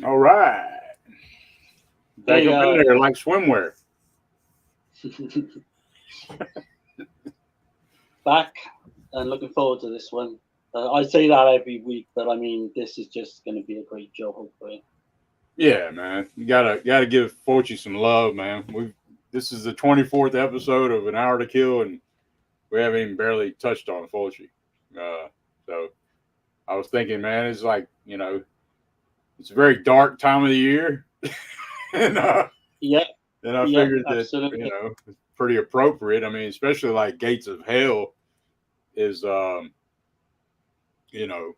All right. Back Hey, up in there like swimwear. back and looking forward to this one. I say that every week, but I mean, this is just going to be a great show, hopefully. Yeah, man. You gotta give Fulci some love, man. This is the 24th episode of An Hour to Kill, and we haven't even barely touched on Fulci. So I was thinking, man, it's like, it's a very dark time of the year. and Yeah, and I yeah, figured that, absolutely. it's pretty appropriate. I mean, especially like Gates of Hell is you know,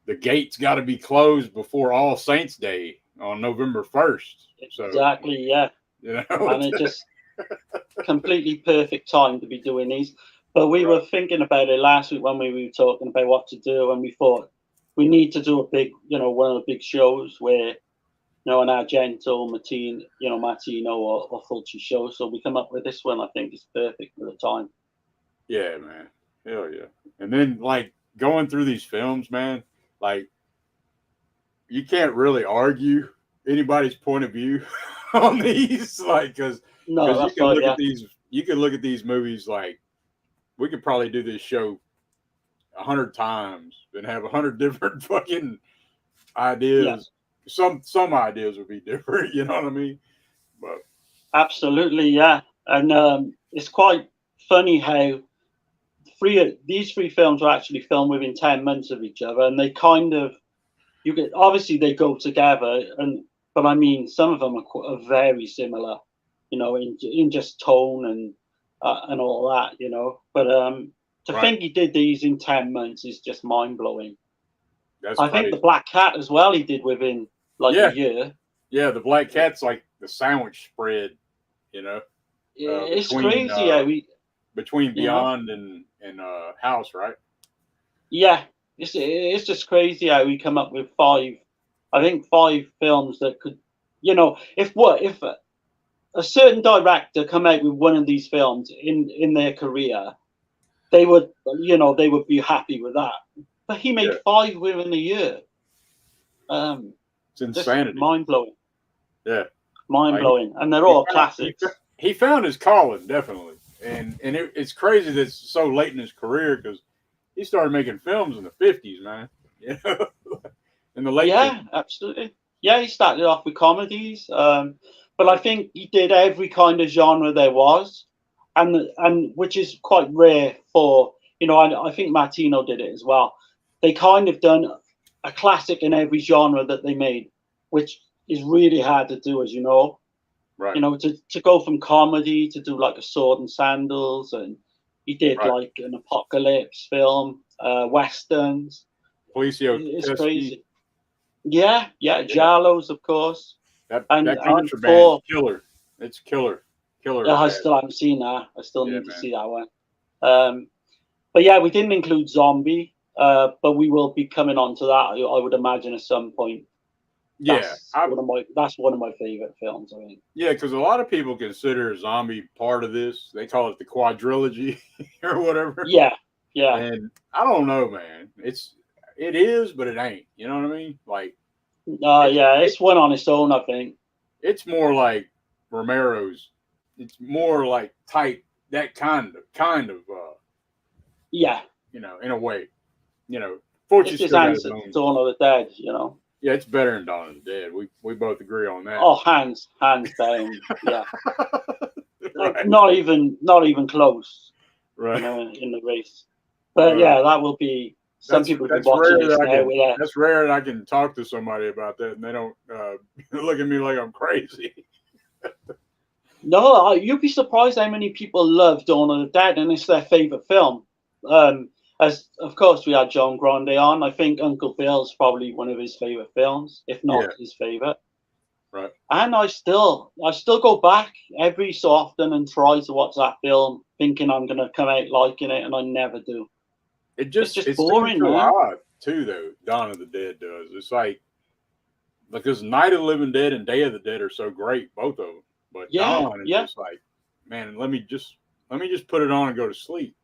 the gates got to be closed before All Saints Day on November 1st. So, Exactly, yeah. And it just completely perfect time to be doing these. But we were thinking about it last week when we were talking about what to do, and we thought we need to do a big, one of the big shows where, an Argento, Martino or Fulci show. So we come up with this one. I think is perfect for the time. yeah, man. Hell yeah. And then, like, going through these films, man, like, you can't really argue anybody's point of view on these, like, because No, you that's can right. look at Yeah, these movies, like, we could probably do this show 100 times and have 100 different fucking yeah, ideas. Some ideas would be different, you know what I mean? But absolutely. Yeah, and it's quite funny how these three films were actually filmed within 10 months of each other, and they kind of you get obviously they go together, but I mean some of them are very similar, in just tone and all that, But to right, think he did these in 10 months is just mind blowing. that's I think the crazy. Black Cat as well he did within like a Yeah, year. yeah. The Black Cat's like the sandwich spread, you know, It's between crazy how we, you know, Beyond and House, right? yeah, it's just crazy how we come up with I think five films that could, if a certain director come out with one of these films in their career, they would be happy with that. But he made Yeah, five within a year. Um, it's just insanity. Yeah, mind like blowing, and they're he all found classics. he found his calling definitely, and it's crazy that it's so late in his career because he started making films in the 50s, man. You know, in the late Yeah, 50s. absolutely. Yeah, he started off with comedies, but I think he did every kind of genre there was, and which is quite rare for I think Martino did it as well. They kind of done a classic in every genre that they made, which is really hard to do, as you know. Right, To go from comedy to do like a Sword and Sandals, and he did right. like an apocalypse film, westerns. Felicio It's Teskey. crazy. Yeah, yeah, Yeah, Giallos, of course, and that contraband before, killer. It's killer I bad. still haven't seen that. I still Yeah, need to man. see that one. Um, but yeah, we didn't include Zombie, but we will be coming on to that. I would imagine at some point. Yeah, That's one of my favorite films. I think. yeah, because a lot of people consider Zombie part of this. They call it the quadrilogy or whatever. Yeah, yeah, And I don't know, man. It is, but it ain't. You know what I mean? Like it's yeah. it, It's one on its own, I think. it's more like Romero's. It's more like type that kind of Yeah, in a way. Fulci it's his still got his answer to own. Dawn of the Dead. Yeah, it's better than Dawn of the Dead. We both agree on that. Oh, hands down. Yeah, Right, not even close. right. In the race. But Uh, yeah, that will be. Some people will be that's watching rare this that I now can with a. that's rare that I can talk to somebody about that and they don't look at me like I'm crazy. No, you'd be surprised how many people love Dawn of the Dead, and it's their favorite film. Um, as of course we had John Grande on. I think Uncle Bill's probably one of his favorite films, if Yeah, not his favorite. right. And I still go back every so often and try to watch that film, thinking I'm gonna come out liking it, and I never do. It's just It seems boring, so man. odd too though. Dawn of the Dead does. It's like because Night of the Living Dead and Day of the Dead are so great, both of them. But Yeah, Dawn is yeah, just like, man, let me just put it on and go to sleep.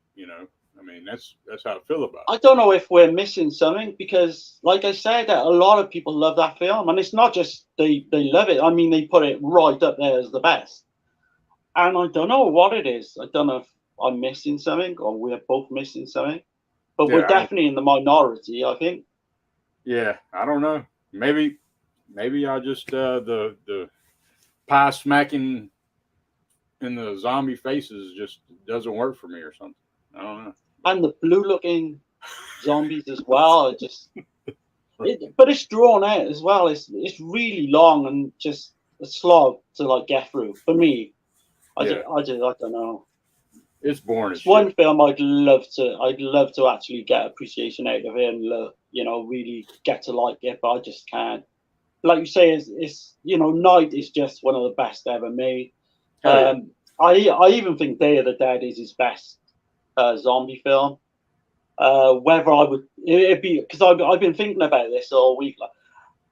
I mean, that's how I feel about I don't know if we're missing something because, like I said, a lot of people love that film, and it's not just they love it. I mean, they put it right up there as the best. And I don't know what it is. I don't know if I'm missing something or we're both missing something, but it. we're definitely in the minority, I think. Yeah, I don't know. Maybe I just the pie smacking in the zombie faces just doesn't work for me or something. I don't know. And the blue-looking zombies as well. But it's drawn out as well. It's really long and just a slog to like get through for me. I don't know. It's boring as It's shit. one film I'd love to actually get appreciation out of it and really get to like it, but I just can't. Like you say, it's Night is just one of the best ever made. Yeah. I even think Day of the Dead is his best zombie film. Whether I would it'd be because I've been thinking about this all week. Like,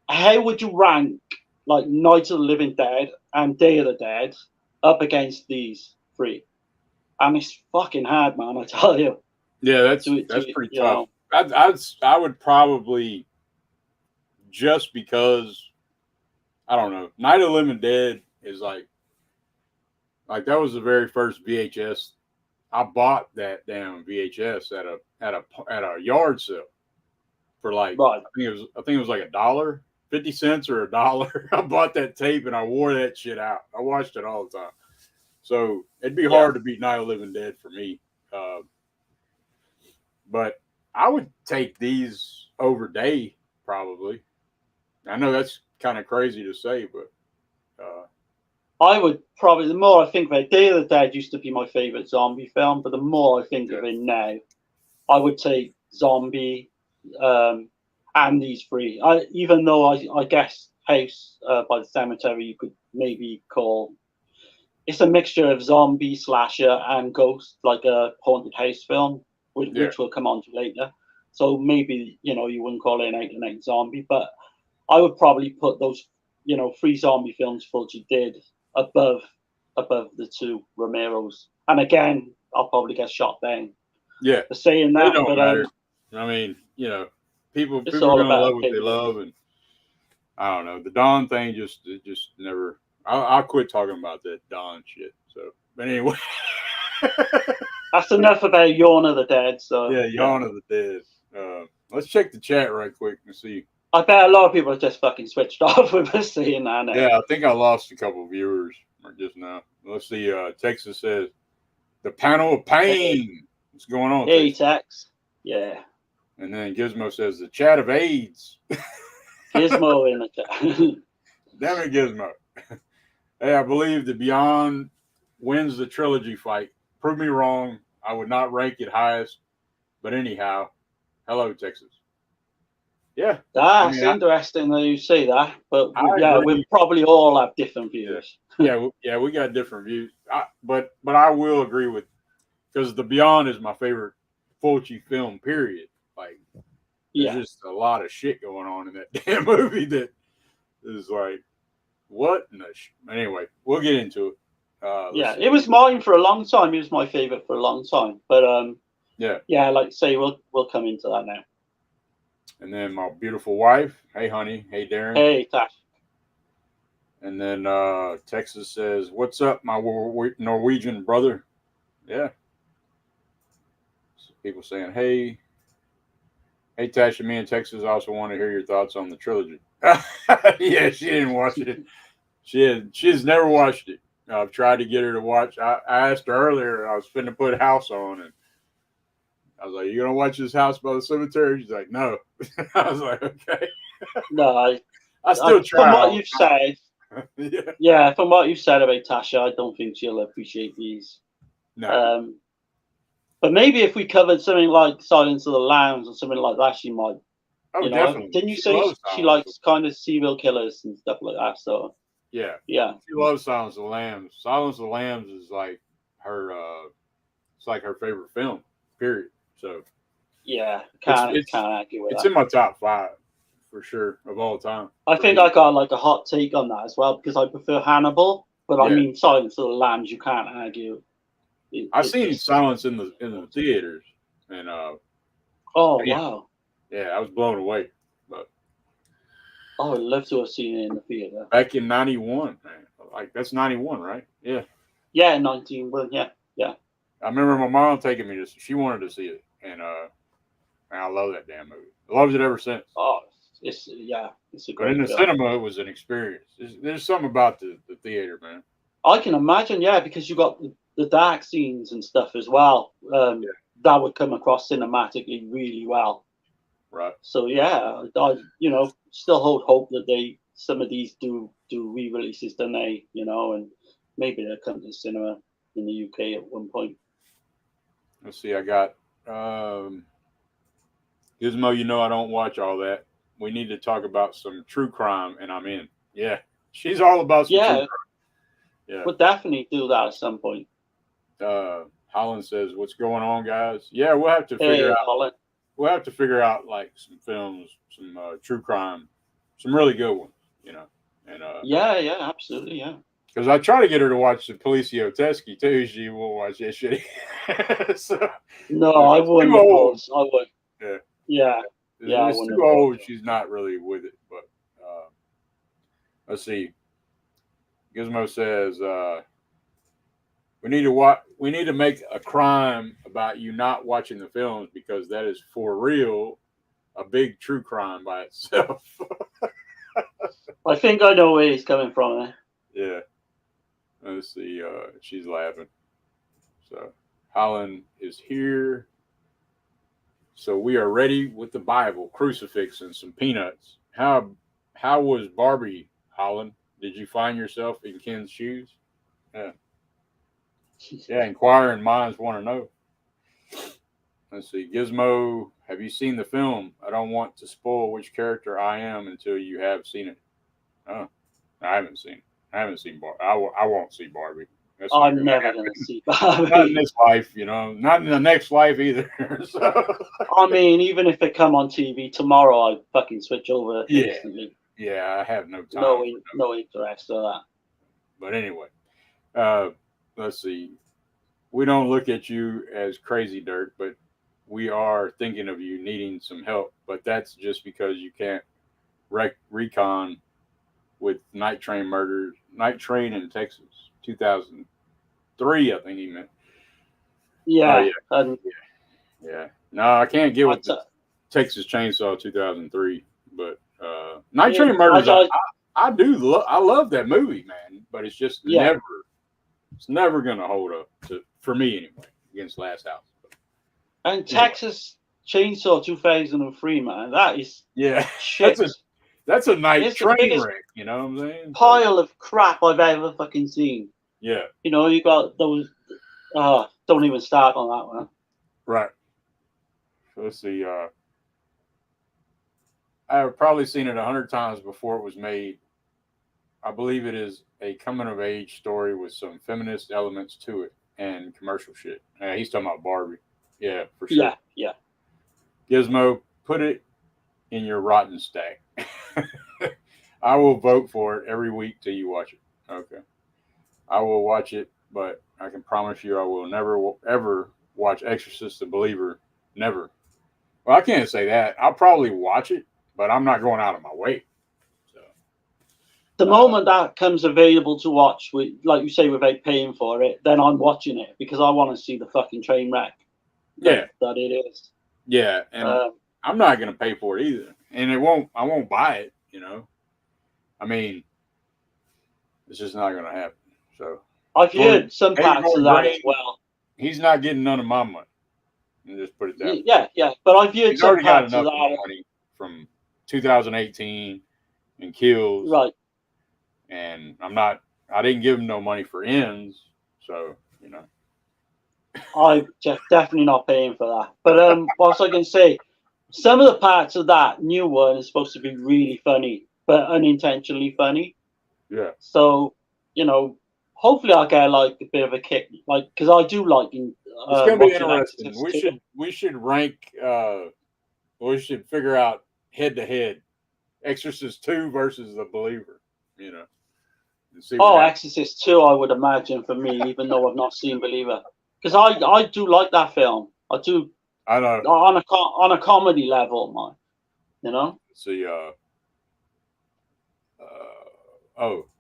how would you rank like Night of the Living Dead and Day of the Dead up against these three? And it's fucking hard, man. I tell you. Yeah, that's pretty tough. I would probably, just because I don't know, Night of the Living Dead is like that was the very first VHS. I bought that damn VHS at a yard sale for like Right. I think it was like $1.50 or $1. I bought that tape and I wore that shit out. I watched it all the time. So it'd be hard to beat Night of the Living Dead for me. But I would take these over Day, probably. I know that's kind of crazy to say, but I would probably, the more I think about it, Day of the Dead used to be my favorite zombie film, but the more I think of it now, I would take Zombie and these three. Even though I guess House by the Cemetery you could maybe call, it's a mixture of zombie, slasher, and ghost, like a haunted house film, which we'll come on to later. So maybe you wouldn't call it an out-and-out zombie, but I would probably put those three zombie films Fulci did above the two Romero's. And again, I'll probably get shot down for saying that. It don't but matter. I mean, people are all gonna about love what they love, and I don't know. The Dawn thing just never. I'll quit talking about that Dawn shit. So, but anyway. That's enough about Yawn of the Dead. So yeah, Yawn of the Dead. Let's check the chat right quick and see. I bet a lot of people have just fucking switched off with us seeing that now. Yeah, I think I lost a couple of viewers just now. Let's see. Texas says the panel of pain. What's going on? Hey, Tex. Yeah. And then Gizmo says the chat of AIDS. Gizmo in the chat. Damn it, Gizmo. Hey, I believe the Beyond wins the trilogy fight. Prove me wrong. I would not rank it highest. But anyhow, hello, Texas. Yeah. That's interesting that you say that. But we probably all have different views. Yeah, we got different views. But I will agree with, because the Beyond is my favorite Fulci film, period. Like, there's just a lot of shit going on in that damn movie that is like, what in the anyway, we'll get into it. It was mine for a long time. It was my favorite for a long time. But like I say, we'll come into that now. And then my beautiful wife. Hey, honey. Hey, Darren. Hey, Tash. And then Texas says, "What's up, my Norwegian brother?" Yeah. So people saying, "Hey, Tasha, me and Texas also want to hear your thoughts on the trilogy." Yeah, she didn't watch it. She's never watched it. I've tried to get her to watch. I asked her earlier. I was finna put House on, and I was like, "You gonna watch this House by the Cemetery?" She's like, "No." I was like, "Okay." No, I still try. From what you've said, yeah, from what you've said about Tasha, I don't think she'll appreciate these. No. But maybe if we covered something like Silence of the Lambs or something like that, she might. Oh, definitely. Didn't you say she likes kind of serial killers and stuff like that? So yeah. She loves Silence of the Lambs. Silence of the Lambs is like her. It's like her favorite film. Period. So. Yeah, can't argue with that. It's in my top 5 for sure of all time. I think I got like a hot take on that as well because I prefer Hannibal, but I mean Silence of the Lambs, you can't argue. I've seen Silence in the theaters, and Oh damn, wow! yeah, I was blown away. But I would love to have seen it in the theater. back in '91, man, like that's '91, right? Yeah, Yeah, 19. Well, yeah, yeah, I remember my mom taking me to. She wanted to see it, and man, I love that damn movie. I loved it ever since. oh, it's a But in great the film. cinema, it was an experience. There's something about the theater, man. I can imagine, yeah, because you got the dark scenes and stuff as well. Yeah, That would come across cinematically really well. right. So yeah, I still hold hope that some of these do re-releases, don't they? And maybe they'll come to cinema in the UK at one point. Let's see. I got Gizmo. You know I don't watch all that. We need to talk about some true crime, and I'm in. Yeah, she's all about some true Yeah, crime. we'll definitely do that at some point. Yeah. Holland says, "What's going on, guys?" Yeah, we'll have to figure Hey, out. Colin. We'll have to figure out like some films, some true crime, some really good ones. You know, and Yeah, absolutely, yeah. because I try to get her to watch the Policio Teskey too. She won't watch that shit. So No, if I it's too wouldn't have old, paused. I would. yeah. Yeah, If yeah, I it's wouldn't too have paused. old, she's not really with it. But let's see. Gizmo says we need to make a crime about you not watching the films because that is for real a big true crime by itself. I think I know where he's coming from. Yeah. Let's see. She's laughing. So Holland is here. So we are ready with the Bible, crucifix, and some peanuts. How was Barbie, Holland? Did you find yourself in Ken's shoes? Yeah. Yeah, inquiring minds want to know. Let's see. Gizmo, have you seen the film? I don't want to spoil which character I am until you have seen it. Oh, I haven't seen it. I haven't seen Barbie. I won't see Barbie. That's not I'm going to never happen. going to see Not in Barbie. this life, not in the next life either. So, I mean, even if it come on TV tomorrow, I'd fucking switch over yeah, instantly. yeah, I have no No, time for no. no interest in that. But anyway, uh, let's see. We don't look at you as crazy, Dirk, but we are thinking of you needing some help. But that's just because you can't recon with Night Train murders, Night Train in Texas, 2003, I think he meant. Oh Yeah, yeah, and yeah. No, I can't get with that's the a, Texas Chainsaw 2003, but Night it, Train Murders, I I do I love that movie, man. But it's just yeah, it's never gonna hold up to for me anyway against Last House. But and anyway, Texas Chainsaw 2003, man, that is yeah, shit. that's a night It's the train biggest wreck. You know what I'm saying? So pile of crap I've ever fucking seen. yeah, You got those. Don't even start on that one. right. So let's see. I've probably seen it 100 times before it was made. I believe it is a coming of age story with some feminist elements to it and commercial shit. He's talking about Barbie. Yeah, for sure. Yeah. Gizmo, put it in your rotten stack. I will vote for it every week till you watch it. Okay. I will watch it, but I can promise you I will never, ever watch Exorcist the Believer. Never. Well, I can't say that. I'll probably watch it, but I'm not going out of my way. So, The moment that comes available to watch, with, like you say, without paying for it, then I'm watching it because I want to see the fucking train wreck yeah. that it is. Yeah. And I'm not going to pay for it either. And I won't buy it, I mean, it's just not going to happen. So, I've heard some David parts of Gordon that Green, as well. he's not getting none of my money. And just put it that way. Yeah. But I've heard He's some already got parts of enough of my that. money from 2018 and Kills. Right. And I didn't give him no money for Ends. So, I'm just definitely not paying for that. But what was I going to say? Some of the parts of that new one is supposed to be really funny, but unintentionally funny. Yeah. So, hopefully I'll get like a bit of a kick, like because I do like. It's going to be interesting. Exorcist We should rank. We should figure out head to head, Exorcist 2 versus The Believer. And see what happens. Exorcist 2, I would imagine for me, even though I've not seen Believer, because I do like that film. I do. I know. on a comedy level, man. You know. See,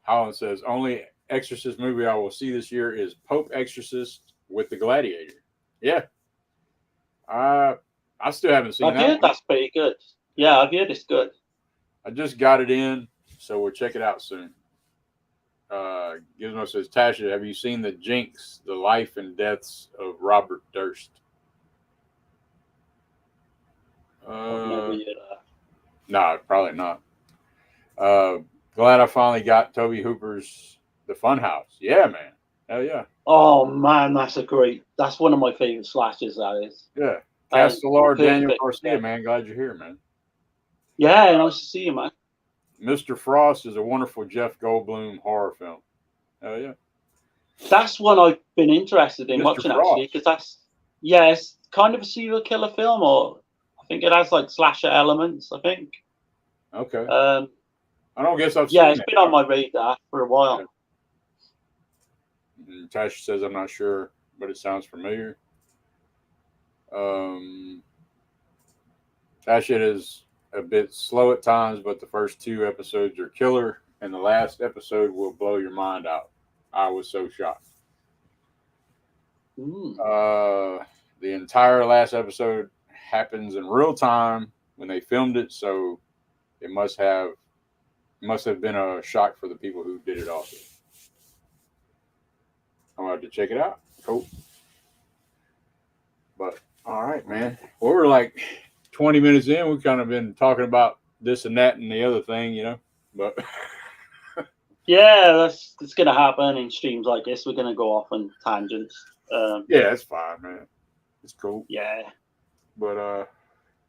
Holland says only Exorcist movie I will see this year is Pope Exorcist with the Gladiator. Yeah, I still haven't seen I've that heard one. that's pretty good. Yeah, I've heard it's good. I just got it in, so we'll check it out soon. Gizmo says, Tasha, have you seen the Jinx, the life and deaths of Robert Durst? I've never heard that. No, probably not. Glad I finally got Toby Hooper's The Funhouse. Yeah, man. Hell yeah. Oh man, that's one of my favorite slashes. That is. Yeah. Castellar, Daniel Perfect. Garcia, man. Glad you're here, man. Yeah, nice to see you, man. Mr. Frost is a wonderful Jeff Goldblum horror film. Hell yeah. That's one I've been interested in Mr. watching Frost. actually, because it's kind of a serial killer film, or I think it has like slasher elements. I think. Okay. I don't guess I've seen it. It's been on my radar for a while. Yeah. Tasha says I'm not sure, but it sounds familiar. Tasha is a bit slow at times, but the first 2 episodes are killer, and the last episode will blow your mind out. I was so shocked. The entire last episode happens in real time when they filmed it, so it must have been a shock for the people who did it also. I'm about to check it out. Cool. But all right, man. Well, we're like 20 minutes in. We've kind of been talking about this and that and the other thing, you know. But yeah, that's gonna happen in streams like this. We're gonna go off on tangents. Yeah, it's fine, man. It's cool. Yeah. But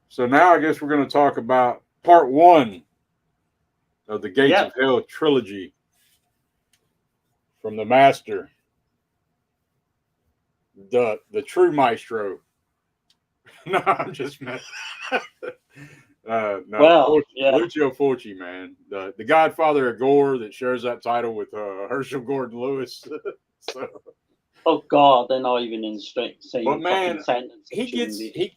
so now I guess we're gonna talk about part 1 of the Gates of Hell trilogy from the master, the true maestro. No, I'm just messing. No, well, Lucio Fulci, man, the Godfather of Gore that shares that title with Herschel Gordon Lewis. So, oh God, they're not even in same but man, sentence. he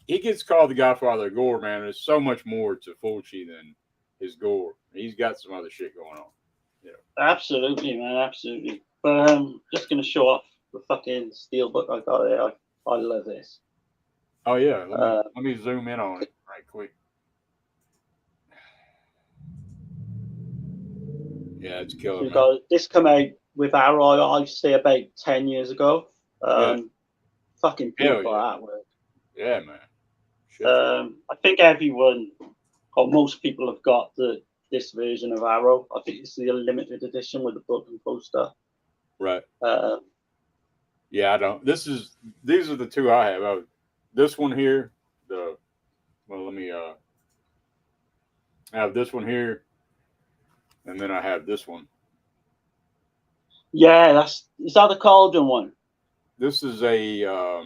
gets called the Godfather of Gore, man. There's so much more to Fulci than his gore. He's got some other shit going on. Yeah, absolutely, man, absolutely. But just gonna show off the fucking steelbook I got here. I love this. Oh yeah, let me zoom in on it right quick. Yeah, it's killer. So this come out with Arrow, I say about 10 years ago. Fucking beautiful artwork. Yeah, man. I think everyone or most people have got this version of Arrow. I think it's the limited edition with the book and poster. Right. Yeah, I don't. These are the 2 I have. This one here. Let me. I have this one here, and then I have this one. Yeah, is that the Cauldron one? This is a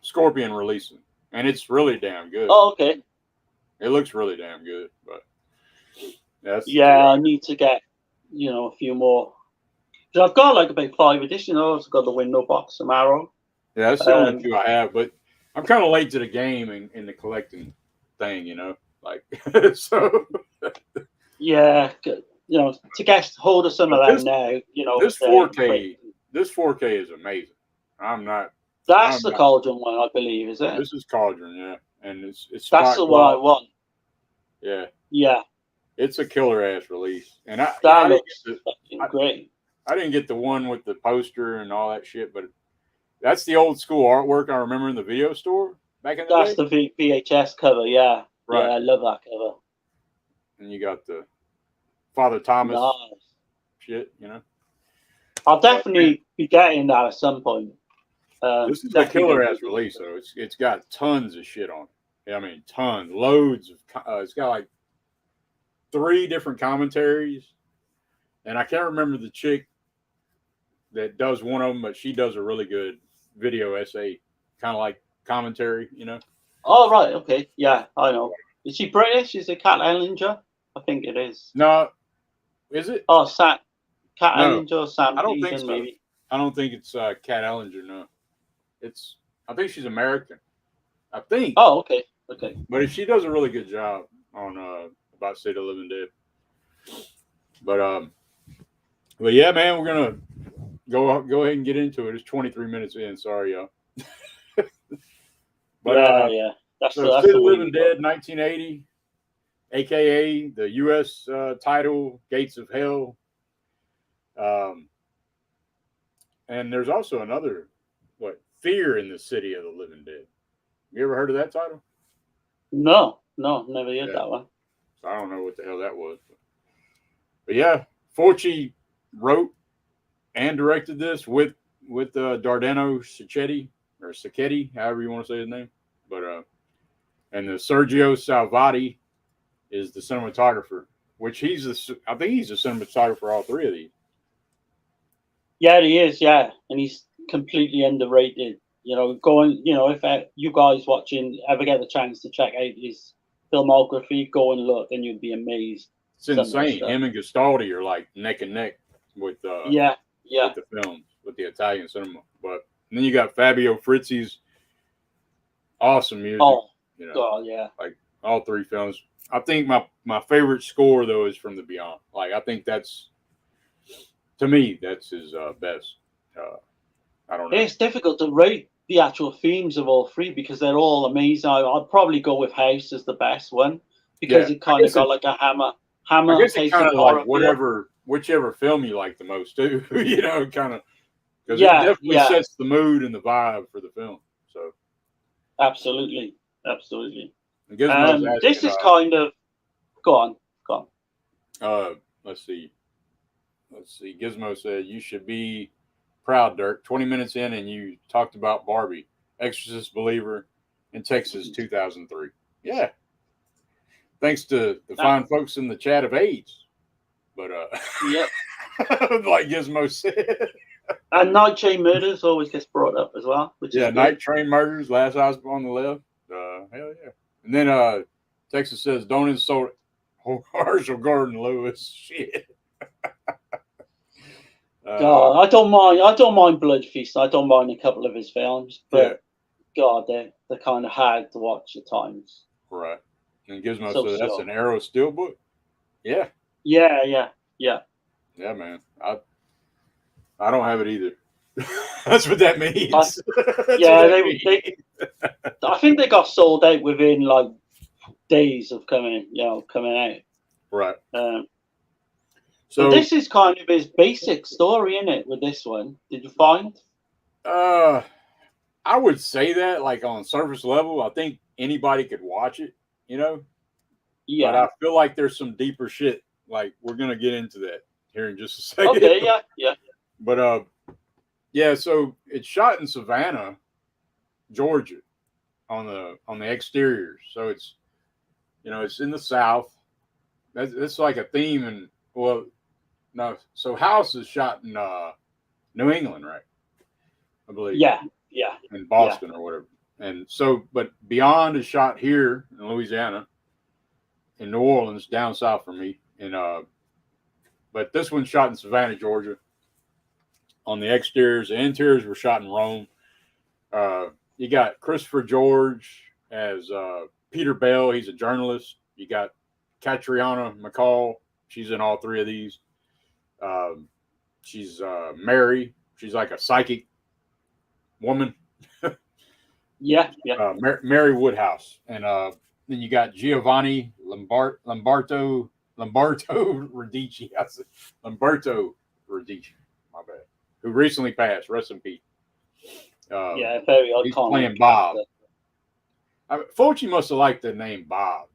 Scorpion releasing, and it's really damn good. Oh, okay. It looks really damn good, but I need to get a few more. I've got like about 5 editions. I've got the window box from Arrow. Yeah, that's the only 2 I have, but I'm kind of late to the game in the collecting thing, you know, like so. Yeah, to get hold of some of them now, this 4K is amazing. That's the Cauldron one, I believe, is it? This is Cauldron, yeah, and it's that's the one I want. Yeah, yeah, it's a killer ass release, and that looks fucking great. I didn't get the one with the poster and all that shit, but that's the old school artwork I remember in the video store back in the day. That's the VHS cover, yeah. Right. Yeah, I love that cover. And you got the Father Thomas shit, you know. I'll definitely be getting that at some point. This is a killer ass release, though. It's got tons of shit on it. I mean, tons, loads of. It's got like 3 different commentaries, and I can't remember the chick that does one of them, but she does a really good video essay, kind of like commentary, you know. Oh right, okay, yeah, I know. Is she British? Is it Kat Ellinger? I think it is. No, is it? Oh, Kat Ellinger or Sam? I don't think so. Maybe. I don't think it's Kat Ellinger. No, I think she's American. I think. Oh, okay. Okay. But she does a really good job on about City of the Living Dead. But yeah, man, we're gonna go ahead and get into it. It's 23 minutes in. Sorry, y'all. But Yeah, yeah. so That's City the of the way Living we go. Dead, 1980, aka the U.S. Title Gates of Hell. Um, and there's also another Fear in the City of the Living Dead. You ever heard of that title? No, never heard Yeah. that one. So I don't know what the hell that was. But yeah, Fulci wrote and directed this with Dardano Sacchetti or Sacchetti, however you want to say his name. But and the Sergio Salvati is the cinematographer, which I think he's the cinematographer all three of these. Yeah, he is. Yeah, and he's completely underrated. If you guys watching ever get the chance to check out his filmography, go and look, and you'll be amazed. It's insane. Him and Gastaldi are like neck and neck with yeah, with the films, with the Italian cinema. But then you got Fabio Frizzi's awesome music. Oh, God, yeah. Like all three films. I think my favorite score though is from The Beyond. Like I think that's, to me, that's his best. I don't know. It's difficult to rate the actual themes of all three because they're all amazing. I'd probably go with House as the best one because it kind of got like a hammer. I guess it kind of like feel. whichever film you like the most too. Kind of, because it definitely sets the mood and the vibe for the film. So absolutely. This is kind of go on. Let's see. Gizmo said you should be proud, Dirk. 20 minutes in, and you talked about Barbie, Exorcist Believer, in Texas, 2003. Yeah, thanks to the fine folks in the chat of AIDS. But yep. Like Gizmo said. And Night Train Murders always gets brought up as well. Which is Night Train Murders, Last House on the Left. Hell yeah. And then Texas says, don't insult Marshall Gordon Lewis. Shit. God, I don't mind Blood Feast. I don't mind a couple of his films, but God, they're kind of hard to watch at times. Right. And Gizmo says that's an Arrow Steelbook. Yeah. Yeah, man. I don't have it either. That's what that means. I think they got sold out within like days of coming out. Right. So this is kind of his basic story, isn't it? With this one, did you find? I would say that, like on surface level, I think anybody could watch it, Yeah. But I feel like there's some deeper shit. Like we're gonna get into that here in just a second. Okay. Yeah. But so it's shot in Savannah, Georgia, on the exterior. So it's it's in the South. That's like a theme, and no. So House is shot in New England, right? I believe. Yeah. In Boston or whatever. And so, but Beyond is shot here in Louisiana, in New Orleans, down south from me. And but this one's shot in Savannah, Georgia. On the exteriors, the interiors were shot in Rome. You got Christopher George as Peter Bell. He's a journalist. You got Catriona McCall. She's in all three of these. She's Mary. She's like a psychic woman. Yeah. Mary Woodhouse. And then you got Giovanni Lamberto Radici. Lamberto Radici. My bad. Who recently passed. Rest in peace. Very iconic. He's playing Bob. Fulci must have liked the name Bob,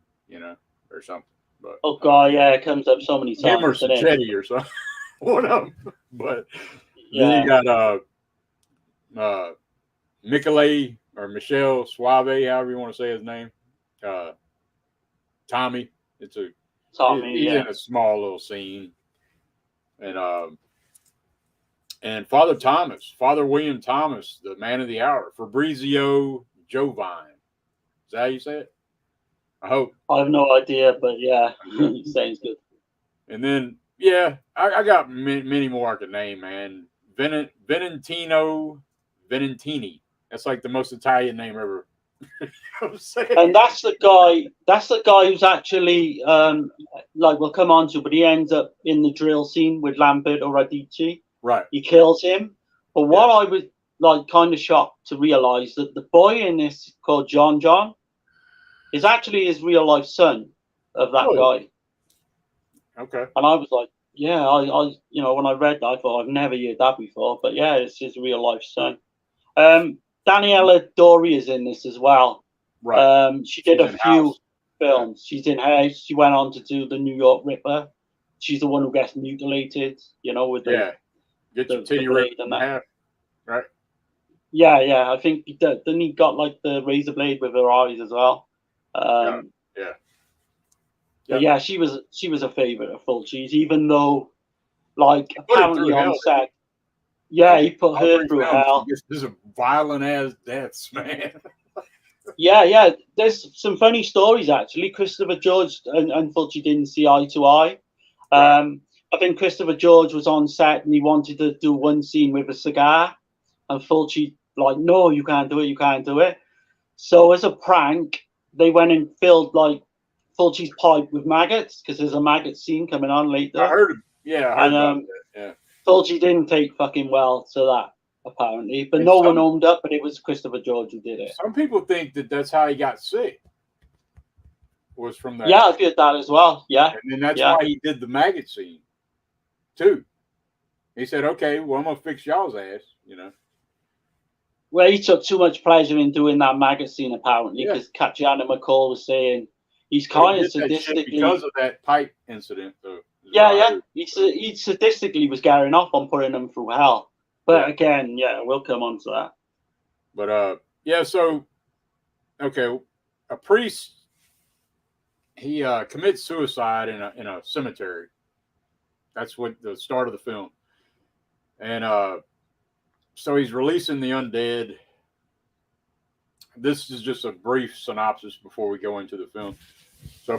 or something. But, oh God, it comes up so many times. Him or Sacchetti or something. One of them. But then you got Michele or Michelle Suave, however you want to say his name. Tommy. He's in a small little scene. And Father William Thomas, the man of the hour, Fabrizio Jovine. Is that how you say it? I hope. I have no idea, but yeah, sounds good. And then, I got many more I could name, man. Valentini. That's like the most Italian name ever I'm saying. And that's the guy. That's the guy who's actually like we'll come on to, but he ends up in the drill scene with Lambert or Radici. Right. He kills him. But what I was like kind of shocked to realize that the boy in this called John is actually his real life son of that guy. Okay. And I was like, yeah, I you know, when I read that, I thought I've never heard that before. But yeah, it's his real life son. Daniela Dory is in this as well. Right. She did a few House. films. She's in House. She went on to do the New York Ripper. She's the one who gets mutilated, you know, with the get your titty ripped in half. Right. Yeah. I think then he got like the razor blade with her eyes as well. But yeah, she was a favorite of Fulci's, even though like apparently on set. Yeah, he put her through hell. This is violent as deaths, man. Yeah. There's some funny stories actually. Christopher George and Fulci didn't see eye to eye. I think Christopher George was on set and he wanted to do one scene with a cigar, and Fulci like, no, you can't do it. So as a prank, they went and filled like Fulci's pipe with maggots because there's a maggot scene coming on later. I heard about that. Yeah. Fulci didn't take fucking well to that, apparently, but no one owned up. But it was Christopher George who did it. Some people think that that's how he got sick. Was from that. Yeah, I did that as well. Yeah, and then that's why he did the maggot scene too. He said, "Okay, well, I'm gonna fix y'all's ass," you know. Well, he took too much pleasure in doing that maggot scene, apparently, because Tatiana McCall was saying he's kind of sadistically because of that pipe incident. Though. He sadistically was carrying off on putting them through hell. But again, we'll come on to that. But so okay, a priest he commits suicide in a cemetery. That's what the start of the film, and so he's releasing the undead. This is just a brief synopsis before we go into the film. So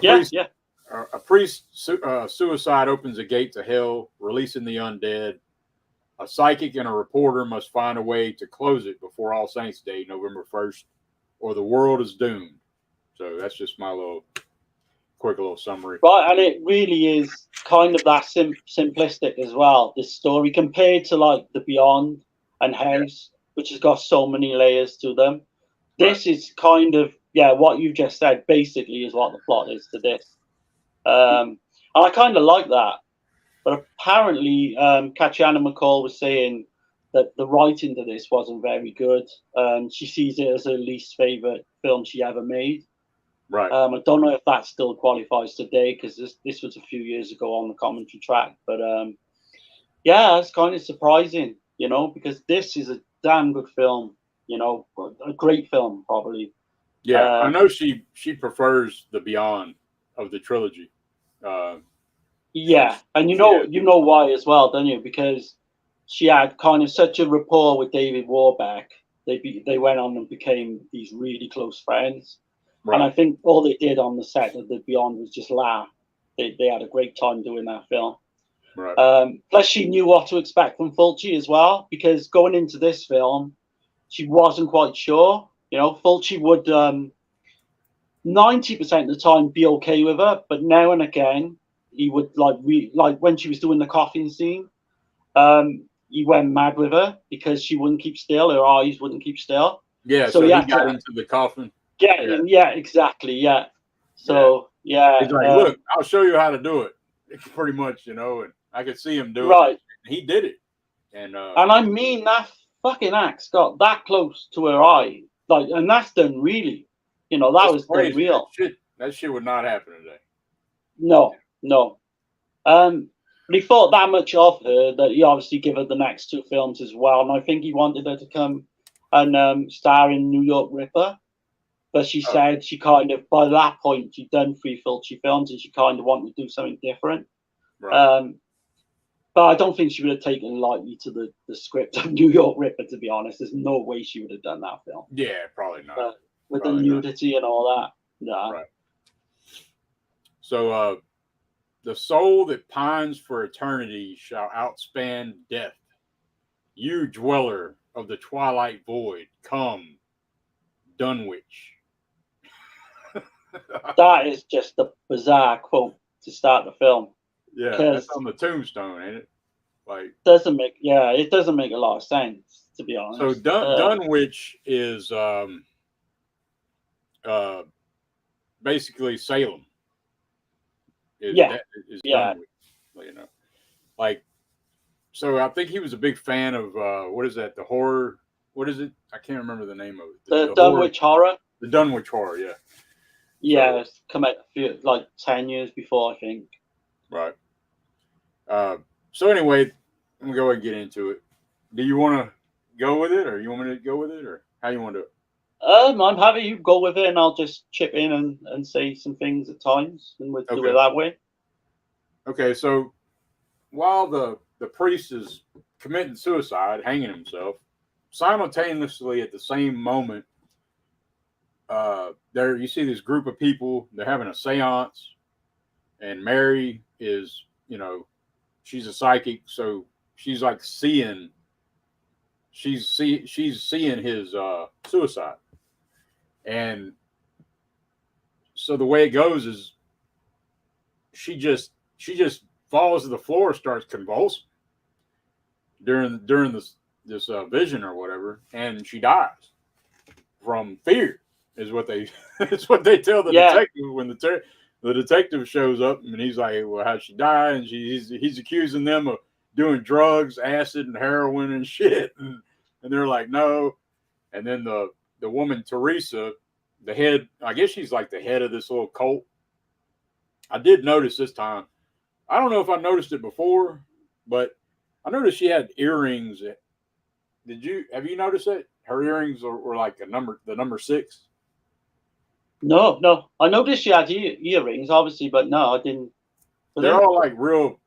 a priest suicide opens a gate to hell, releasing the undead. A psychic and a reporter must find a way to close it before All Saints Day, November 1st, or the world is doomed. So that's just my quick little summary. Right, and it really is kind of that simplistic as well, this story, compared to like The Beyond and House, which has got so many layers to them. This is kind of, what you just said basically is what the plot is to this. And I kind of like that. But apparently, Tatiana McCall was saying that the writing to this wasn't very good. She sees it as her least favorite film she ever made. Right. I don't know if that still qualifies today because this was a few years ago on the commentary track. But it's kind of surprising, you know, because this is a damn good film. You know, a great film, probably. Yeah, I know she prefers The Beyond of the trilogy. And you know why as well, don't you? Because she had kind of such a rapport with David Warbeck. They went on and became these really close friends. Right. And I think all they did on the set of The Beyond was just laugh. They had a great time doing that film. Right. Plus, she knew what to expect from Fulci as well, because going into this film, she wasn't quite sure. You know, Fulci would 90% of the time be okay with her, but now and again he would like when she was doing the coffin scene, he went mad with her because she wouldn't keep still. Her eyes wouldn't keep still. Yeah, so he got into the coffin. Yeah, exactly. Yeah. So he's like, look, I'll show you how to do it. Pretty much, you know, and I could see him do it. Right. He did it, and I mean that fucking axe got that close to her eye, like, and that's done really. You know, that was done real. That shit would not happen today. No. But he thought that much of her that he obviously gave her the next two films as well, and I think he wanted her to come and star in New York Ripper. But she said she kind of, by that point, she'd done 3 Fulci films and she kind of wanted to do something different. Right. But I don't think she would have taken lightly to the script of New York Ripper, to be honest. There's no way she would have done that film. Yeah, probably not. With the nudity and all that. No. Right. So, the soul that pines for eternity shall outspan death. You dweller of the twilight void, come. Dunwich. That is just a bizarre quote to start the film. Yeah, that's Because on the tombstone, ain't it? Like, it doesn't make a lot of sense, to be so honest. Dunwich is uh, basically Salem. Yeah, Is yeah. Dunwich, you know. Like, so I think he was a big fan of what is that? The horror. What is it? I can't remember the name of it. The The horror. Dunwich Horror. The Dunwich Horror. Yeah. Yeah, So it's come out like 10 years before, I think. right. Uh, so anyway, let me go ahead and get into it. Do you want to go with it, or you want me to go with it, or how you want to do it? I'm happy you go with it, and I'll just chip in and say some things at times, and we'll do it Okay. that way. Okay. So while the priest is committing suicide, hanging himself, simultaneously at the same moment, there you see this group of people. They're having a séance, and Mary is, she's a psychic, so she's like seeing. She's seeing his suicide, and so the way it goes is she just falls to the floor, starts convulsing during this vision or whatever, and she dies from fear. Is what they is what they tell the Yeah. detective when the detective shows up, and he's like, "Well, how'd she die?" And he's accusing them of doing drugs, acid, and heroin and shit, and they're like, "No." And then the woman Teresa, the head, I guess she's like the head of this little cult. I did notice this time. I don't know if I noticed it before, but I noticed she had earrings. Have you noticed that her earrings were like the number 6? No, no. I noticed she had earrings, obviously, but no, I didn't. They're all like real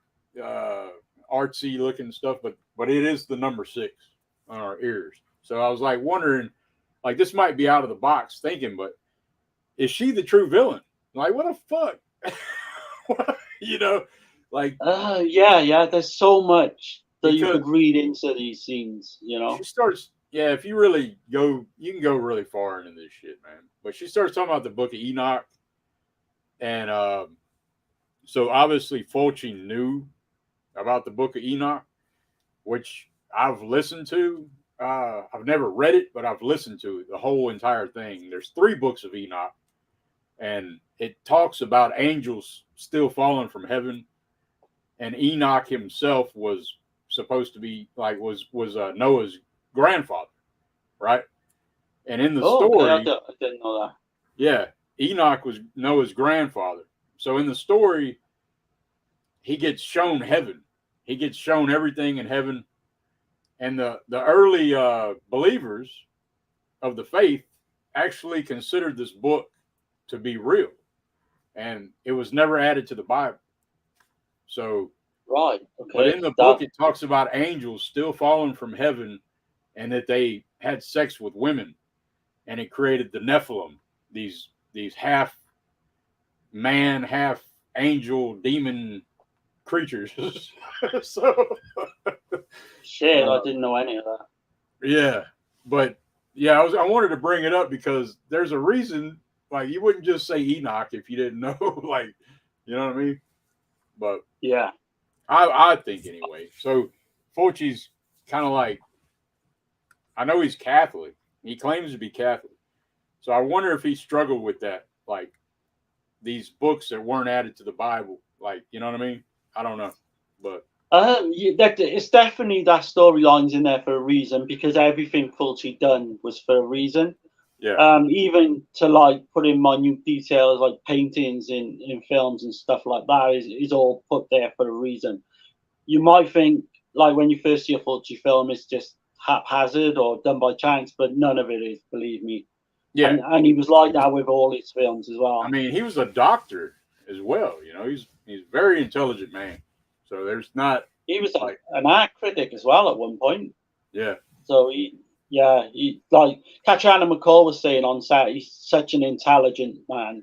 uh, artsy looking stuff, but it is the number 6 on our ears. So I was like wondering, like this might be out of the box thinking, but is she the true villain? Like what the fuck? you know, like Yeah, yeah. There's so much that you because could read into these scenes, she starts. Yeah, if you really go, you can go really far into this shit, man. But she starts talking about the Book of Enoch, and so obviously Fulci knew about the Book of Enoch, which I've listened to. I've never read it, but I've listened to it, the whole entire thing. There's 3 books of Enoch, and it talks about angels still falling from heaven, and Enoch himself was supposed to be like was Noah's grandfather, right? And in the Oh, okay. story, I didn't know that. yeah, Enoch was Noah's grandfather. So in the story, he gets shown heaven. He gets shown everything in heaven, and the early believers of the faith actually considered this book to be real, and it was never added to the Bible. So, Right. but Okay. in the book, That. it talks about angels still falling from heaven, and that they had sex with women, and it created the Nephilim, these half man, half angel, demon creatures. so, Shit, I didn't know any of that. yeah, but yeah, I wanted to bring it up because there's a reason. Like you wouldn't just say Enoch if you didn't know. Like, you know what I mean? But Yeah. I think anyway. So Fulci's kind of like, I know he's Catholic. He claims to be Catholic. So I wonder if he struggled with that, like these books that weren't added to the Bible. Like, you know what I mean? I don't know, but It's definitely that storyline's in there for a reason because everything Fulci done was for a reason. yeah, Even to like put in minute details like paintings in films and stuff like that is all put there for a reason. You might think like when you first see a Fulci film, it's just haphazard or done by chance, but none of it is. Believe me. yeah. And he was like that with all his films as I well. mean, he was a doctor as well. You know, he's a very intelligent man. So there's not He was like, an art critic as well at one point. yeah, So he like Catriona McCall was saying on set, he's such an intelligent man.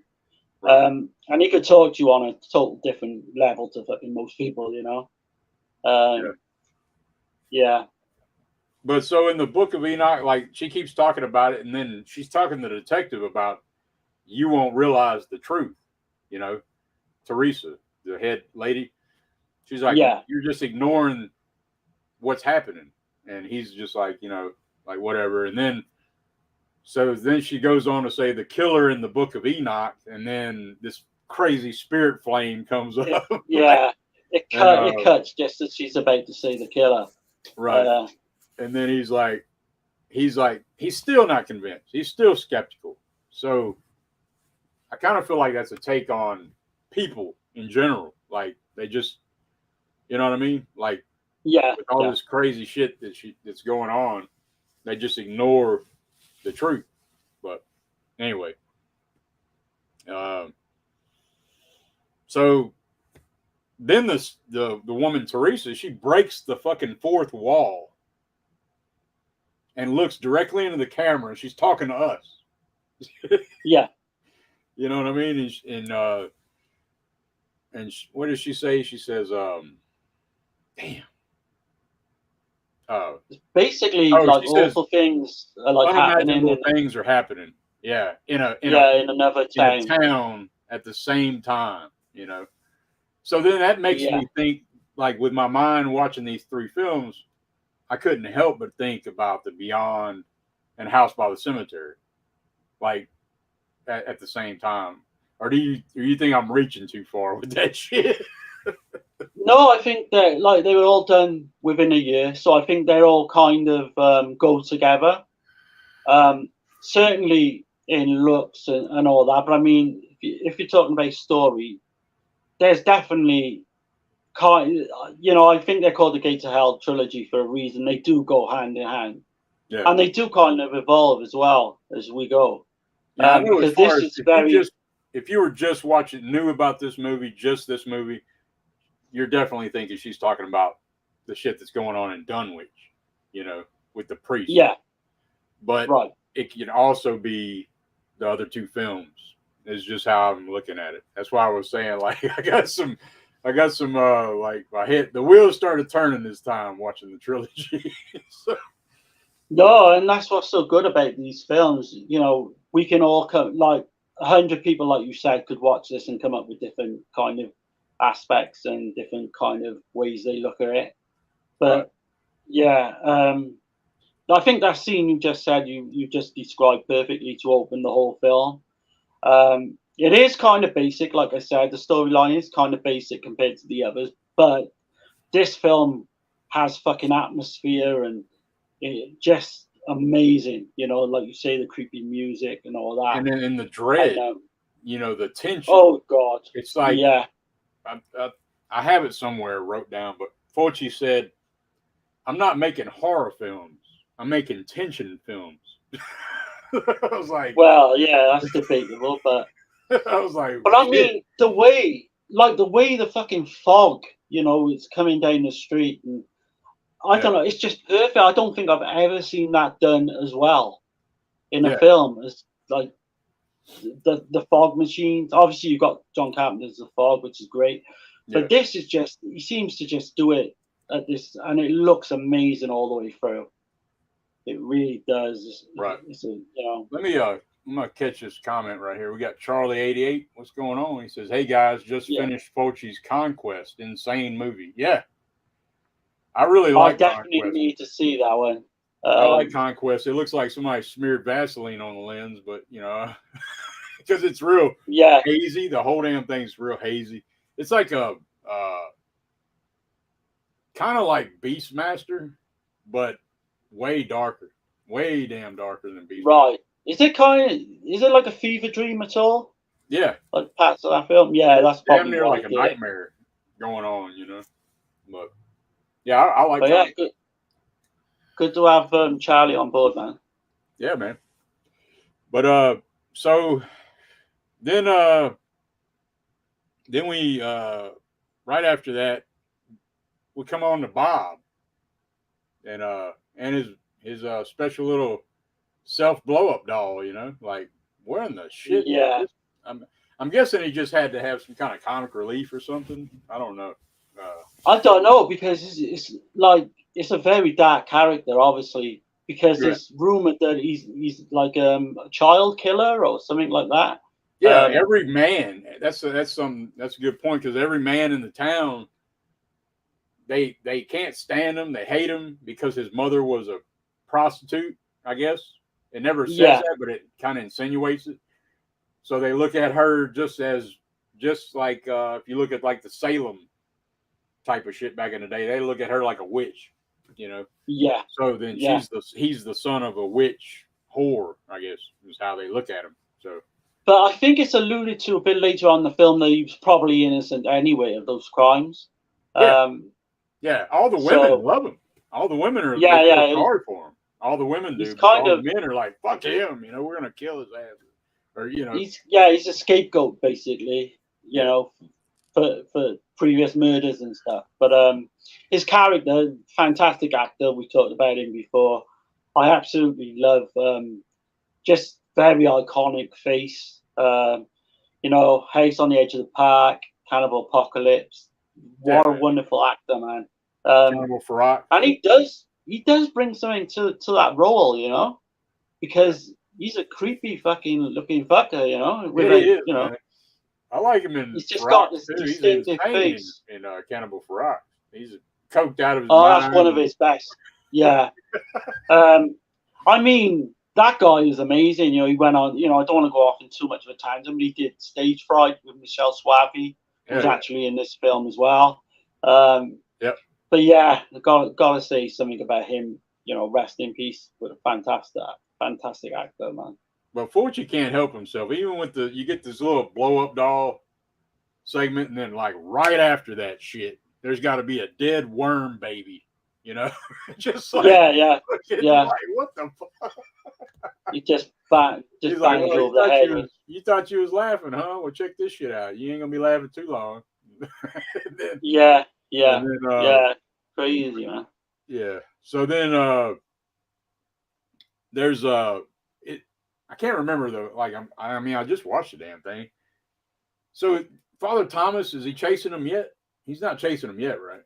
right, And he could talk to you on a total different level to fucking most people, yeah. Yeah. But so in the Book of Enoch, like she keeps talking about it, and then she's talking to the detective about you won't realize the truth. You know, Teresa, the head lady, she's like, Yeah, you're just ignoring what's happening, and he's just like, like whatever. And then then she goes on to say the killer in the Book of Enoch, and then this crazy spirit flame comes up. yeah. And It cuts just as she's about to see the killer. right, and then he's still not convinced. He's still skeptical. So I kind of feel like that's a take on people in general. Like they just, you know what I mean? Like Yeah, with all yeah. this crazy shit that's going on, they just ignore the truth. But anyway, um, so then the woman Teresa, she breaks the fucking fourth wall and looks directly into the camera, and she's talking to us. Yeah. You know what I mean? What does she say? She says, "Damn." Uh, Basically, oh, like she says awful things are like happening unimaginable in things are happening. Yeah, in another in a town. town at the same time. You know. So then that makes Yeah, me think, like with my mind watching these three films, I couldn't help but think about the Beyond and House by the Cemetery, like at the same time. Or do you think I'm reaching too far with that shit? no, I think that like they were all done within a year, so I think they're all kind of go together. Um, Certainly in looks and all that, but I mean, if you're talking about story, there's definitely kind. I think they're called the Gate to Hell trilogy for a reason. They do go hand in hand, Yeah, and they do kind of evolve as well as we go. yeah. I know. As Because far this as is very if you were just watching, knew about this movie, just this movie, you're definitely thinking she's talking about the shit that's going on in Dunwich, with the priest. yeah, But right. it can also be the other two films. Is just how I'm looking at it. That's why I was saying like I got some like my head the wheels started turning this time watching the trilogy. So, No, and that's what's so good about these films. We can all come like 100 people, like you said, could watch this and come up with different kind of aspects and different kind of ways they look at it. right. But yeah, I think that scene you just said you just described perfectly to open the whole film. It is kind of basic, like I said. The storyline is kind of basic compared to the others, but this film has fucking atmosphere and it just amazing. Like you say, the creepy music and all that. And then in the And dread, the tension. oh god, It's like yeah, I have it somewhere wrote down, but Fulci said, "I'm not making horror films. I'm making tension films." I was like, well, yeah, that's debatable, but I was like, I shit. mean the way the fucking fog, it's coming down the street, and I Yeah, don't know, it's just perfect. I don't think I've ever seen that done as well in a yeah, film as like the fog machines. Obviously, you've got John Carpenter's The Fog, which is great, yeah. but this is just he seems to just do it at this, and it looks amazing all the way through. It really does. Right. It's a. Let me I'm gonna catch this comment right here. We got Charlie88. What's going on? He says, "Hey guys, just Yeah, finished Fulci's Conquest. Insane movie. Yeah, I really I like definitely Conquest. need to see that one. I like Conquest. It looks like somebody smeared Vaseline on the lens, but because it's real Yeah, hazy. The whole damn thing's real hazy. It's like a kind of like Beastmaster, but way darker, way damn darker than Beastmaster. right. Is it like a fever dream at all? Yeah, Like parts of that film? Yeah, it's that's damn probably near why I like a did it. nightmare going on. But yeah, I like But yeah, Conquest. good to have Charlie on board, man. Yeah, man. But so then we right after that we come on to Bob and his special little self blow up doll. Like where in the shit did Yeah, this? I'm guessing he just had to have some kind of comic relief or something. I don't know. Uh, I don't know because it's like it's a very dark character, obviously, because Yeah. it's rumored that he's like a child killer or something like that. Yeah, every man. That's a good point, because every man in the town, they can't stand him. They hate him because his mother was a prostitute. I guess it never says Yeah, that, but it kind of insinuates it. So they look at her just like if you look at like the Salem type of shit back in the day, they look at her like a witch, you know. yeah, So then yeah. he's the son of a witch whore, I guess, is how they look at him. So But I think it's alluded to a bit later on in the film that he was probably innocent anyway of those crimes. yeah, Um, yeah, all the women so love him. All the women they yeah, feel yeah, sorry for him. All the women he's do, but kind all of the men are like, fuck him, we're gonna kill his ass, or he's a scapegoat basically, you yeah, know, for previous murders and stuff. But his character, fantastic actor. We talked about him before. I absolutely love just very iconic face. House on the Edge of the Park, Cannibal Apocalypse. yeah, What a wonderful actor, man. Um, Cannibal Ferox. and he does bring something to that role, because he's a creepy fucking looking fucker, Yeah, with he a, is, man. I like him in he's just Ferox got this too. He's distinctive insane face. in Cannibal Ferox. He's coked out of his Oh, that's one mind. of his best. Yeah. I mean, that guy is amazing. He went on, I don't want to go off in too much of a tangent, but he did Stage Fright with Michelle Swaffy, who's Hell yeah. actually in this film as well. Um, Yep. but yeah, gotta say something about him. Rest in peace. But a fantastic actor, man. But Fulci can't help himself. Even with you get this little blow up doll segment, and then like right after that shit, there's got to be a dead worm baby. Just like Yeah, yeah, you're yeah. like, what the fuck? He just He's like, bangs well, you you over the thought head you with. was you thought you was laughing, huh? Well, check this shit out. You ain't gonna be laughing too long. and then, Yeah, and yeah, then yeah. Crazy, man. yeah. So then there's it. I can't remember though. Like I mean, I just watched the damn thing. So Father Thomas, is he chasing him yet? He's not chasing him yet, right?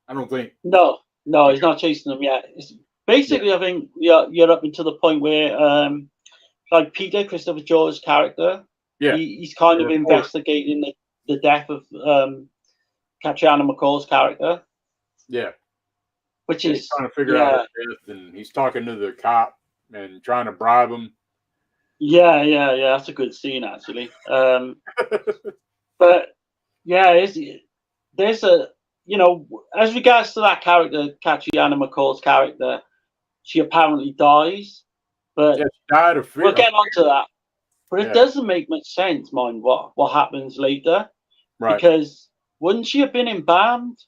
I don't think. No, no, he's Okay. not chasing them yet. It's Yeah. basically, I think, you're up until the point where, like Peter, Christopher George's character, Yeah. he's kind The of reporter. investigating the death of Catriona McCall's character, Yeah. which Yeah. He's is, trying to figure out her yeah, death, and he's talking to the cop and trying to bribe him. yeah, yeah, yeah. That's a good scene, actually. But yeah, there's as regards to that character, Catriona McCall's character, she apparently dies, Yeah, but she died of we'll fear. get on to that. But it Yeah. doesn't make much sense, mind what happens later, Right. because wouldn't she have been embalmed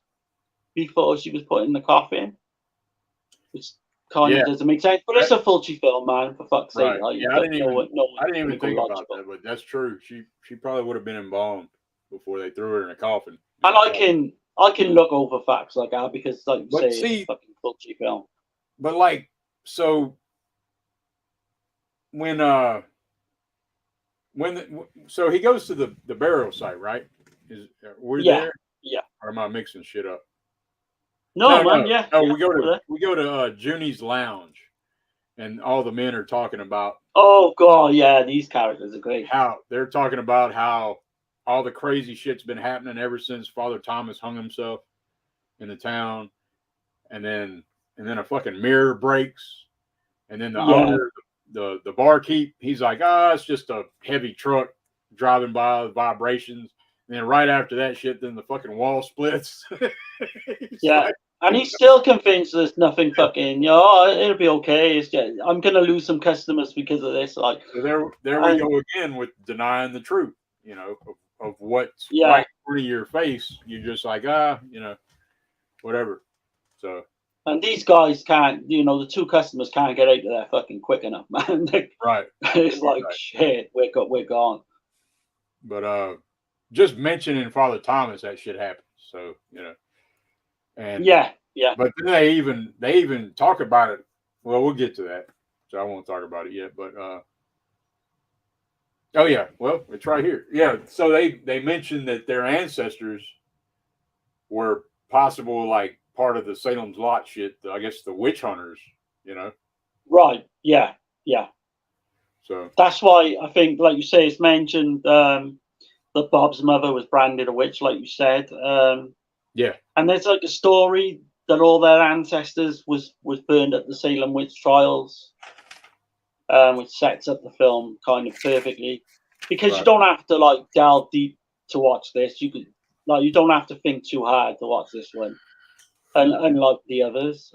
before she was put in the coffin? Which kind Yeah. of doesn't make sense. But it's a Fulci film, man. For fuck's sake, Right. like, Yeah. I didn't no even. one's I didn't gonna even go think about logical. that, but that's true. She probably would have been embalmed before they threw her in a coffin. And I can look over facts like that because, like you But say, it's a see, fucking Fulci film. but like, so when so he goes to the burial site, right? Is we're Yeah, there, yeah. or am I mixing shit up? No, No, man. no, Yeah, no. yeah. We go to Junie's lounge, and all the men are talking about Oh god, yeah. These characters are great. how they're talking about how all the crazy shit's been happening ever since Father Thomas hung himself in the town, and then a fucking mirror breaks, and then the Yeah, owner, the barkeep, he's like, it's just a heavy truck driving by with vibrations. And then right after that shit, then the fucking wall splits. He's yeah. like, And he's still convinced there's nothing fucking. It'll be okay. It's just, I'm gonna lose some customers because of this. Like, so there we and go again with denying the truth, of what's right yeah. in front of your face. You're just like, whatever. So And these guys can't. The two customers can't get out of there fucking quick enough, man. right, It's like right. shit. We're gone. But just mentioning Father Thomas, that shit happens. So and Yeah, yeah. but then they even talk about it. Well, we'll get to that. So I won't talk about it yet. But oh yeah, well it's right here. Yeah, so they mentioned that their ancestors were possible like part of the Salem's Lot shit. I guess the witch hunters, Right. Yeah. Yeah. So that's why I think, like you say, it's mentioned that Bob's mother was branded a witch, like you said. Yeah. And there's like a story that all their ancestors was burned at the Salem witch trials, which sets up the film kind of perfectly, because Right. you don't have to like delve deep to watch this. You don't have to think too hard to watch this one, and unlike the others.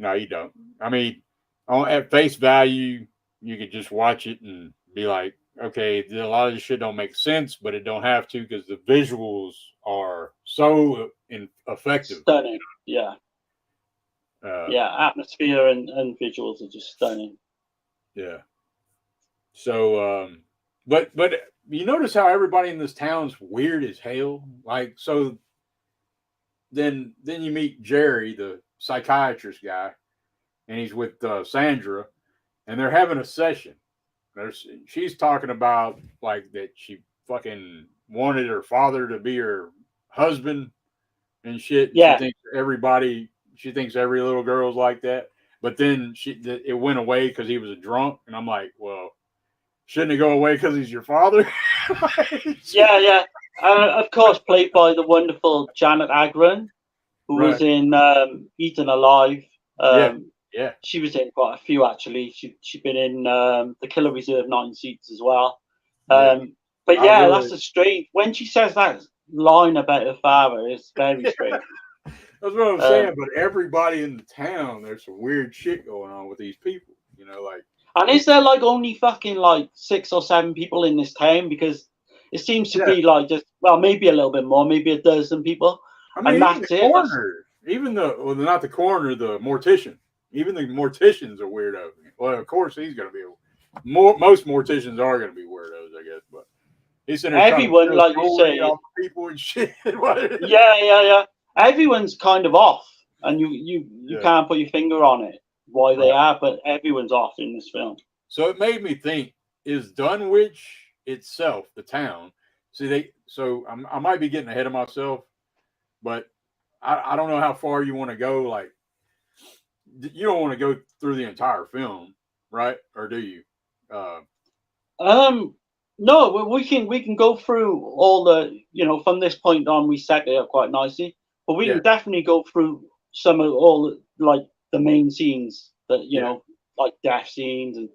No, you don't. I mean, at face value, you could just watch it and be like, okay, a lot of this shit don't make sense, but it don't have to because the visuals are so effective. Stunning. Yeah. Uh, Atmosphere and visuals are just stunning. Yeah. So, but you notice how everybody in this town's weird as hell. Like, so then you meet Jerry, the psychiatrist guy, and he's with Sandra, and they're having a session. She's talking about like that she fucking wanted her father to be her husband and shit. Yeah. She thinks every little girl's like that. But then it went away because he was a drunk, and I'm like, well, shouldn't it go away because he's your father? Yeah. Of course, played by the wonderful Janet Agron, who was in Eaten Alive. Yeah. She was in quite a few, actually. She'd been in The Killer Reserve 9 Seats as well. But yeah, that's a strange. When she says that line about her father, it's very strange. That's what I'm saying. But everybody in the town, there's some weird shit going on with these people. Like. And is there like only fucking like 6 or 7 people in this town? Because it seems to be like just, well, maybe a little bit more, maybe a dozen people. I mean, and that's it. Coroner, not the coroner, the mortician. Even the morticians are weirdos. Well, of course he's going to be. Most morticians are going to be weirdos, I guess. But he's in there everyone, like you say, people and shit. Yeah. Everyone's kind of off, and you can't put your finger on it why they are, but everyone's off in this film. So it made me think: is Dunwich itself the town? So I might be getting ahead of myself, but I don't know how far you want to go. Like, you don't want to go through the entire film, right? Or do you? No, we can go through all the, from this point on, we set it up quite nicely, but we can definitely go through some of all like the main scenes that like death scenes and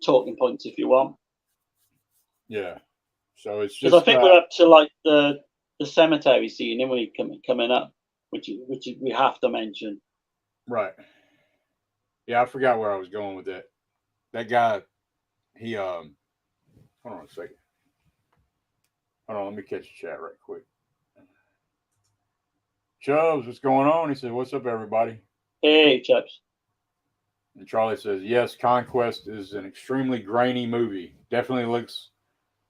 talking points if you want. Yeah. So it's just. Because I think we're up to like the cemetery scene, and we coming up, which we have to mention. Right. Yeah, I forgot where I was going with that. That guy, he hold on a second. Hold on, let me catch the chat right quick. Chubbs, what's going on? He said, "What's up, everybody?" Hey, Chubbs. And Charlie says, "Yes, Conquest is an extremely grainy movie. Definitely looks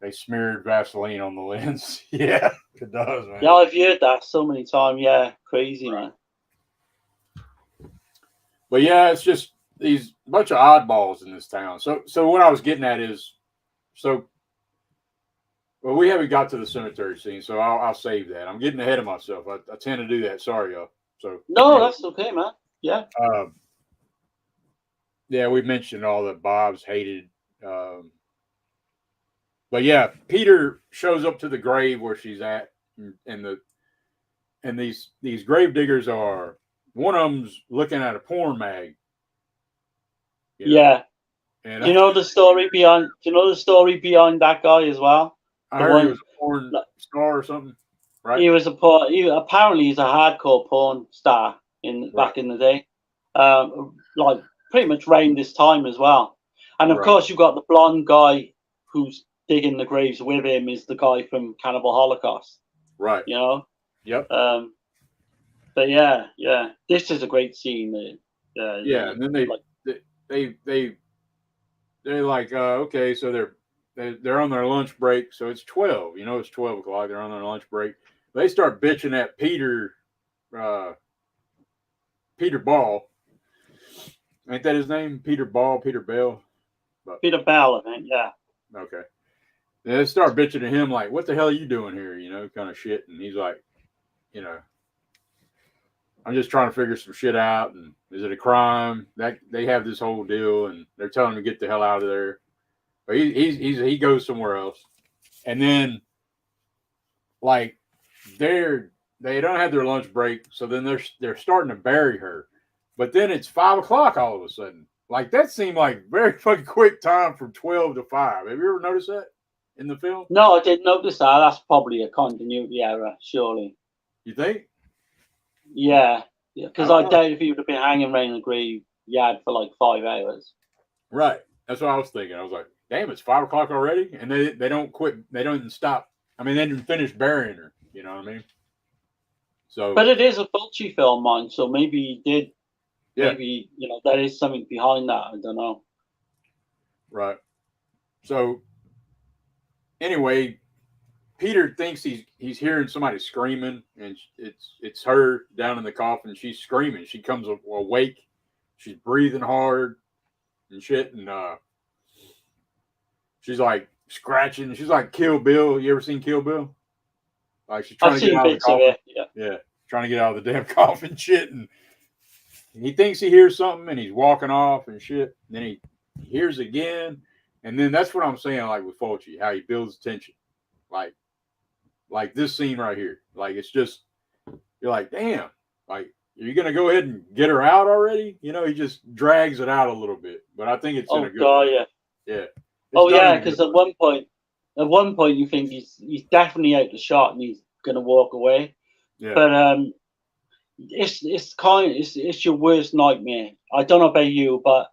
they smeared Vaseline on the lens." Yeah, it does, man. Yeah, I've heard that so many times. Yeah, crazy, man. But yeah, it's just these bunch of oddballs in this town. So what I was getting at is, well, we haven't got to the cemetery scene, so I'll save that. I'm getting ahead of myself. I tend to do that. Sorry, y'all. So no, that's okay, man. Yeah. Yeah, we mentioned all that Bob's hated. But yeah, Peter shows up to the grave where she's at, and these grave diggers are, one of them's looking at a porn mag. Yeah. And do you know the story behind? Do you know the story behind that guy as well? I heard he was a porn star or something, right? He was apparently he's a hardcore porn star back in the day, like pretty much around this time as well. And of course, you've got the blonde guy who's digging the graves with him is the guy from Cannibal Holocaust, right? Yep. But yeah, this is a great scene. And then they're like, okay, so they're on their lunch break, so it's 12. It's 12 o'clock. They're on their lunch break. They start bitching at Peter Ball. Ain't that his name? Peter Ball, Peter Bell? Peter Bell, I think, yeah. Okay. They start bitching at him like, what the hell are you doing here? Kind of shit. And he's like, I'm just trying to figure some shit out. And is it a crime? That they have this whole deal, and they're telling him to get the hell out of there. But he goes somewhere else, and then like they don't have their lunch break, so then they're starting to bury her, but then it's 5 o'clock all of a sudden. Like that seemed like very fucking quick time from 12 to 5. Have you ever noticed that in the film? No, I didn't notice that. That's probably a continuity error, surely. You think? Yeah, because I I don't know. doubt if he would have been hanging around the graveyard for like 5 hours. Right. That's what I was thinking. I was like, damn, it's 5 o'clock already, and they don't quit. They don't even stop. I mean, they didn't finish burying her. You know what I mean? So But it is a Fulci film, man. So maybe he did. yeah, Maybe there is something behind that. I don't know. right. So anyway, Peter thinks he's hearing somebody screaming, and it's her down in the coffin. She's screaming. She comes awake. She's breathing hard and shit, and she's like scratching. She's like Kill Bill. You ever seen Kill Bill? Like she's trying I've to get seen out of the bits of coffin. it. Yeah. Yeah, trying to get out of the damn coffin shit, and he thinks he hears something, and he's walking off and shit. And then he hears again, and then that's what I'm saying. Like with Fulci, how he builds tension, like this scene right here. Like it's just you're like, damn, like are you gonna go ahead and get her out already? He just drags it out a little bit, but I think it's in Oh a good god, way. yeah. Yeah, it's Oh done yeah, in a good because at one point you think he's definitely out the shot and he's gonna walk away. way. Yeah, But it's your worst nightmare. I don't know about you, but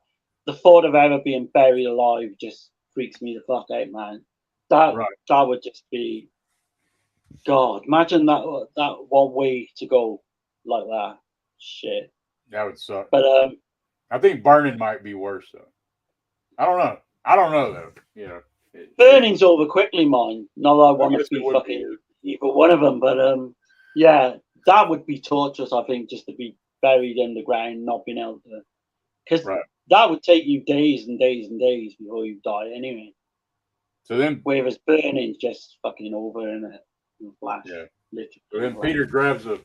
the thought of ever being buried alive just freaks me the fuck out, man. That right. that would just be God. Imagine that one way to go like that. Shit. That would suck. But I think burning might be worse though. I don't know. I don't know though. burning's over quickly, man. Not that I I want to guess it be would be. fucking either one of them, but yeah, that would be torturous. I think just to be buried underground, not being able to, because Right. that would take you days and days and days before you die anyway. So then, Whereas burning's just fucking over in a flash, yeah. literally. So then Over. Peter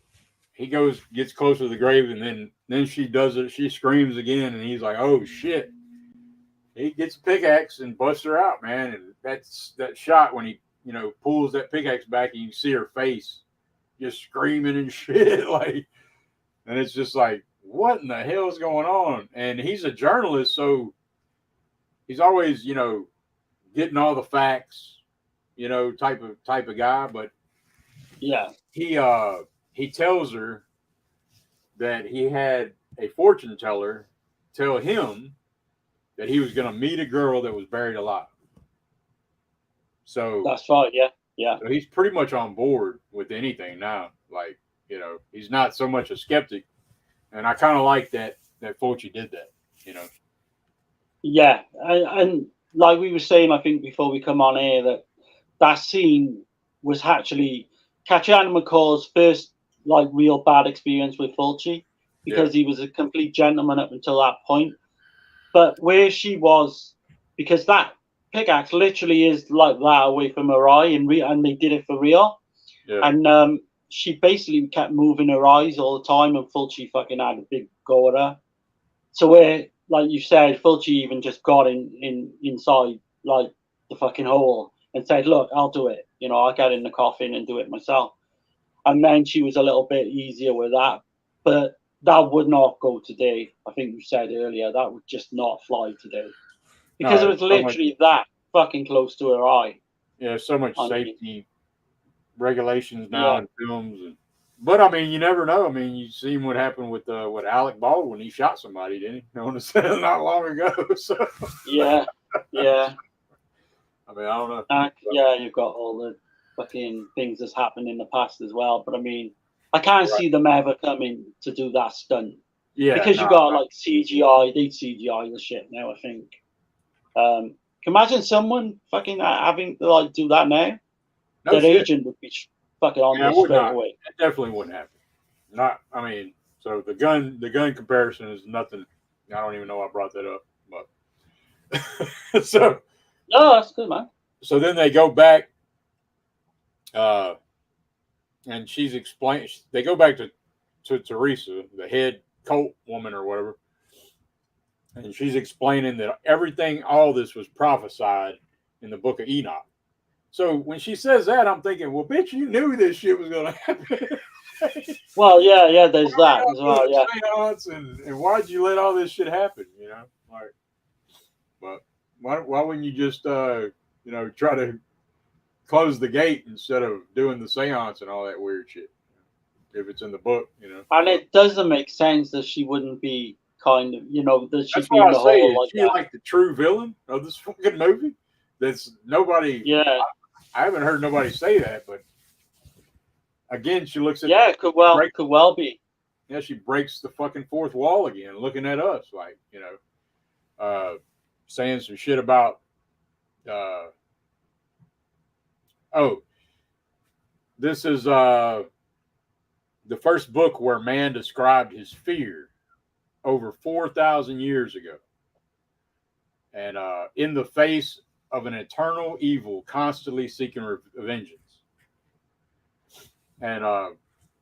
he gets close to the grave, and then she does it. She screams again, and he's like, "Oh shit!" He gets a pickaxe and busts her out, man. And that's that shot when he pulls that pickaxe back, and you see her face just screaming and shit, like, and it's just like, what in the hell is going on? And he's a journalist, so he's always getting all the facts, type of guy, but Yeah, he tells her that he had a fortune teller tell him that he was going to meet a girl that was buried alive. So, that's right. Yeah, yeah. so he's pretty much on board with anything now. Like, he's not so much a skeptic, and I kind of like that Fulci did that. You know. Yeah, and like we were saying, I think before we come on air, that scene was actually Catherine McCall's first like real bad experience with Fulci Yeah. because he was a complete gentleman up until that point. But where she was, because that pickaxe literally is like that away from her eye, and they did it for real. Yeah. And she basically kept moving her eyes all the time, and Fulci fucking had a big go at her. So where, like you said, Fulci even just got inside like the fucking hole and said, "Look, I'll do it. I'll get in the coffin and do it myself." And then she was a little bit easier with that, but that would not go today. I think you said earlier that would just not fly today because No, it there's was so much. literally that fucking close to her eye. Yeah, so much I mean, safety regulations now yeah, in films, but I mean, you never know. I mean, you seen what happened with Alec Baldwin. He shot somebody, didn't he? No one said not long ago. So yeah, yeah. I mean, I don't know. Yeah, you've got all the fucking things that's happened in the past as well. But I mean, I can't Right. see them ever coming to do that stunt Yeah, because you no, got no, like CGI. They CGI the shit now. I think. Can you imagine someone fucking having to like do that now? no Their shit. agent would be fucking on Yeah, it this would straight not. away. It definitely wouldn't happen. Not. I mean, so the gun comparison is nothing. I don't even know I brought that up, but No, that's good, man. so then they go back, uh, and she's explained. They go back to Teresa, the head cult woman or whatever, and she's explaining that all this was prophesied in the book of Enoch. So when she says that, I'm thinking, well, bitch, you knew this shit was going to happen. Well, yeah, there's that as well, yeah. Seance and why'd you let all this shit happen, Like, but why wouldn't you just, try to close the gate instead of doing the seance and all that weird shit? If it's in the book, And it doesn't make sense that she wouldn't be kind of, that she'd That's be in what the I say. hole Is like she that. like the true villain of this fucking movie? That's nobody. Yeah. I haven't heard nobody say that, but again, she looks at. Yeah, it could well be. Yeah, she breaks the fucking fourth wall again, looking at us like, saying some shit about. This is the first book where man described his fear over 4,000 years ago. And in the face of an eternal evil, constantly seeking vengeance. And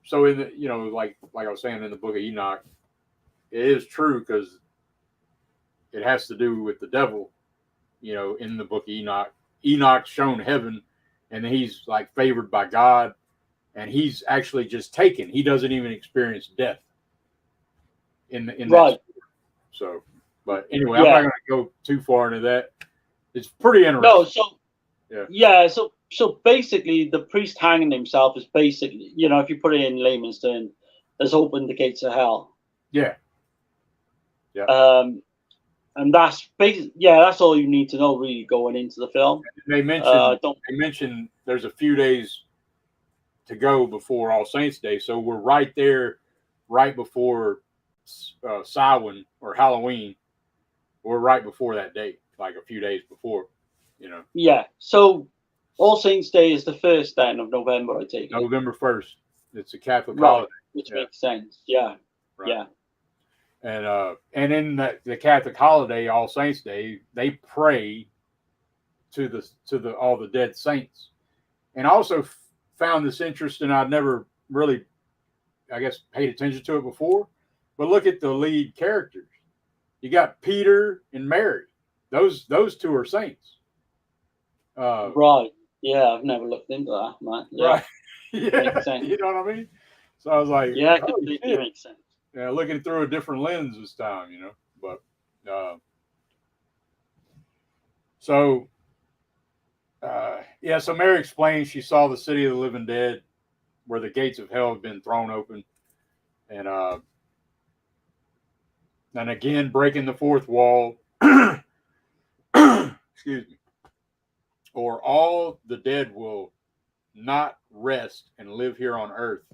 so in the, like I was saying in the book of Enoch, it is true because it has to do with the devil. In the book of Enoch, Enoch's shown heaven, and he's like favored by God, and he's actually just taken. He doesn't even experience death. In right. That. So, but anyway, I'm not going to go too far into that. It's pretty interesting. No, so basically, the priest hanging himself is basically, if you put it in layman's terms, has opened the gates of hell. Yeah. And that's that's all you need to know really going into the film. They mentioned there's a few days to go before All Saints Day, so we're right there, right before Samhain or Halloween. We're right before that date, like a few days before, Yeah. So All Saints Day is the 1st then of November, I take it. November 1st. It's a Catholic holiday, which makes sense. Yeah. Right. Yeah. And in the Catholic holiday, All Saints Day, they pray to all the dead saints. And I also found this interesting. I'd never really, I guess, paid attention to it before. But look at the lead characters. You got Peter and Mary. Those two are saints. Right. Yeah, I've never looked into that, man. Yeah. Right. Yeah. Makes sense. You know what I mean? So I was like, yeah, it completely makes sense. Yeah, looking through a different lens this time, But so Mary explained she saw the city of the living dead, where the gates of hell have been thrown open, and again breaking the fourth wall. Excuse me. Or all the dead will not rest and live here on earth.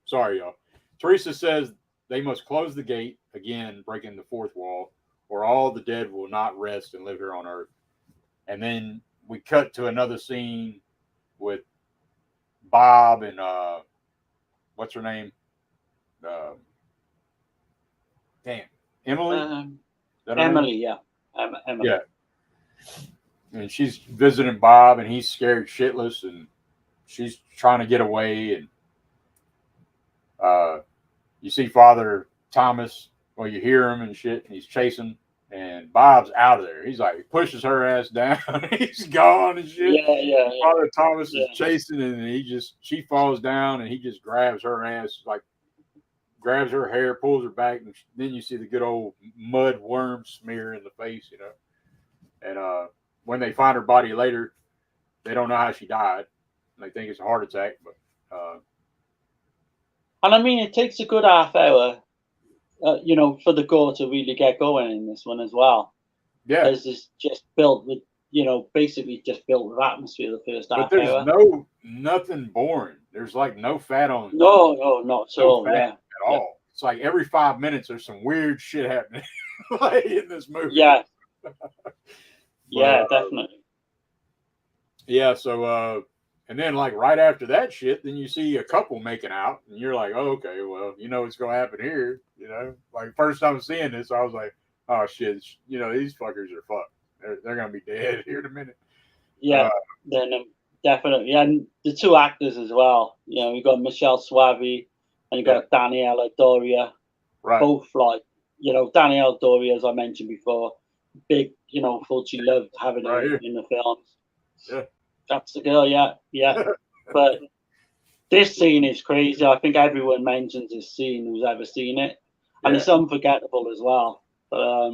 Sorry, y'all. Teresa says they must close the gate, again, breaking the fourth wall, or all the dead will not rest and live here on earth. And then we cut to another scene with Bob and, what's her name? Emily? Emily, yeah. Emily. Yeah. And she's visiting Bob, and he's scared shitless, and she's trying to get away, and you see Father Thomas, well, you hear him and shit, and he's chasing, and Bob's out of there. He's like, he pushes her ass down. He's gone and shit. Yeah. Father Thomas is chasing, and she falls down, and he just grabs her ass, like grabs her hair, pulls her back, and then you see the good old mud worm smear in the face, And when they find her body later, they don't know how she died. They think it's a heart attack, but. And I mean, it takes a good half hour, for the gore to really get going in this one as well. Yeah. Because it's just built with, basically just built with atmosphere the first half hour. But there's nothing boring. There's like no fat on. No, not at all. Yeah. At all. It's like every 5 minutes there's some weird shit happening like in this movie. Yeah. Yeah, definitely. Yeah, so and then like right after that shit, then you see a couple making out, and you're like, oh, okay, well, what's gonna happen here, Like first time seeing this, I was like, oh shit, these fuckers are fucked. They're gonna be dead here in a minute. Yeah. Then definitely. And the two actors as well. You know, you got Michelle Suave and you got Daniela Doria. Right. Both like, you know, Danielle Doria, as I mentioned before, big, you know, Fulci loved having her in the films. Yeah. That's the girl, yeah. But this scene is crazy. I think everyone mentions this scene who's ever seen it. And it's unforgettable as well. But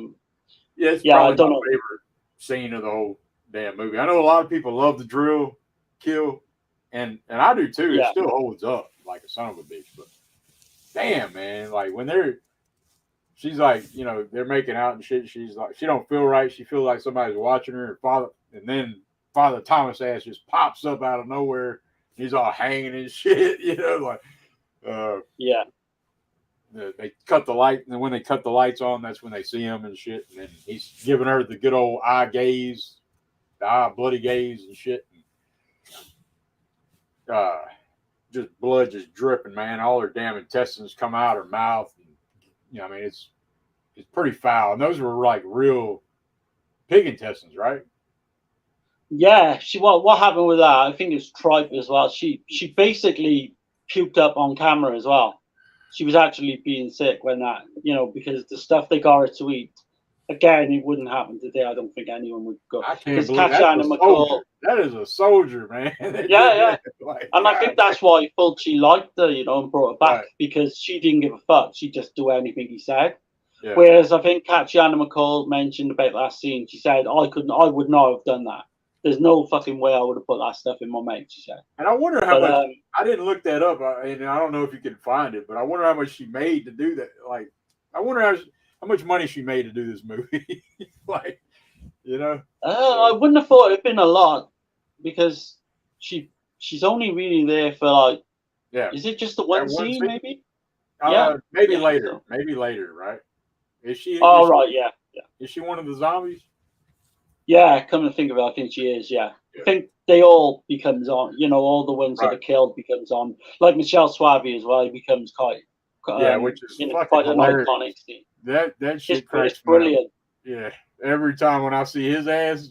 it's I probably don't my know. favorite scene of the whole damn movie. I know a lot of people love the drill kill, and I do too. It still holds up like a son of a bitch. But damn, man, like when she's like, you know, they're making out and shit. She's like, she don't feel right. She feels like somebody's watching her. And then Father Thomas ass just pops up out of nowhere. He's all hanging and shit, you know, like, they cut the light, and when they cut the lights on, that's when they see him and shit. And then he's giving her the good old eye gaze, the bloody gaze and shit. And, just blood just dripping, man. All her damn intestines come out her mouth. And, you know, I mean, it's pretty foul. And those were like real pig intestines, right? Yeah, what happened with that? I think it's tripe as well. She basically puked up on camera as well. She was actually being sick when that, you know, because the stuff they got her to eat. Again, it wouldn't happen today. I don't think anyone would go. I can't believe that's a soldier. That is a soldier, man. Yeah. Like, and I think that's why Fulci liked her, you know, and brought her back because she didn't give a fuck. She'd just do anything he said. Yeah. Whereas I think Tatiana McCall mentioned about that scene. She said, I would not have done that. There's no fucking way I would have put that stuff in my mouth, she said. And I wonder how much, I didn't look that up, and I don't know if you can find it, but I wonder how much she made to do that. Like, I wonder how much money she made to do this movie. Like, you know? I wouldn't have thought it'd been a lot because she's only really there for like, is it just the one scene, maybe? Maybe later. So. Maybe later, right? Is she? Right, yeah. Is she one of the zombies? Yeah, come to think of it, I think she is, yeah. I think they all becomes on, you know, all the ones that are killed becomes on. Like Michelle Suave as well, he becomes quite which is quite an iconic scene. That shit cracks me brilliant. Up. Yeah. Every time when I see his ass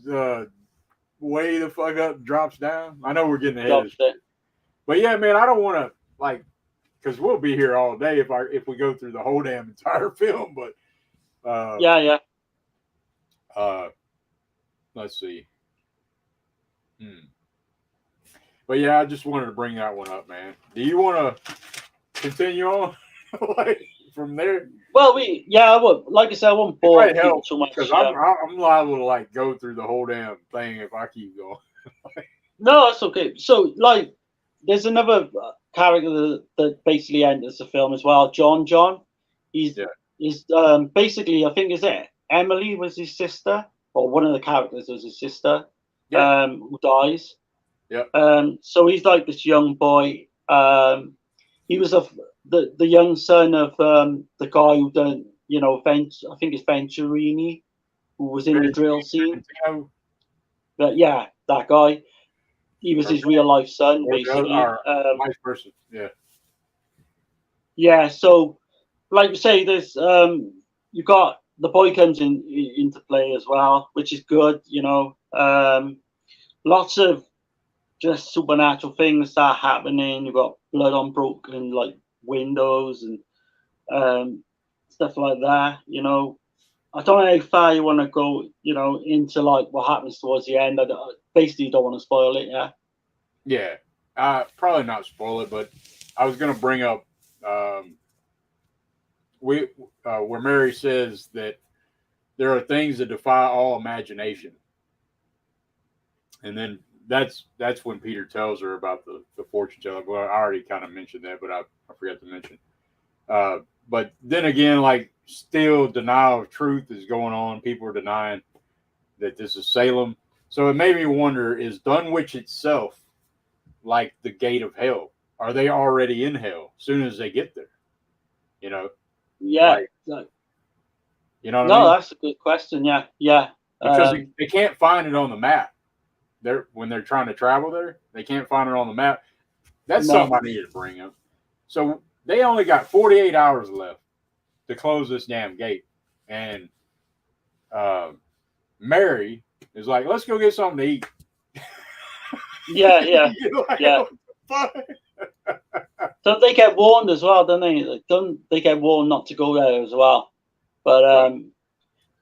way the fuck up, drops down. I know we're getting ahead of shit. But yeah, man, I don't want to, like, because we'll be here all day if we go through the whole damn entire film. But let's see. But yeah, I just wanted to bring that one up, man. Do you want to continue on like from there? Well, I would. Like I said, I won't bore people too much because I'm liable to like go through the whole damn thing if I keep going. No, that's okay. So, like, there's another character that basically enters the film as well. John. He's basically, I think, is it Emily was his sister, or one of the characters was his sister, who dies. Yeah. So he's like this young boy. He was the young son of the guy who done, you know, I think it's Venturini, who was in the drill scene. But yeah, that guy. He was his real life son, basically. Vice versa. Yeah. Yeah. So, like we say, there's you got the boy comes into play as well, which is good. You know, lots of just supernatural things start happening. You've got blood on broken like windows and stuff like that. You know, I don't know how far you want to go. You know, into like what happens towards the end. Basically, don't want to spoil it. Yeah. Yeah, probably not spoil it, but I was going to bring up where Mary says that there are things that defy all imagination, and then that's when Peter tells her about the fortune teller. Well, I already kind of mentioned that, but I forgot to mention. But then again, like, still denial of truth is going on. People are denying that this is Salem. So it made me wonder, is Dunwich itself like the gate of hell? Are they already in hell as soon as they get there? You know? Yeah. You know what I mean? That's a good question. Yeah. Because they can't find it on the map. When they're trying to travel there, they can't find it on the map. That's something I needed to bring up. So they only got 48 hours left to close this damn gate. And Mary is like, let's go get something to eat. Yeah, yeah, You're like, yeah. what the fuck? Don't they get warned as well, don't they? Like, don't they get warned not to go there as well? But Right.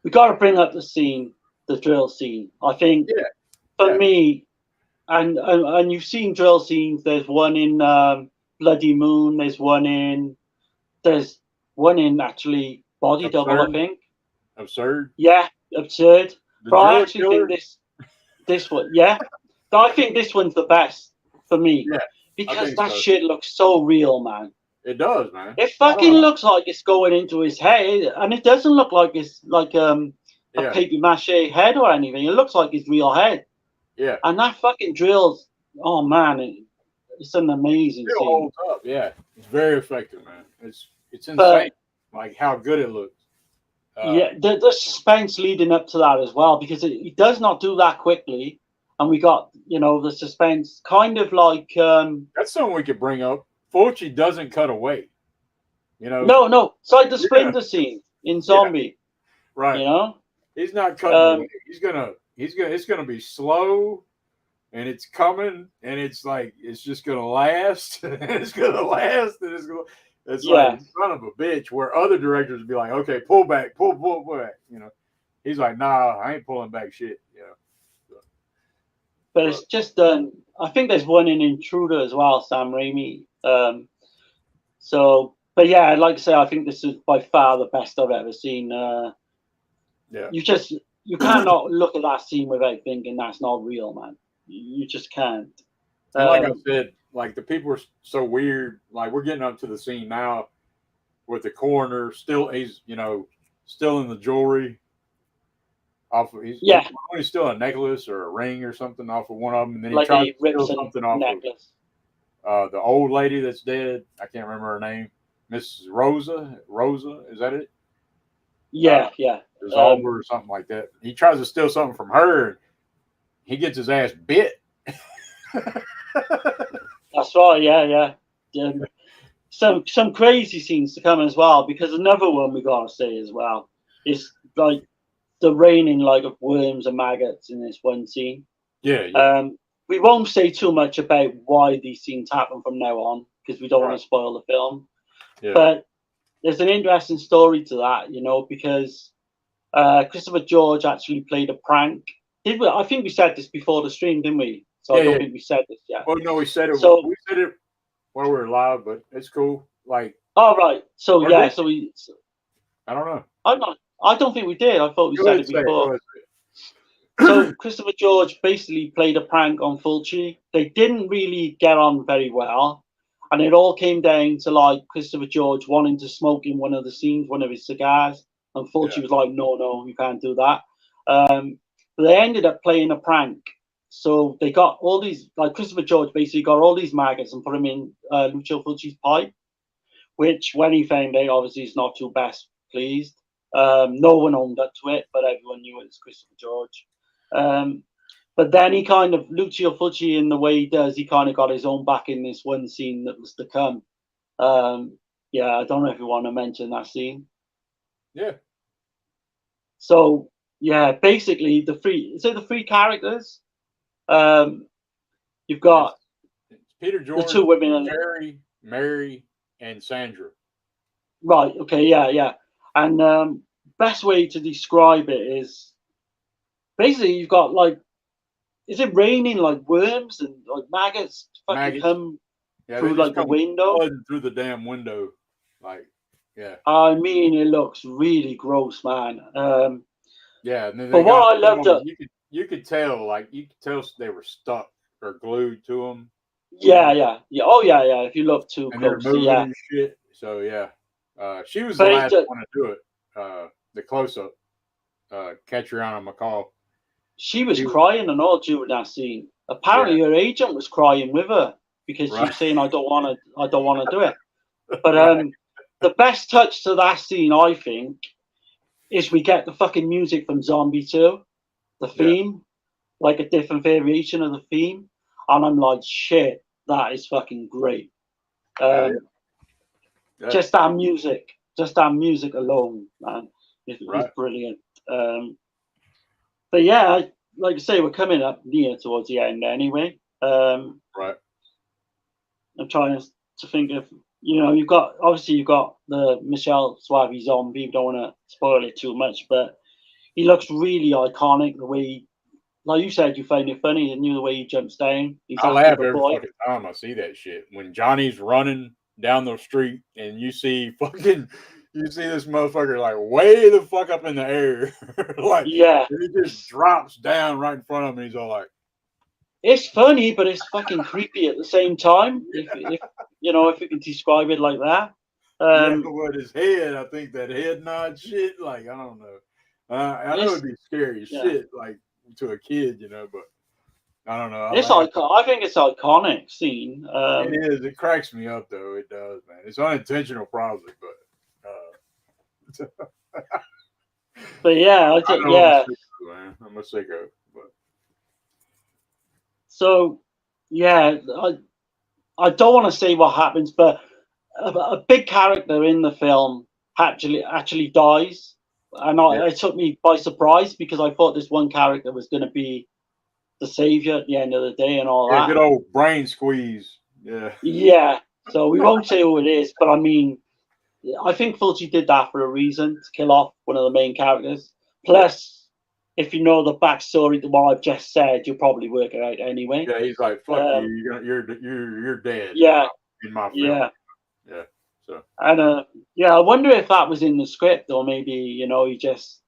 we got to bring up the scene, the drill scene. I think Yeah, for yeah. me, and you've seen drill scenes. There's one in Bloody Moon. There's one in actually Body Double, I Absurd. think. Absurd. Yeah, Absurd. The But I drug actually think dealer. this one, yeah. So I think this one's the best for me Yeah, I because think that so. shit looks so real, man. It does, man. It I don't fucking know. looks like it's going into his head, and it doesn't look like it's like a Yeah, paper mache head or anything. It looks like his real head. yeah. And that fucking drills. Oh man, it's an amazing Still scene. holds up. Yeah, it's very effective, man. It's insane, But like how good it looks. yeah, the suspense leading up to that as well, because it does not do that quickly, and we got the suspense kind of like That's something we could bring up. Fulci doesn't cut away. You know, no, it's like the you're gonna. Splinter scene in Yeah, Zombie. right. You know, He's not cutting away. um, He's gonna. It's gonna be slow, and it's coming, and it's like it's just gonna last, and it's gonna last, and it's gonna. It's like yeah. son of a bitch. Where other directors would be like, okay, pull back, pull back. He's like, nah, I ain't pulling back shit. But But it's just done. I think there's one in Intruder as well, Sam Raimi. But yeah, I'd like to say I think this is by far the best I've ever seen. yeah, You cannot look at that scene without thinking that's not real, man. You just can't. and like I Um, said, like the people are so weird. Like we're getting up to the scene now with the coroner still. He's still in the jewelry. Off of yeah, he's still a necklace or a ring or something off of one of them, and then he like tries to a steal Ripson something off of necklace. the old lady that's dead. I can't remember her name. Mrs. Rosa. Rosa, is that it? Uh, Yeah, yeah. Resolver or something like that. He tries to steal something from her. He gets his ass bit. That's right. Yeah, yeah. Some crazy scenes to come as well, because another one we gotta say as well is like the raining like of worms and maggots in this one scene. Yeah, yeah, Um, we won't say too much about why these scenes happen from now on because we don't want right. to spoil the film. Yeah, But there's an interesting story to that, because Christopher George actually played a prank. Did we? I think we said this before the stream, didn't we? So I yeah, don't yeah. think we said this yet. Oh no, we said it. So, We said it while we were live, but it's cool. Like, all right. So or yeah. did So we. I don't know. I'm not. I don't think we did. I thought we Go said ahead it and say it. Go before. ahead. So Christopher George basically played a prank on Fulci. They didn't really get on very well, and it all came down to like Christopher George wanting to smoke in one of the scenes, one of his cigars, and Fulci Yeah, was like, "No, you can't do that." But they ended up playing a prank. So they got all these, like Christopher George basically got all these maggots and put them in Lucio Fulci's pipe, which when he found out, obviously, he's not too best pleased. No one owned up to it, but everyone knew it was Christopher George. Um, but then he kind of, Lucio Fulci, in the way he does, he kind of got his own back in this one scene that was to come. Yeah, I don't know if you want to mention that scene. yeah. So, yeah, basically, the three characters? Um, you've It's, got it's Peter the George, two women. Jerry, Mary, and Sandra. Right, okay, yeah. And best way to describe it is basically you've got like, is it raining like worms and like maggots fucking Maggots. come Yeah, they through just like the come window? flooding through the damn window. Like, yeah, I mean, it looks really gross, man. yeah. And then But they got what I some loved, of them. You could tell, like, you could tell they were stuck or glued to them. yeah. Oh, yeah. If you look too And they're close, so moving yeah. and shit. So yeah, she was the But last one to do it. The close up, Catriona McCall. she was She was crying and all during that scene. yeah, Apparently, her agent was crying with her because she right, was saying, I don't want to do it." But right, the best touch to that scene, I think, is we get the fucking music from Zombie 2, the yeah, theme, like a different variation of the theme, and I'm like, shit, that is fucking great. yeah, Um, yeah, just that music alone, man, is right. brilliant. But yeah, like I say, we're coming up near towards the end anyway. Right. I'm trying to think of, you've got the Michelle Suave zombie. We don't want to spoil it too much, but he looks really iconic. The way, like you said, you find it funny, and the way he jumps down. He's I that laugh type of every boy. fucking time I see that shit. When Johnny's running down the street and you see this motherfucker like way the fuck up in the air, like Yeah, he just drops down right in front of him. And he's all like, it's funny, but it's fucking creepy at the same time. If you can describe it like that. yeah, with his head. I think that head nod shit. Like I don't know. I know It's it'd be scary as yeah, shit, like to a kid, but I don't know. I it's laugh. icon. I think it's iconic scene. It is. It cracks me up though. It does, man. It's unintentional, probably, but But yeah, I know I'm a yeah. sicko, man. I'm a sicko. But So yeah, I don't want to say what happens, but a big character in the film actually dies, and yeah, it took me by surprise because I thought this one character was going to be the savior at the end of the day and all yeah, that. good old brain squeeze. Yeah, Yeah, so we won't say who it is, but I mean, I think Fulci did that for a reason to kill off one of the main characters. yeah, Plus, if you know the backstory to what I've just said, you'll probably work it out anyway. yeah. He's like, "Fuck you. Um, You're dead yeah, in my film." yeah. Yeah. So And yeah, I wonder if that was in the script or maybe he just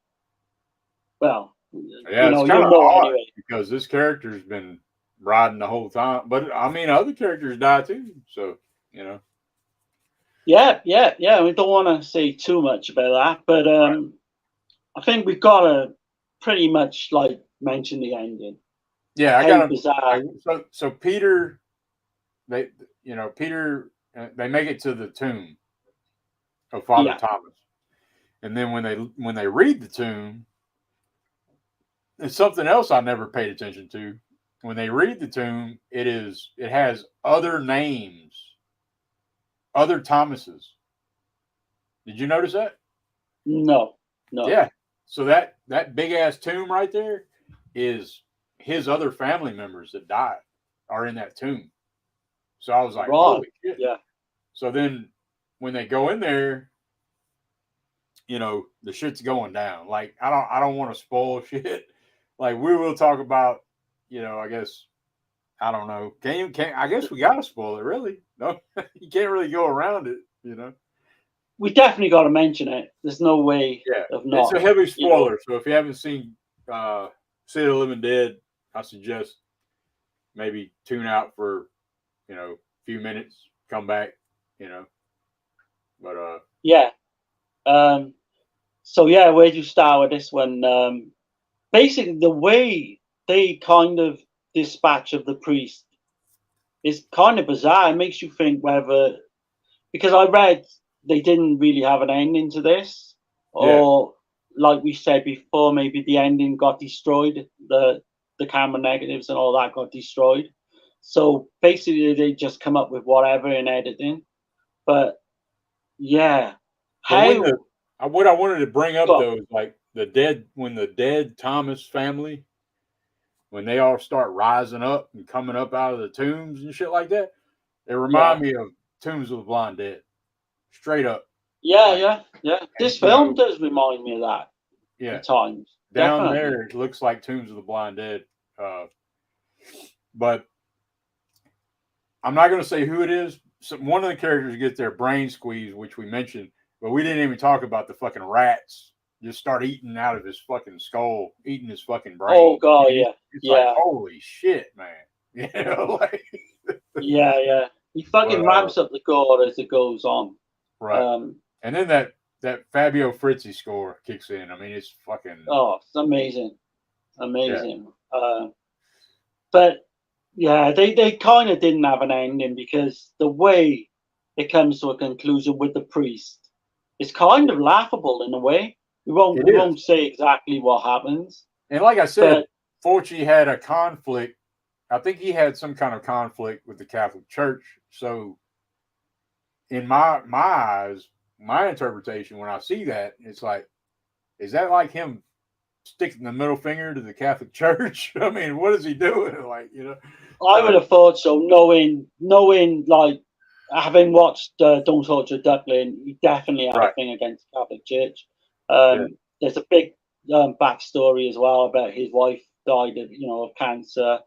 well, yeah, it's kind you'll of know odd anyway. because this character's been riding the whole time, but I mean, other characters die too. So you know, Yeah, yeah, yeah. We don't want to say too much about that, but right. I think we've got to pretty much like mention the ending. Yeah, I How got bizarre! so Peter, they Peter, they make it to the tomb of Father Yeah, Thomas. And then when they read the tomb, it's something else I never paid attention to. When they read the tomb, it has other names, other Thomases. Did you notice that? no, no, Yeah. So that big ass tomb right there is his other family members that died are in that tomb. So I was like, right, holy shit. yeah, So then when they go in there, the shit's going down. Like I don't want to spoil shit. Like we will talk about, I guess I don't know. Can I guess we gotta spoil it, really. No, you can't really go around it. we definitely got to mention it. There's no way Yeah. of It's not. a heavy You know, spoiler. So if you haven't seen City of the Living Dead, I suggest maybe tune out for, a few minutes, come back, you know. But yeah. Um, so yeah, where do you start with this one? Basically, the way they kind of dispatch of the priest is kind of bizarre. It makes you think whether, because I read they didn't really have an ending to this, yeah. or like we said before, maybe the ending got destroyed, the camera negatives and all that got destroyed. So basically, they just come up with whatever in editing. But yeah, But how what I wanted to bring up got though is like when the dead Thomas family, when they all start rising up and coming up out of the tombs and shit like that, they yeah, remind me of Tombs of the Blind Dead, straight up. yeah, Like, yeah, yeah. and This film does remind me of that yeah, at times, down definitely. there it looks like Tombs of the Blind Dead. Uh, but I'm not going to say who it is. So one of the characters gets their brain squeezed, which we mentioned, but we didn't even talk about the fucking rats just start eating out of his fucking skull, eating his fucking Oh brain. god, yeah, It's like, yeah, holy shit, man. Like, yeah, yeah. He but fucking ramps up the gore as it goes on. right. Um, And then that Fabio Frizzi score kicks in. I mean, it's fucking oh, it's amazing, yeah. amazing. But yeah, they kind of didn't have an ending because the way it comes to a conclusion with the priest is kind of laughable in a way. We won't It we is. won't say exactly what happens, And like I said, but Fulci had a conflict. I think he had some kind of conflict with the Catholic Church. So in my eyes, my interpretation when I see that, it's like, is that like him sticking the middle finger to the Catholic Church. I mean, what is he doing? Like, I would have thought so, knowing like having watched Don't Torture Duckling, he definitely had right. a thing against the Catholic Church. Yeah. There's a big backstory as well about his wife died of cancer.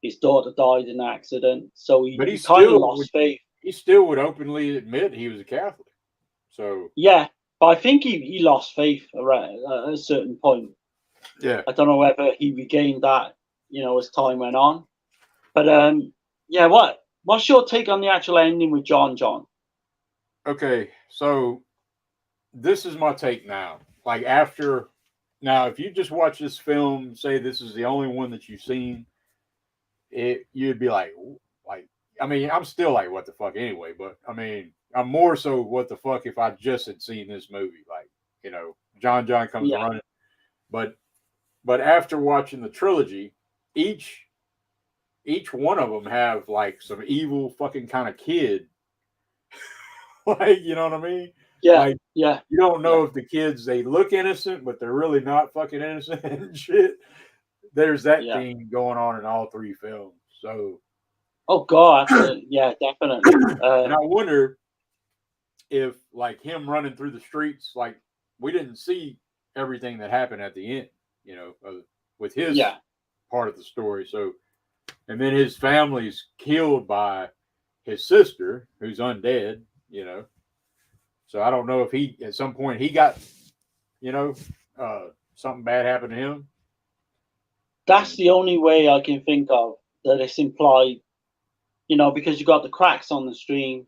His daughter died in an accident, so But he kind of still lost faith. he still would openly admit he was a Catholic. So Yeah, but I think he lost faith around at a certain point. yeah. I don't know whether he regained that, as time went on. But yeah, what's your take on the actual ending with John? Okay, so this is my take now. Like after now, if you just watch this film, say this is the only one that you've seen, you'd be like, I mean, I'm still like, what the fuck anyway. But I mean, I'm more so what the fuck if I just had seen this movie, like John comes Yeah, running. But after watching the trilogy, each one of them have like some evil fucking kind of kid. Like, you know what I mean? yeah, Like, yeah, you don't yeah, know if the kids, they look innocent, but they're really not fucking innocent and shit. There's that yeah. theme going on in all three films. So, Oh God, absolutely. Yeah, definitely. and I wonder if, like, him running through the streets, like, we didn't see everything that happened at the end, with his Yeah, part of the story. So, and then his family's killed by his sister, who's undead, So I don't know if he, at some point, he got, you know, something bad happened to him. that's the only way I can think of that it's implied. Because you got the cracks on the stream,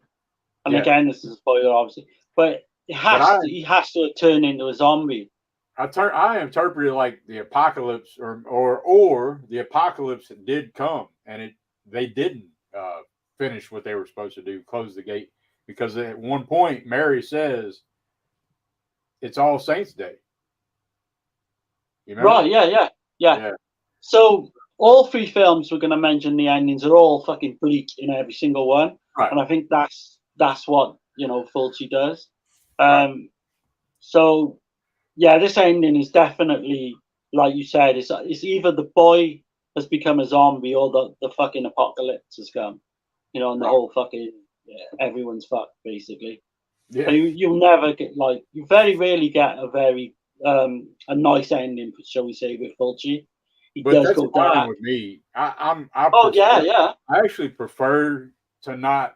and Yeah, again, this is a spoiler, obviously, but but he has to turn into a zombie. I interpreted like the apocalypse, or the apocalypse did come, and they didn't finish what they were supposed to do, close the gate, because at one point Mary says it's All Saints Day. You remember? Right? Yeah. Yeah, So all three films we're going to mention the endings are all fucking bleak in every single one, right, and I think that's what Fulci does. right. So yeah, this ending is definitely, like you said, it's either the boy has become a zombie or the fucking apocalypse has come, and the Right. whole fucking everyone's fucked basically. So Yeah, you'll never get you very rarely get a nice ending, shall we say, with Fulci. He but does that's go fine dark. with me. I Oh prefer. yeah. I actually prefer to not,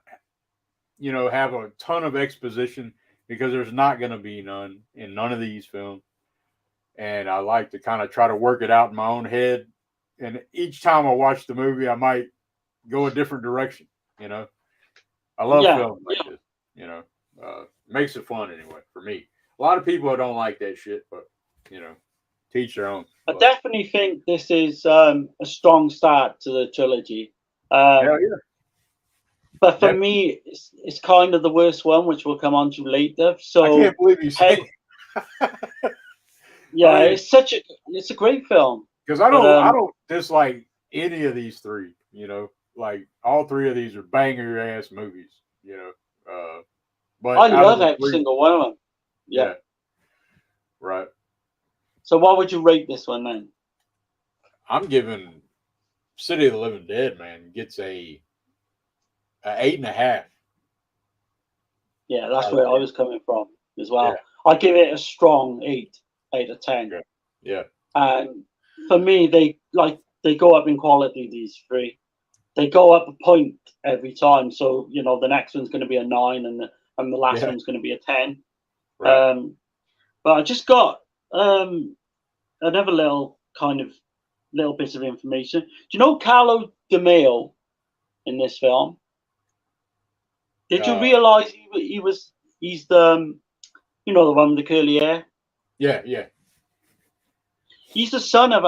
have a ton of exposition, because there's not going to be none in none of these films. And I like to kind of try to work it out in my own head. And each time I watch the movie, I might go a different direction. You know, I love Yeah, films like this. You know, makes it fun anyway for me. A lot of people don't like that shit, but teach their own. I But definitely think this is a strong start to the trilogy. hell Um, yeah, but for definitely. me, it's kind of the worst one, which we'll come on to later. I So, can't believe you hey, say. I yeah, mean, it's a great film. because I But don't dislike any of these three. Like all three of these are banger ass movies. I But out of love the every three, single one of them. Yeah. yeah, right. So, what would you rate this one then? I'm giving City of the Living Dead, man, gets a 8.5 Yeah, that's out of where I 10. was coming from as Yeah, well. I give it a strong 8 out of 10. yeah, yeah, And for me, they go up in quality. These three, they go up a point every time. So the next one's going to be a 9, and the last yeah. one's going to be a 10. Right. Um, but I just got another little bit of information. Do you know Carlo Di Maio in this film? Did you Uh, realize he's the one with the curly hair? yeah, yeah. He's the son of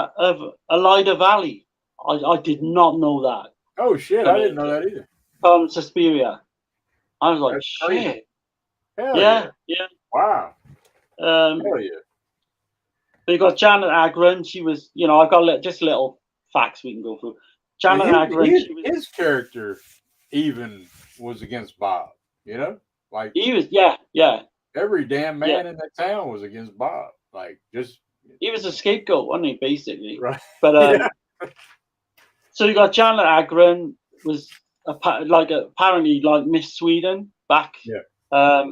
Elida Valley. I did not know that Oh shit, I coming didn't know into that either. from Suspiria. I was like, That's crazy. shit. Hell yeah. Yeah, yeah. Wow. Um, Hell yeah. but you got Janet Agron. She was, I've got just little facts we can go through. And Janet Agron. She was. his character even was against Bob. Like He was. Yeah, yeah, every damn yeah. man in that town was against Bob. Like just He was a scapegoat, wasn't he, basically? Right. But Yeah. so you got Janet Agren was apparently like Miss Sweden back. Yeah.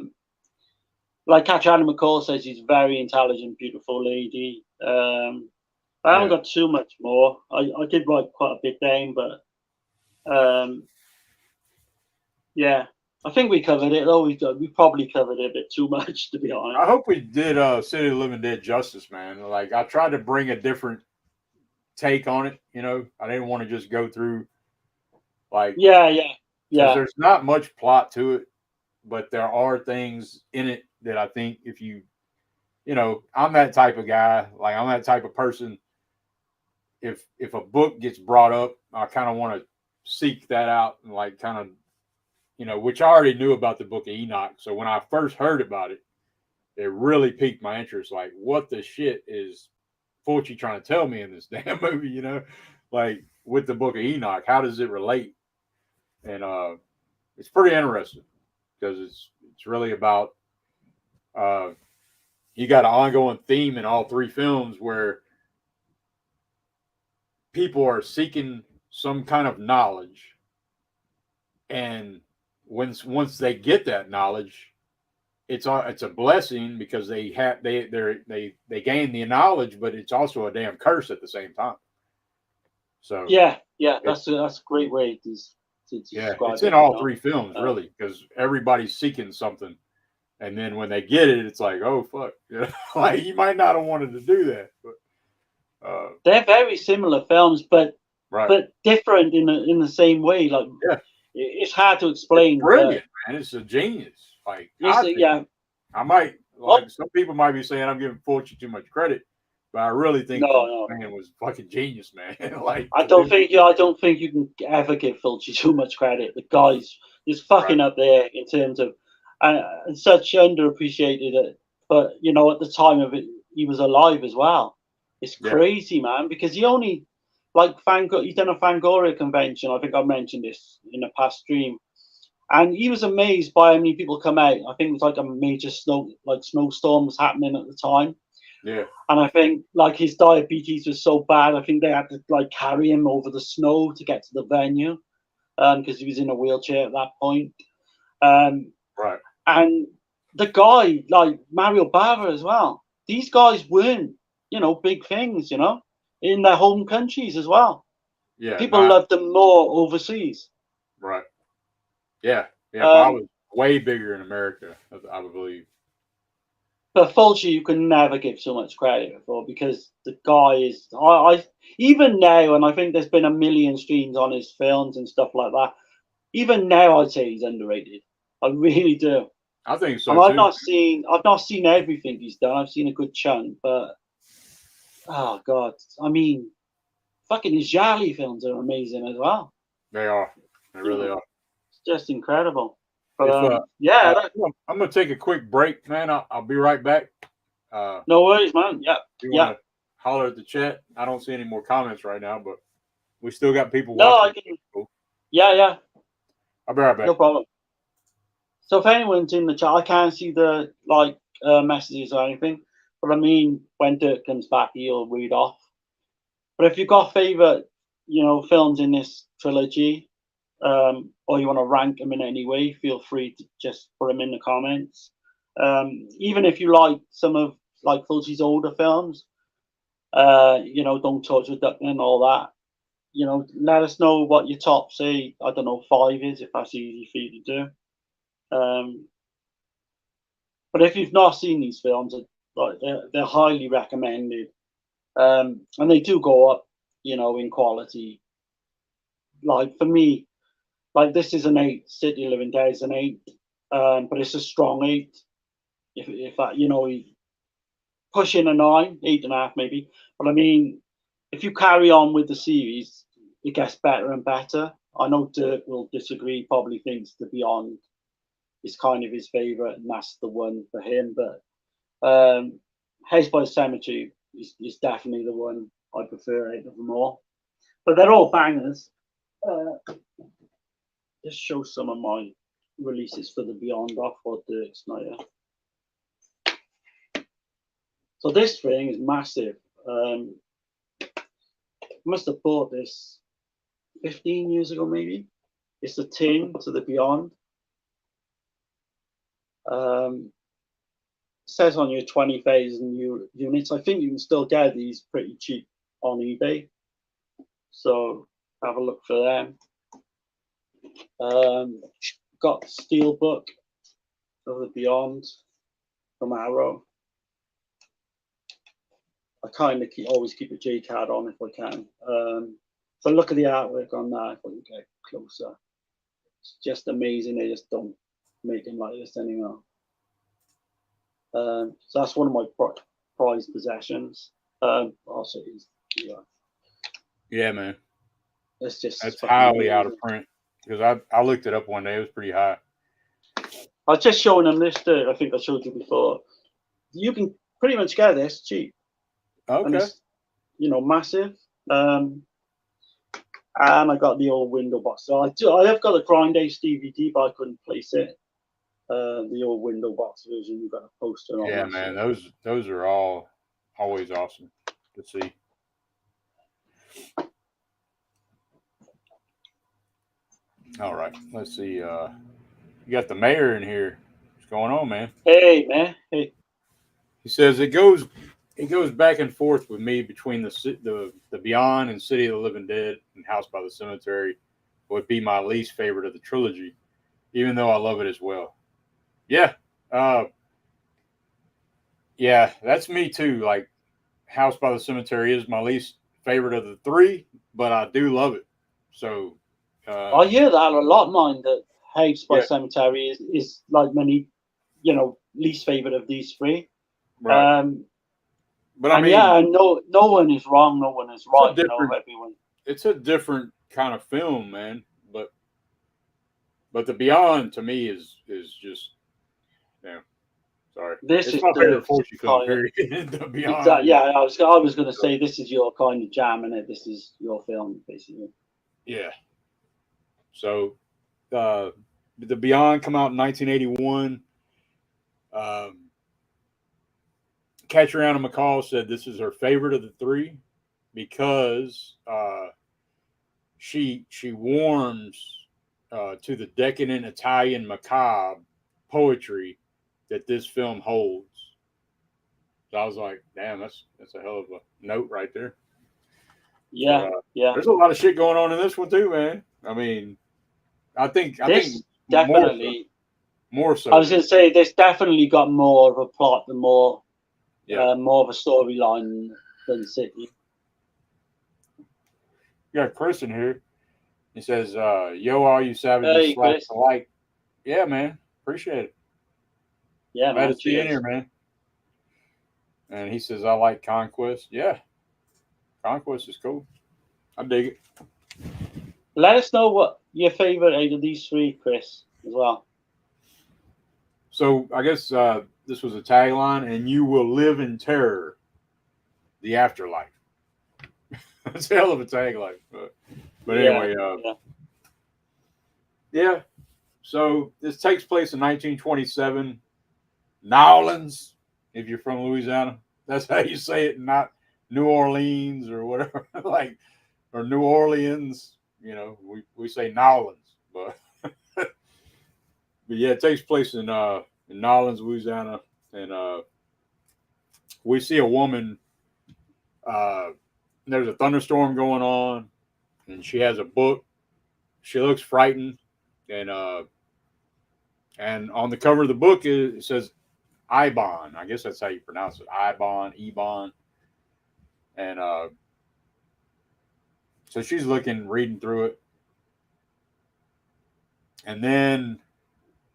Like Catherine McCall says, she's a very intelligent, beautiful lady. I haven't got too much more. I did write quite a bit down, but yeah, I think we covered it. Though we probably covered it a bit too much, to be honest. I hope we did City of the Living Dead justice, man. Like I tried to bring a different take on it. You know, I didn't want to just go through like Yeah, because yeah. there's not much plot to it, but there are things in it that I think if you know, I'm that type of guy. Like I'm that type of person. If a book gets brought up, I kind of want to seek that out and like kind of which I already knew about the Book of Enoch. So when I first heard about it, it really piqued my interest. Like, what the shit is Fulci trying to tell me in this damn movie? You know, like with the Book of Enoch, how does it relate? And it's pretty interesting because it's really about uh, you got an ongoing theme in all three films where people are seeking some kind of knowledge, and once they get that knowledge, it's a blessing because they gain the knowledge, but it's also a damn curse at the same time. So Yeah. it, That's a great way to yeah, describe it's in it. You all know. three films really because everybody's seeking something, and then when they get it, it's like, oh fuck, like you might not have wanted to do that, but They're very similar films, right, but different in the same way. Like yeah, it's hard to it's explain, but brilliant, man. It's a genius. Like it's I think yeah. I might Oh like some people might be saying I'm giving Fulci too much credit, but I really think the no. man was fucking genius, man. Like I don't think I don't think you can ever give Fulci too much credit. The guy's is right, fucking up there in terms of such underappreciated. But you know, at the time of it, he was alive as well. It's yeah, crazy, man, because he only like he done a Fangoria convention. I think I mentioned this in a past stream, and he was amazed by how many people come out. I think it was like a major snowstorm was happening at the time, yeah, and I think like his diabetes was so bad, I think they had to like carry him over the snow to get to the venue, because he was in a wheelchair at that point. Um, right, and the guy, like Mario Bava as well, these guys weren't, big things, in their home countries as well. yeah, People not loved them more overseas. right, yeah, yeah. But I Um, was way bigger in America, I would believe. but Fulci, you can never give so much credit for because the guy is. I even now, and I think there's been a million streams on his films and stuff like that. Even now, I'd say he's underrated. I really do. I think And so too. I've not seen everything he's done. I've seen a good chunk, but oh god, I mean, fucking his Jali films are amazing as well. They are, they You really know, are. it's just incredible. But If yeah, I'm gonna take a quick break, man. I'll be right back. no worries, man. Yeah, If you want yeah. to holler at the chat, I don't see any more comments right now, but we still got people No, watching. I can. Cool. Yeah. I'll be right back. No problem. So if anyone's in the chat, I can't see the messages or anything. But I mean, when Dirk comes back, he'll read off. But if you've got favorite, films in this trilogy, or you want to rank them in any way, feel free to just put them in the comments. Even if you like some of like Fulci's older films, Don't Touch the Duck and all that. Let us know what your top, say, I don't know, 5 is, if that's easy for you to do. But if you've not seen these films, like they're highly recommended, and they do go up, in quality. Like for me, like this is an 8. City Living Dead is an 8, but it's a strong 8. If that, pushing a 9, 8.5 maybe. But I mean, if you carry on with the series, it gets better and better. I know Dirk will disagree. Probably thinks The Beyond is kind of his favorite, and that's the one for him. But House by the Cemetery is definitely the one I prefer out of them all. But they're all bangers. Just show some of my releases for the Beyond off for Dirk Snyder. So this thing is massive. I must have bought this 15 years ago, maybe. It's the tin to the Beyond. Says on your 20,000 units. I think you can still get these pretty cheap on eBay. So have a look for them. Got the Steelbook of the Beyond from Arrow. I kind of always keep a J card on if I can. But look at the artwork on that if I can get closer. It's just amazing. They just don't make them like this anymore. So that's one of my prized possessions. Also, Yeah, man. It's just that's highly out of print because I looked it up one day. It was pretty high. I was just showing them this. I think I showed you before. You can pretty much get this cheap. Okay. And it's, massive. And I got the old window box. So I have got a Grind Ace DVD, but I couldn't place it. The old window box version. You got a poster on. Yeah, man. Those are all always awesome to see. All right, let's see. You got the mayor in here. What's going on, man? Hey, man. Hey. He says it goes back and forth with me between the Beyond and City of the Living Dead and House by the Cemetery would be my least favorite of the trilogy, even though I love it as well. Yeah. Yeah, that's me too. Like House by the Cemetery is my least favorite of the three, but I do love it. So I hear that a lot, mine, that House by Cemetery is like many, least favorite of these three. Right. But I mean, no one is wrong. No one is right. Everyone. It's a different kind of film, man. But the Beyond to me is just, sorry. This it's is my favorite Fulci film. Period. The Beyond. Exactly. Yeah, I was going to say this is your kind of jam, and this is your film, basically. Yeah. So, the Beyond come out in 1981. Catriona McCall said this is her favorite of the three because she warms to the decadent Italian macabre poetry that this film holds. So I was like, damn, that's a hell of a note right there. Yeah, yeah. There's a lot of shit going on in this one too, man. I mean, I think definitely more so. I was going to say this definitely got more of a plot and more of a storyline than City. You got Chris in here. He says, yo, all you savages slash alike. Yeah, man. Appreciate it. Yeah, glad to see you in here, man. And he says, I like Conquest. Yeah. Conquest is cool. I dig it. Let us know what your favorite out of these three, Chris, as well. So I guess this was a tagline, and you will live in terror, the afterlife. That's a hell of a tagline. But anyway, yeah. So this takes place in 1927, Nowlands, if you're from Louisiana. That's how you say it, not New Orleans or whatever, or New Orleans. We say Nowlands, but but yeah, it takes place in Nowlands, Louisiana, and we see a woman. There's a thunderstorm going on, and she has a book. She looks frightened, and on the cover of the book it says Ibon. I guess that's how you pronounce it. Ebon. And so she's reading through it. And then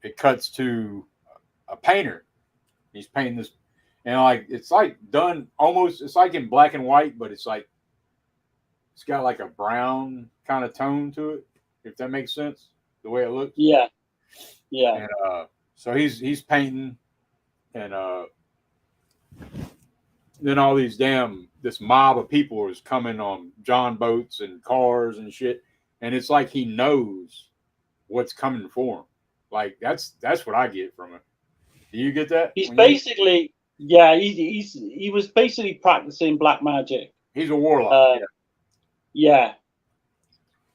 it cuts to a painter. He's painting this, and it's done almost, it's like in black and white, but it's got like a brown kind of tone to it, if that makes sense, the way it looks. Yeah. And so he's painting, and then all these this mob of people is coming on John boats and cars and shit, and it's like he knows what's coming for him. Like that's what I get from it. Do you get that? He's basically Yeah, he was basically practicing black magic. He's a warlock. Yeah. Yeah.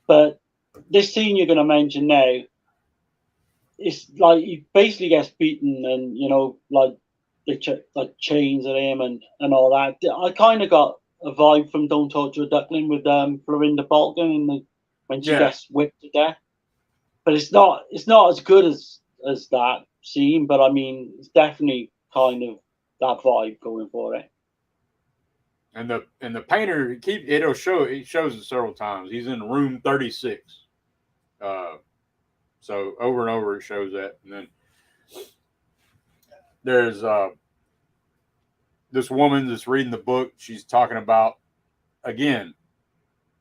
But this scene you're going to mention now, it's like he basically gets beaten, and like they like chains at him and all that. I kind of got a vibe from Don't Torture a Duckling with Florinda Balkan when she gets whipped to death. But it's not as good as that scene. But I mean, it's definitely kind of that vibe going for it. And the painter it shows it several times. He's in room 36. So over and over it shows that. And then there's this woman that's reading the book. She's talking about, again,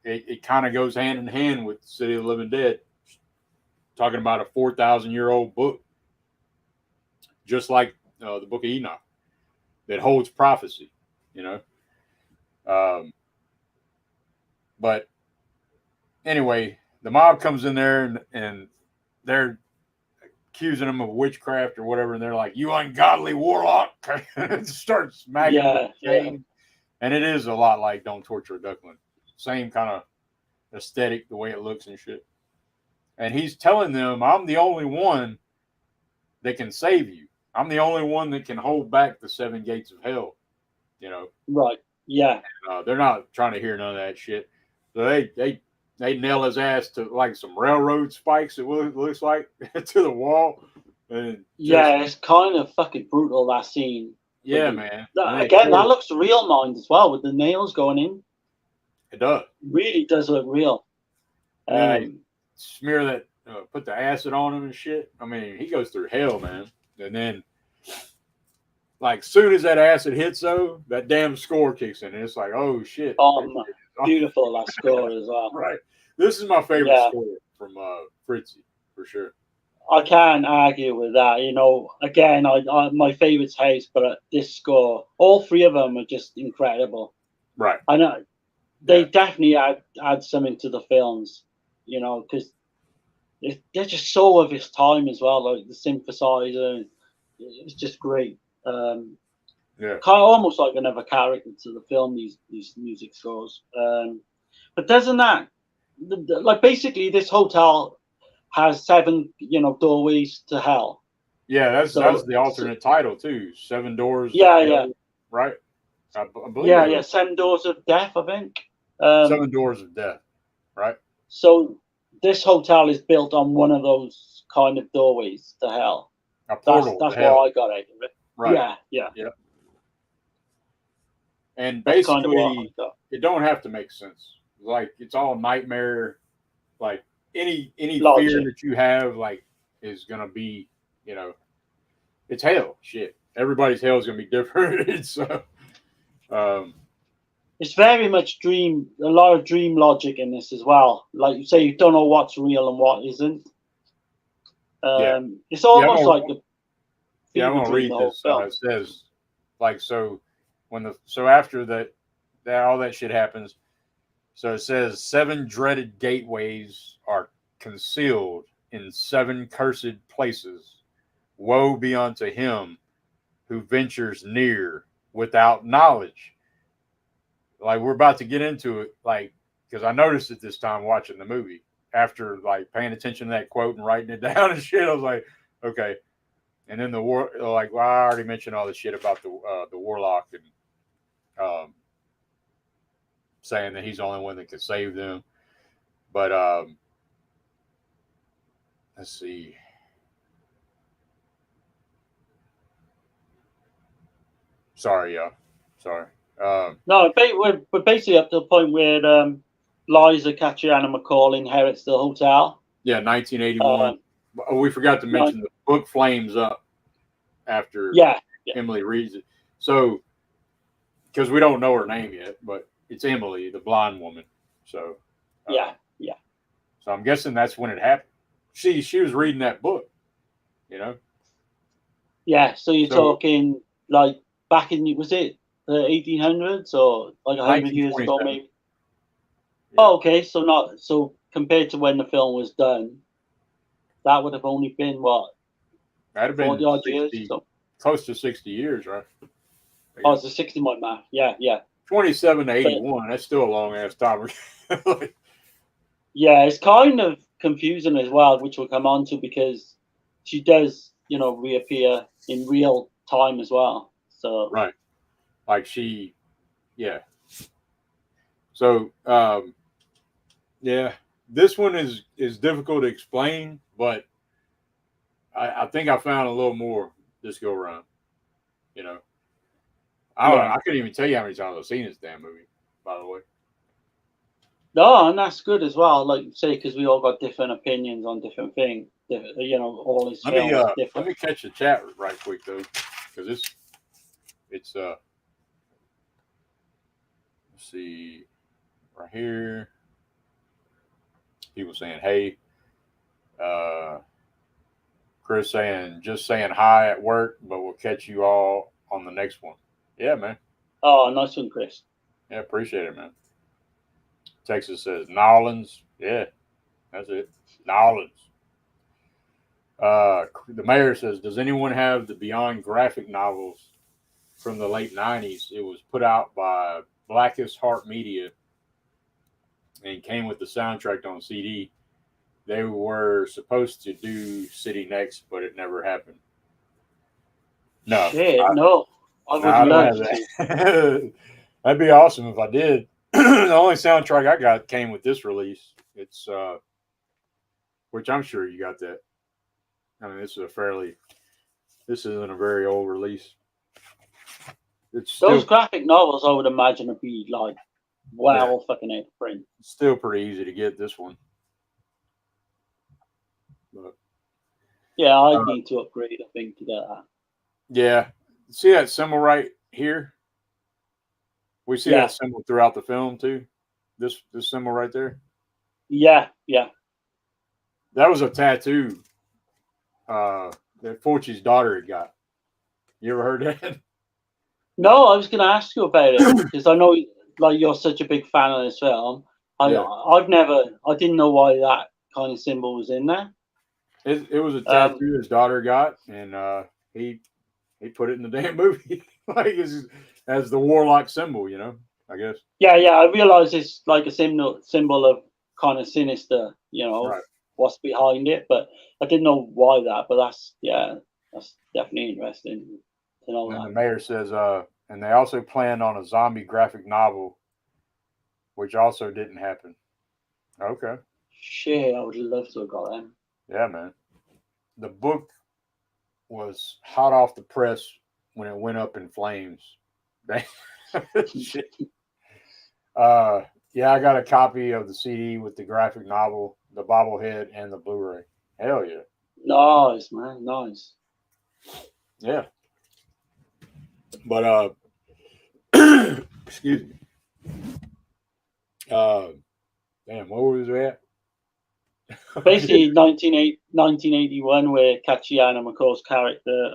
it kind of goes hand in hand with City of the Living Dead, talking about a 4,000-year-old book, just like the Book of Enoch, that holds prophecy, But anyway, the mob comes in there and they're accusing them of witchcraft or whatever, and they're like, "You ungodly warlock!" and starts smacking them with the chain. And it is a lot like Don't Torture a Duckling. Same kind of aesthetic, the way it looks and shit. And he's telling them, "I'm the only one that can save you. I'm the only one that can hold back the 7 gates of hell." Right. Yeah. They're not trying to hear none of that shit. So they nail his ass to like some railroad spikes. It looks like to the wall. And it's kind of fucking brutal, that scene. Yeah, man. Again, that looks real, mind as well, with the nails going in. It does. Really does look real. And then they smear that, put the acid on him and shit. I mean, he goes through hell, man. And then, like, soon as that acid hits, though, that damn score kicks in. And it's like, oh, shit. Oh, beautiful, that score as well. Right. This is my favorite score from Fritzy, for sure. I can't argue with that. Again, my favorite's House, but this score, all 3 of them are just incredible. Right. I know they definitely add something to the films, because they're just so of its time as well. Like the synthesizer, it's just great. Kind of almost like another character to the film. These music scores, but doesn't that like basically this hotel has 7 doorways to hell. Yeah, that's the alternate title too. 7 doors. Yeah. Right. I believe. Yeah. 7 doors of death, I think. 7 doors of death. Right. So this hotel is built on one of those kind of doorways to hell. A portal. That's what I got out of it. Right. Yeah. And basically, it don't have to make sense. Like, it's all nightmare. Like, any fear that you have, like, is gonna be, it's hell. Shit, everybody's hell is gonna be different. So, it's very much a lot of dream logic in this as well. Like you say, you don't know what's real and what isn't. It's almost like the. Yeah, I'm gonna read this. It says, like, after that all that shit happens. So it says 7 dreaded gateways are concealed in 7 cursed places. Woe be unto him who ventures near without knowledge. Like, we're about to get into it, like, because I noticed it this time watching the movie. After, like, paying attention to that quote and writing it down and shit, I was like, okay. And then well, I already mentioned all the shit about the warlock and saying that he's the only one that can save them. But let's see. Sorry, y'all. Sorry. No, we're basically up to the point where Liza Catriona McCall inherits the hotel. Yeah, 1981. We forgot to mention the book flames up after Emily reads it. So, because we don't know her name yet, but it's Emily, the blonde woman. So, yeah. So I'm guessing that's when it happened. She was reading that book, Yeah, so you're talking like back in, was it the 1800s or like 100 years ago, maybe? Yeah. Oh, okay, so compared to when the film was done, that would have only been what? That'd have been 40 years, close to 60 years, right? Oh, it's a 60-month math. Yeah, yeah. 27 to 81. That's still a long ass time. Yeah, it's kind of confusing as well, which we'll come on to because she does, reappear in real time as well. So Right. Like she, yeah. So, yeah, this one is difficult to explain, but I think I found a little more this go around. You know, yeah, I couldn't even tell you how many times I've seen this damn movie. By the way, no, and that's good as well. Like you say, because we all got different opinions on different things. All these films are let different. me catch the chat right quick though, because it's let's see right here. People saying hey, uh, Chris saying just saying hi at work, but we'll catch you all on the next one. Yeah, man. Oh, nice one, Chris. Yeah, appreciate it, man. Texas says Nolans. Yeah, that's it. Nolans. The mayor says, does anyone have the Beyond graphic novels from the late 90s? It was put out by Blackest Heart Media and came with the soundtrack on CD. They were supposed to do City Next, but it never happened. No, Shit, no, I no, would I don't love have to. that. That'd be awesome if I did. The only soundtrack I got came with this release. It's which I'm sure you got that. I mean, this isn't a very old release. It's Those still graphic novels, I would imagine, would be like yeah, fucking out of print. still pretty easy to get this one. But Yeah, I'd need to upgrade, I think, to get that. yeah, see that symbol right here? We see Yeah, that symbol throughout the film too. This symbol right there. yeah, yeah. That was a tattoo that Fulci's daughter had got. You ever heard that? No, I was going to ask you about it because I know, like, you're such a big fan of this film. Yeah, I didn't know why that kind of symbol was in there. it was a Um, tattoo his daughter got, and he put it in the damn movie like as the warlock symbol. I guess. yeah, I realize it's like a symbol of kind of sinister, Right. what's behind it, but I didn't know why that. But that's definitely interesting to know And then that. the mayor says, and they also planned on a zombie graphic novel, which also didn't happen. Okay. Shit, I would love to have got them. Yeah, man. The book was hot off the press when it went up in flames. Shit. Uh, yeah, I got a copy of the CD with the graphic novel, the bobblehead, and the Blu-ray. Hell yeah. Nice, man, nice. Yeah. But excuse me. Uh, damn, what was that? Basically, 1981, where Kachiana McCall's character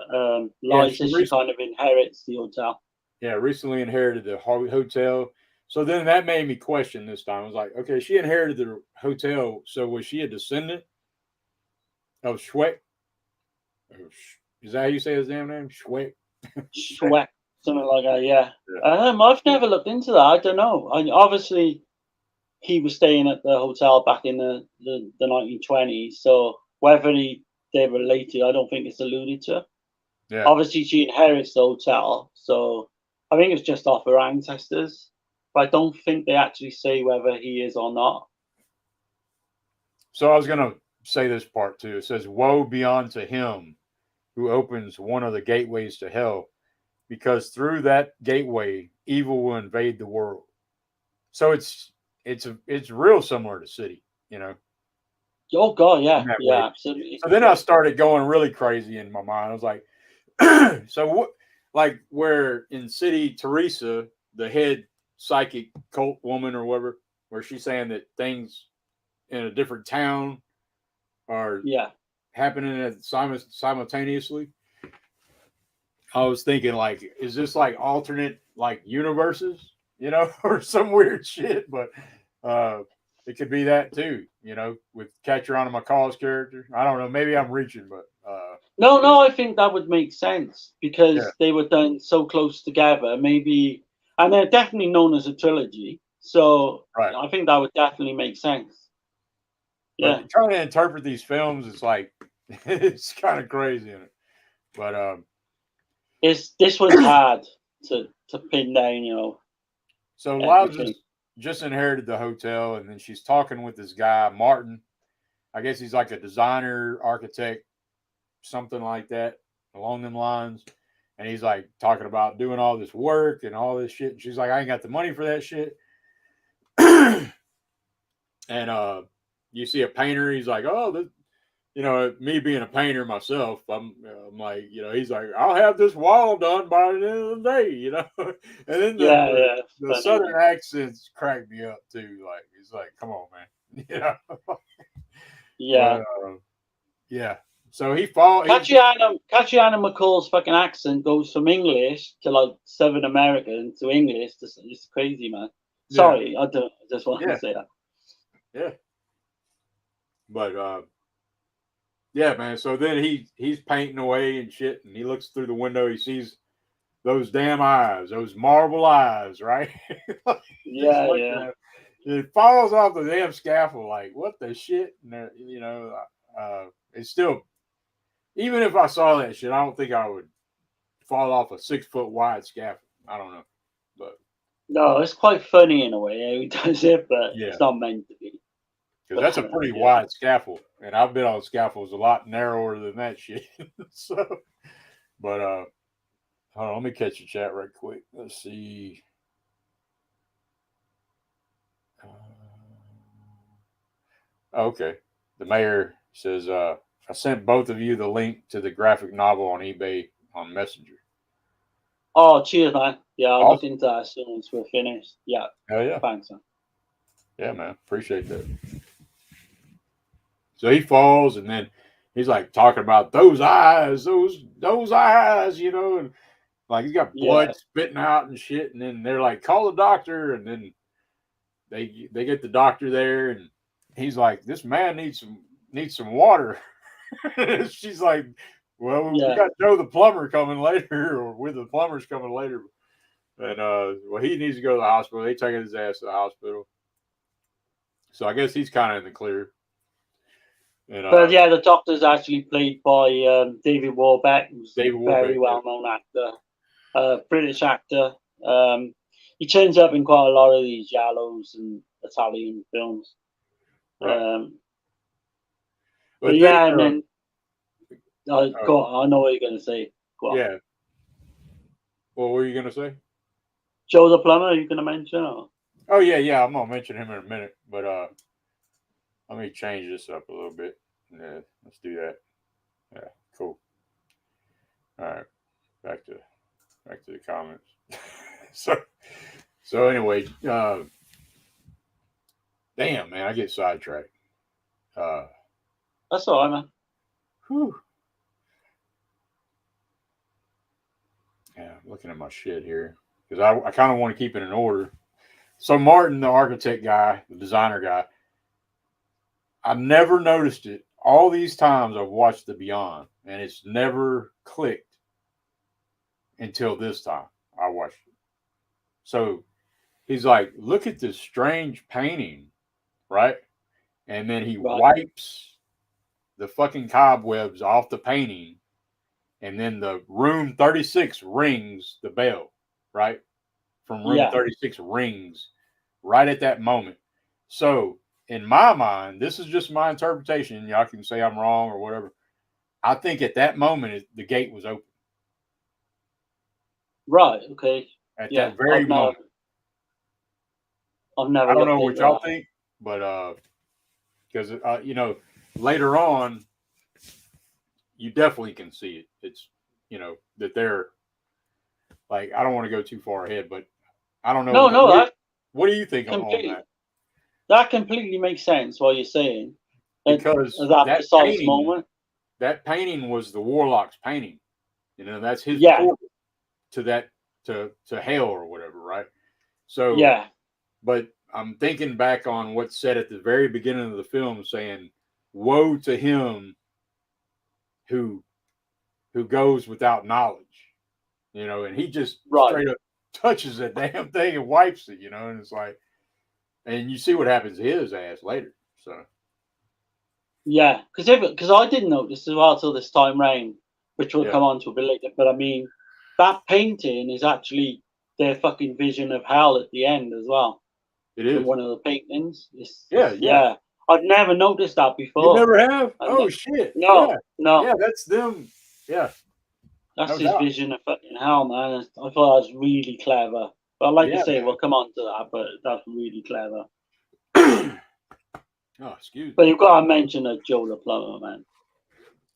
Yeah, Liza, she kind of inherits the hotel. recently inherited the hotel. So then that made me question this time. I was like, okay, she inherited the hotel. So was she a descendant of Schweck? Is that how you say his damn name? Schweck? Schweck, something like that, yeah. Yeah. I've never looked into that. I don't know. Obviously, he was staying at the hotel back in the 1920s, so whether they're related, I don't think it's alluded to. Yeah. Obviously, she inherits the hotel, so I think it's just off her ancestors. But I don't think they actually say whether he is or not. So I was going to say this part too. It says, woe be unto him who opens one of the gateways to hell, because through that gateway, evil will invade the world. So it's real similar to City, Oh God, in yeah, that way. yeah, absolutely. So then I started going really crazy in my mind. I was like, so what? Like where in City, Teresa, the head psychic cult woman or whatever, where she's saying that things in a different town are Yeah, happening at simultaneously. I was thinking, like, is this like alternate like universes, or some weird shit? But uh, it could be that too, with Catcher on My Call's character. I don't know. Maybe I'm reaching, but No, I think that would make sense yeah, because they were done so close together. Maybe, and they're definitely known as a trilogy. So right. I think that would definitely make sense. Yeah, But trying to interpret these films is like it's kind of crazy in it. But this one's hard to pin down. so Lyles Everything. just inherited the hotel, and then she's talking with this guy Martin. I guess he's like a designer, architect, something like that, along them lines. And he's like talking about doing all this work and all this shit. And she's like, I ain't got the money for that shit. And you see a painter. He's like, oh, me being a painter myself, I'm like, he's like, I'll have this wall done by the end of the day. And then Yeah, yeah, the funny, man. southern accents crack me up too. Like, it's like, come on, man. Yeah. But yeah. So he fall. He Catriona McCall's fucking accent goes from English to like Southern American to English. It's crazy, man. yeah, Sorry, I just wanted to yeah, say that. yeah. But yeah, man. So then he's painting away and shit, and he looks through the window. He sees those damn eyes, those marble eyes, right? Just Yeah, looking yeah. at it falls off the damn scaffold. Like, what the shit? And it's still, even if I saw that shit, I don't think I would fall off a 6 foot wide scaffold. I don't know, but No, it's quite funny in a way how he does it, but yeah, it's not meant to be. because But that's a pretty yeah. wide scaffold, and I've been on scaffolds a lot narrower than that shit. So, but hold on, let me catch your chat right quick. Let's see. Okay. The mayor says, I sent both of you the link to the graphic novel on eBay on Messenger. Oh, cheers, man. Yeah, I'll look Awesome. into that as soon as we're finished. Yeah, Hell yeah. thanks, man. Yeah, man. Appreciate that. So he falls, and then he's like talking about those eyes, those eyes, and like he's got Yeah, blood spitting out and shit. And then they're like, call the doctor. And then they get the doctor there, and he's like, this man needs some water. She's like, well, we yeah. got Joe the plumber coming later, or with the plumbers coming later. And well, he needs to go to the hospital. They taking his ass to the hospital. So I guess he's kind of in the clear. And But yeah, the Doctor's actually played by David Warbeck, who's a David Warbeck, very well-known actor, British actor. He turns up in quite a lot of these Giallos and Italian films. right? But But then, yeah, and then go on, I know what you're going to say. Go on. yeah. Well, what were you gonna say? Joe the plumber, are you going to mention? Or? Oh yeah. I'm gonna mention him in a minute, but let me change this up a little bit. Yeah, let's do that. Yeah, cool. All right, back to the comments. so anyway, damn man, I get sidetracked. Uh, That's all right, man. whew. Yeah, I'm looking at my shit here because I kind of want to keep it in order. So Martin, the architect guy, the designer guy, I never noticed it. All these times I've watched The Beyond, and it's never clicked until this time I watched it. So he's like, look at this strange painting, right? And then he Right. wipes the fucking cobwebs off the painting, and then the room 36 rings the bell, right? From room Yeah. 36 rings right at that moment. So, in my mind, this is just my interpretation. Y'all can say I'm wrong or whatever. I think at that moment, the gate was open. Right. Okay. At Yeah. that very moment. I've never I don't know looked what into y'all that. think, but because later on, you definitely can see it. It's that they're like, I don't want to go too far ahead, but I don't know No, what do you think on completely. that? That completely makes sense. What you're saying. At Because that precise moment. that painting was the warlock's painting. That's his Yeah. portal to that to hell or whatever, right? So, Yeah. but I'm thinking back on what's said at the very beginning of the film, saying, "Woe to him who goes without knowledge," and he just Right. straight up touches that damn thing and wipes it, and it's like, and you see what happens to his ass later. So Yeah, because I didn't notice as well till this time round, which we'll yeah, come on to a bit later. But I mean, that painting is actually their fucking vision of hell at the end as well. it In is. one of the paintings, Yeah, yeah. yeah, I'd never noticed that You before. never have? And Oh shit! no, Yeah, no, yeah. That's them. Yeah, that's no his doubt. vision of fucking hell, man. I thought that was really clever. But like I Yeah, say, we'll come on to that. But that's really clever. man. Oh, excuse me. But you've got to mention a Joe the Plumber, man.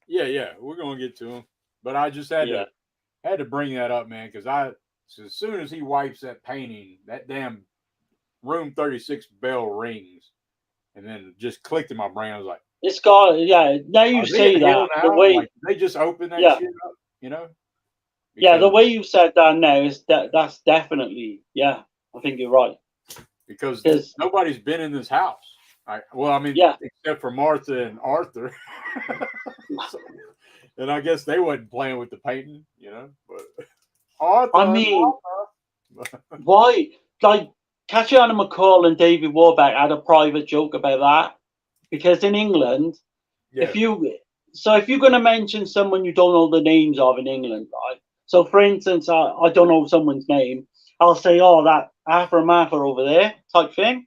Yeah, yeah. We're gonna get to him, but I just had Yeah, to bring that up, man, because so as soon as he wipes that painting, that damn room 36 bell rings, and then just clicked in my brain. I was like, this guy. Yeah, now you "Are they say in hell that the now? way. Like they just opened that Yeah, shit up, you know?" yeah, the Because way you said that now is that's definitely. Yeah, I think you're right. because Because nobody's been in this house. Well, I mean, yeah, except for Martha and Arthur. So, and I guess they wasn't playing with the painting, But I Arthur, mean, Martha. why? Like, Catriona McCall and David Warbeck had a private joke about that because in England, Yeah, if you if you're going to mention someone you don't know the names of in England, right? So, for instance, I don't know someone's name. I'll say, "Oh, that Afro Mather over there," type thing,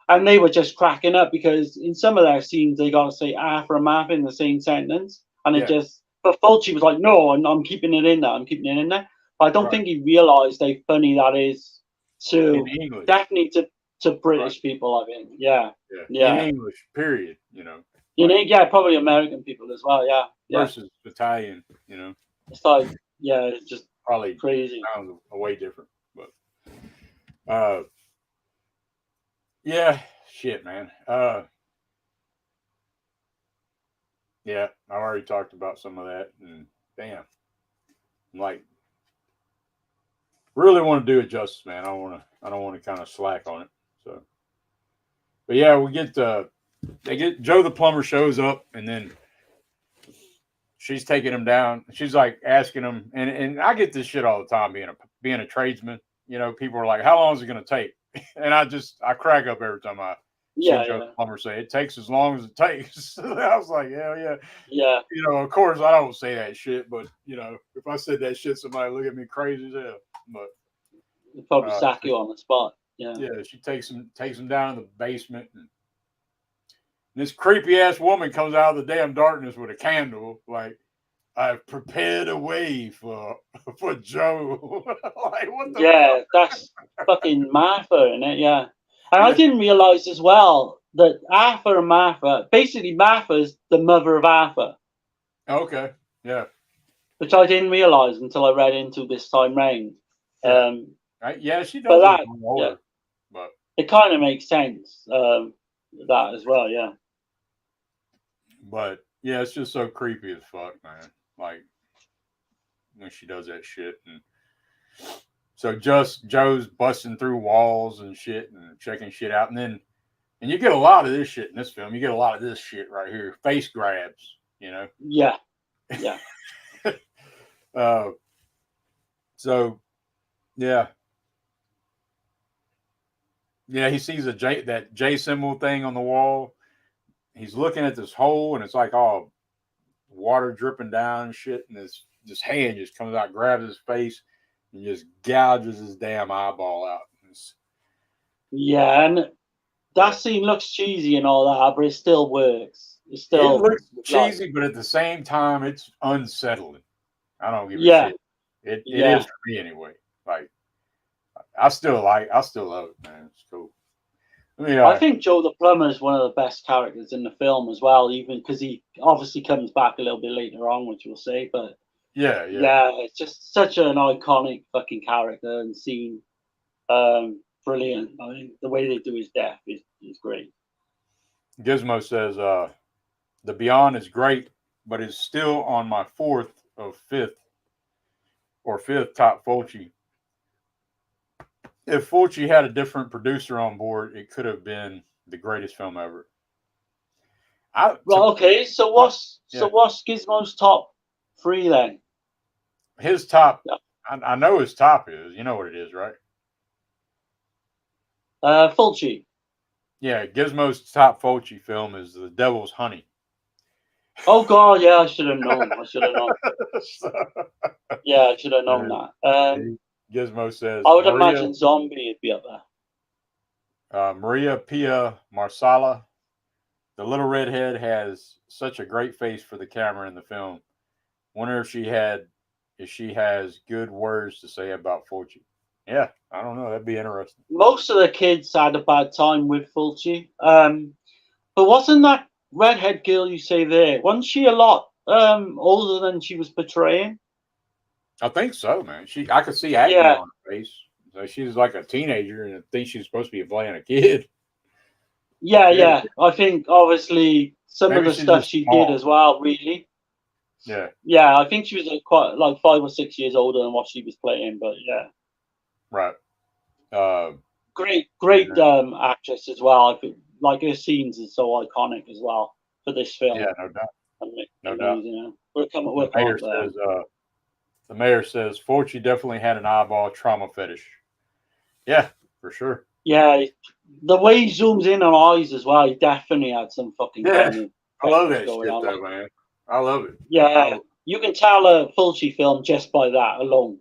and they were just cracking up because in some of their scenes they got to say Afro Mather in the same sentence, and it yeah, just. But Fulci was like, "No, I'm keeping it in there. I'm keeping it in there." But I don't right. think he realised how funny that is In to English, definitely to right? British people. I think, yeah, Yeah, in yeah. English, period. You know, Like yeah, probably American people as well. Yeah, yeah. versus Italian. It's like, yeah, it's just Probably crazy. sounds a way different. But uh, yeah, shit, man. Yeah, I already talked about some of that, and damn, like really want to do it justice, man. I don't want to kind of slack on it. So, but yeah, they get Joe the plumber shows up, and then she's taking him down. She's like asking him, and I get this shit all the time being a tradesman. People are like, "How long is it going to take?" And I crack up every time I see Yeah, Joe yeah, Plumber say it takes as long as it takes. I was like, "Hell yeah." yeah. Of course I don't say that shit, but if I said that shit, somebody look at me crazy as hell. But They probably uh, sack you on the spot. Yeah, yeah, she takes him down to the basement, and this creepy ass woman comes out of the damn darkness with a candle, like, "I've prepared a way for Joe." Like, what the fuck? yeah. That's fucking Martha, isn't it? Yeah. And I Yeah. didn't realize as well that Arthur and Martha, basically Martha's the mother of Arthur, Okay. Yeah. which I didn't realize until I read into this time round. Yeah. Um, Yeah. She but does look that, a little yeah, older, but it kind of makes sense. That as well. Yeah. yeah, it's just so creepy as fuck, man. Like when she does that shit, and so just Joe's busting through walls and shit and checking shit out, and you get a lot of this shit in this film. You get a lot of this shit right here, face grabs, Yeah. Yeah. Uh, so yeah, yeah, he sees that J symbol thing on the wall. He's looking at this hole, and it's like all water dripping down and shit, and this hand just comes out, grabs his face, and just gouges his damn eyeball out. Yeah. And that Yeah, scene looks cheesy and all that, but it still works. It's it still looks like, cheesy, but at the same time, it's unsettling. I don't give a yeah, shit. It is yeah. for me anyway. Like I still love it, man. It's cool. Let me I think Joe the Plumber is one of the best characters in the film as well, even because he obviously comes back a little bit later on, which we'll say. But yeah, yeah. yeah, it's just such an iconic fucking character and scene. Brilliant. I mean, the way they do his death is great. Gizmo says the Beyond is great, but is still on my fourth of fifth or fifth top Fulci. if Fulci had a different producer on board, it could have been the greatest film ever. Well, okay. So Yeah, what's Gizmo's top three then? his top. Yeah. I know his top is. You know what it is, right? Fulci. Yeah, Gizmo's top Fulci film is The Devil's Honey. Oh God, yeah, I should have known. I should have known. So, Yeah, I should have known yeah, that. Gizmo says I would imagine Zombie would be up there. Maria Pia Marsala, the little redhead, has such a great face for the camera in the film. Wonder if she has good words to say about Fulci. Yeah, I don't know. That'd be interesting. Most of the kids had a bad time with Fulci. But wasn't that redhead girl you say there? Wasn't she a lot older than she was portraying? I think so, man. I could see acne Yeah, on her face. So she's like a teenager, and I think she's supposed to be playing a kid. yeah, She had yeah. I think obviously some of maybe the she's stuff just she did small. as well. Really, Yeah, yeah. I think she was quite like 5 or 6 years older than what she was playing. But yeah, right. Uh, great yeah, actress as well. I think like her scenes are so iconic as well for this yeah, film. no doubt, no doubt. Amazing. We'll The come mayor up there. says, the mayor says, Fulci definitely had an eyeball trauma fetish. Yeah, for sure. Yeah, the way he zooms in on eyes as well, he definitely had some fucking Yeah, kind of I love fetish that going shit on. though, Like, man. I love it. yeah, you can tell a Fulci film just by that alone,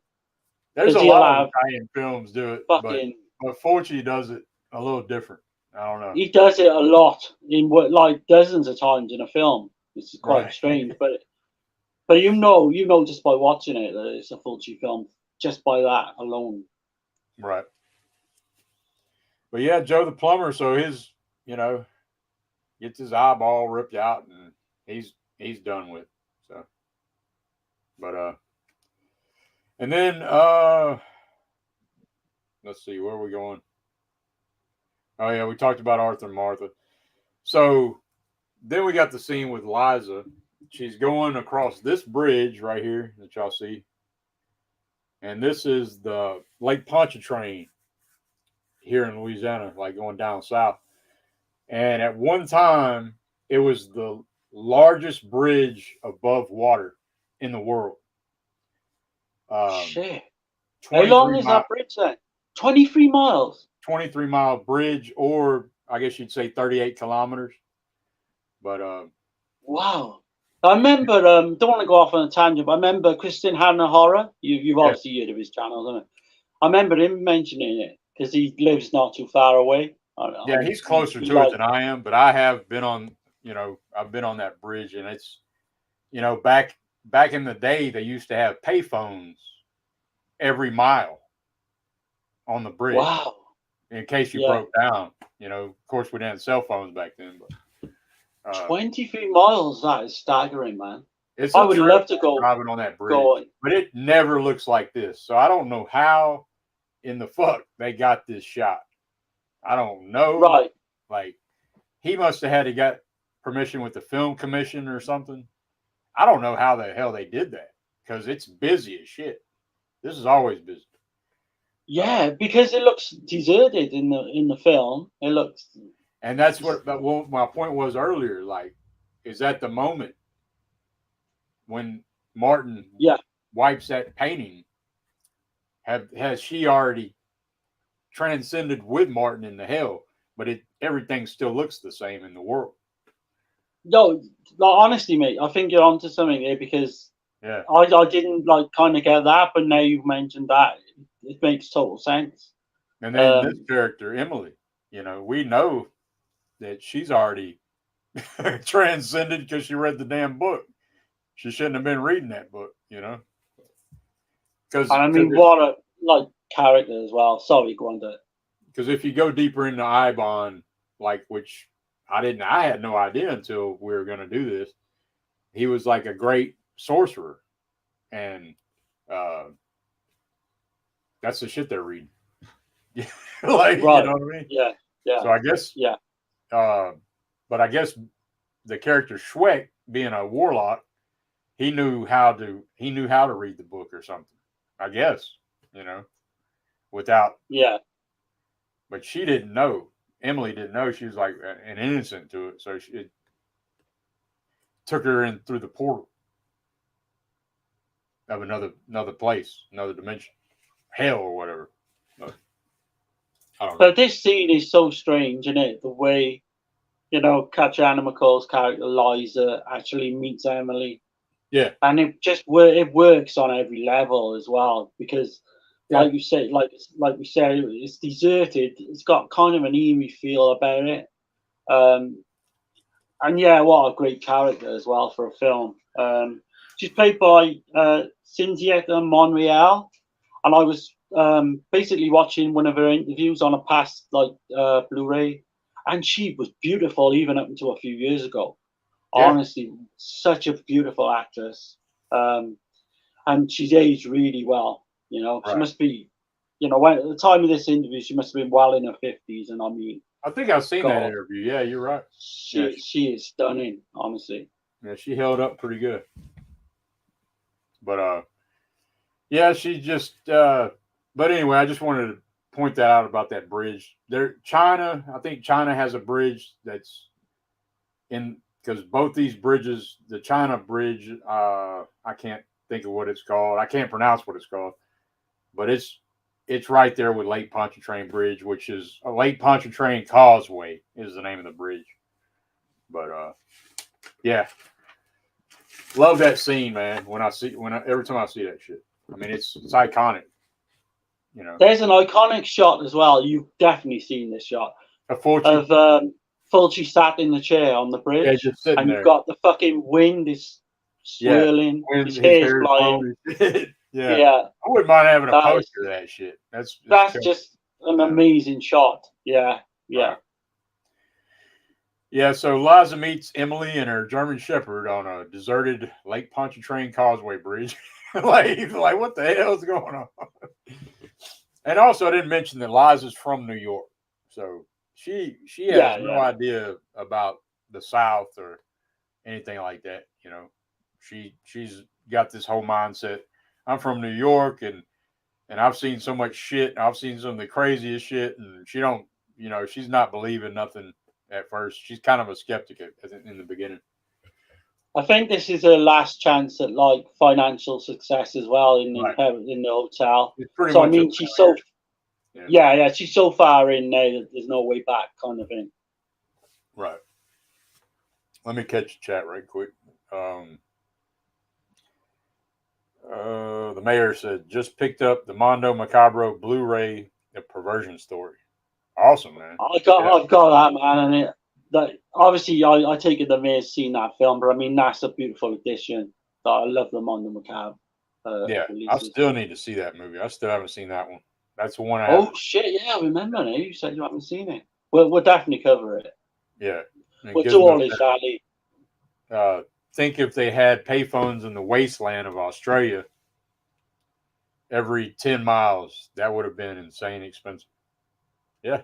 There's because a he'll lot of have Italian films do it, fucking. but Fulci does it a little different. I don't know. He does it a lot in what like dozens of times in a film. It's quite Right, strange, but you know just by watching it that it's a Fulci film just by that alone. right. But yeah, Joe the plumber. So you know, gets his eyeball ripped out, and he's done with. So, but and then let's see, where are we going? Oh yeah, we talked about Arthur and Martha. So then we got the scene with Liza. She's going across this bridge right here that y'all see, and this is the Lake Pontchartrain here in Louisiana, like going down south. And at one time, it was the largest bridge above water in the world. Um, Shit, how long 23 is mile, that bridge then? 23 miles. 23-mile bridge, or I guess you'd say 38 kilometers. But Wow. I remember, don't want to go off on a tangent, but I remember Christian Hannah Horror. You've yeah, obviously heard of his channel, haven't you? I remember him mentioning it because he lives not too far away. yeah, he's closer He to it like, than I am. But I have been on, I've been on that bridge, and it's, back in the day, they used to have payphones every mile on the bridge wow. in case you Yeah. broke down. Of course, we didn't have cell phones back then, but 23 miles, that is staggering, man. it's I a would trip love to go, driving on that go, bridge, but it never looks like this. So I don't know how in the fuck they got this shot. I don't know. right. Like, he must have had to get permission with the film commission or something. I don't know how the hell they did that because it's busy as shit. This is always busy. Yeah, because it looks deserted in the film. It looks, And that's what my point was earlier. Like, is that the moment when Martin yeah. wipes that painting? Has she already transcended with Martin into hell? But everything still looks the same in the world. No, like, honestly, mate, I think you're onto something here because Yeah. I didn't like kind of get that, but now you've mentioned that, it makes total sense. And then this Um, character, Emily, we know that she's already transcended because she read the damn book. She shouldn't have been reading that book. Because and I mean, if, what a like character as well. Sorry, go on, Dirk. because if you go deeper into Ibon, like, which I had no idea until we were going to do this. He was like a great sorcerer, and uh, that's the shit they're reading. Like, you Right. know what I mean? Yeah. Yeah. So I guess, Yeah. uh, but I guess the character Schweck, being a warlock, he knew how to read the book or something. I guess, without Yeah. but she didn't know. Emily didn't know. She was like an innocent to it, so it took her in through the portal of another place, another dimension, hell or whatever. But I don't know. But this scene is so strange, isn't it? The way, Katjana McCall's character Liza actually meets Emily. Yeah, and it works on every level as well because, like you said, like we said, it's deserted. It's got kind of an eerie feel about it. And yeah, what a great character as well for a film. She's played by Cynthia Monreal, and I was basically watching one of her interviews on a past Blu-ray, and she was beautiful even up until a few years ago. Yeah. Honestly, such a beautiful actress, and she's aged really well. She must be, when at the time of this interview, she must have been well in her 50s, and I mean, I think I've seen that God, interview. Yeah, you're right. she is stunning, honestly. Yeah, she held up pretty good. But yeah, she just. But anyway, I just wanted to point that out about that bridge. China. I think China has a bridge that's in because both these bridges, the China bridge, I can't think of what it's called. I can't pronounce what it's called, but it's right there with Lake Pontchartrain Bridge, which is a Lake Pontchartrain Causeway is the name of the bridge. But yeah, love that scene, man. Every time I see that shit, I mean it's iconic. There's an iconic shot as well. You've definitely seen this shot A of Fulci sat in the chair on the bridge, yeah, just sitting and there. you've got the fucking wind is swirling, his hair's hair's flying. yeah, I wouldn't mind having a poster of that shit. That's just an amazing shot. Yeah. Right. Yeah, so Liza meets Emily and her German Shepherd on a deserted Lake Pontchartrain Causeway Bridge. like what the hell is going on? And also, I didn't mention that Liza's from New York, so she has no idea about the South or anything like that. She's got this whole mindset. I'm from New York, and I've seen so much shit. I've seen some of the craziest shit, and she don't. She's not believing nothing at first. She's kind of a skeptic in the beginning. I think this is her last chance at financial success as well in the hotel. So I mean, she's so she's so far in now that there's no way back, kind of thing. Right. Let me catch the chat right quick. The mayor said just picked up the Mondo Macabro Blu-ray, The Perversion Story. Awesome, man. I've got that, man, and obviously I take it the mayor's seen that film, but I mean that's a beautiful addition. I love the Mondo Macabre. Releases. I still need to see that movie. I still haven't seen that one. That's the one I haven't. Shit, yeah, I remember now. You said you haven't seen it. We'll definitely cover it. Yeah. We'll do all this, Ali. Think if they had payphones in the wasteland of Australia every 10 miles, that would have been insane expensive. Yeah.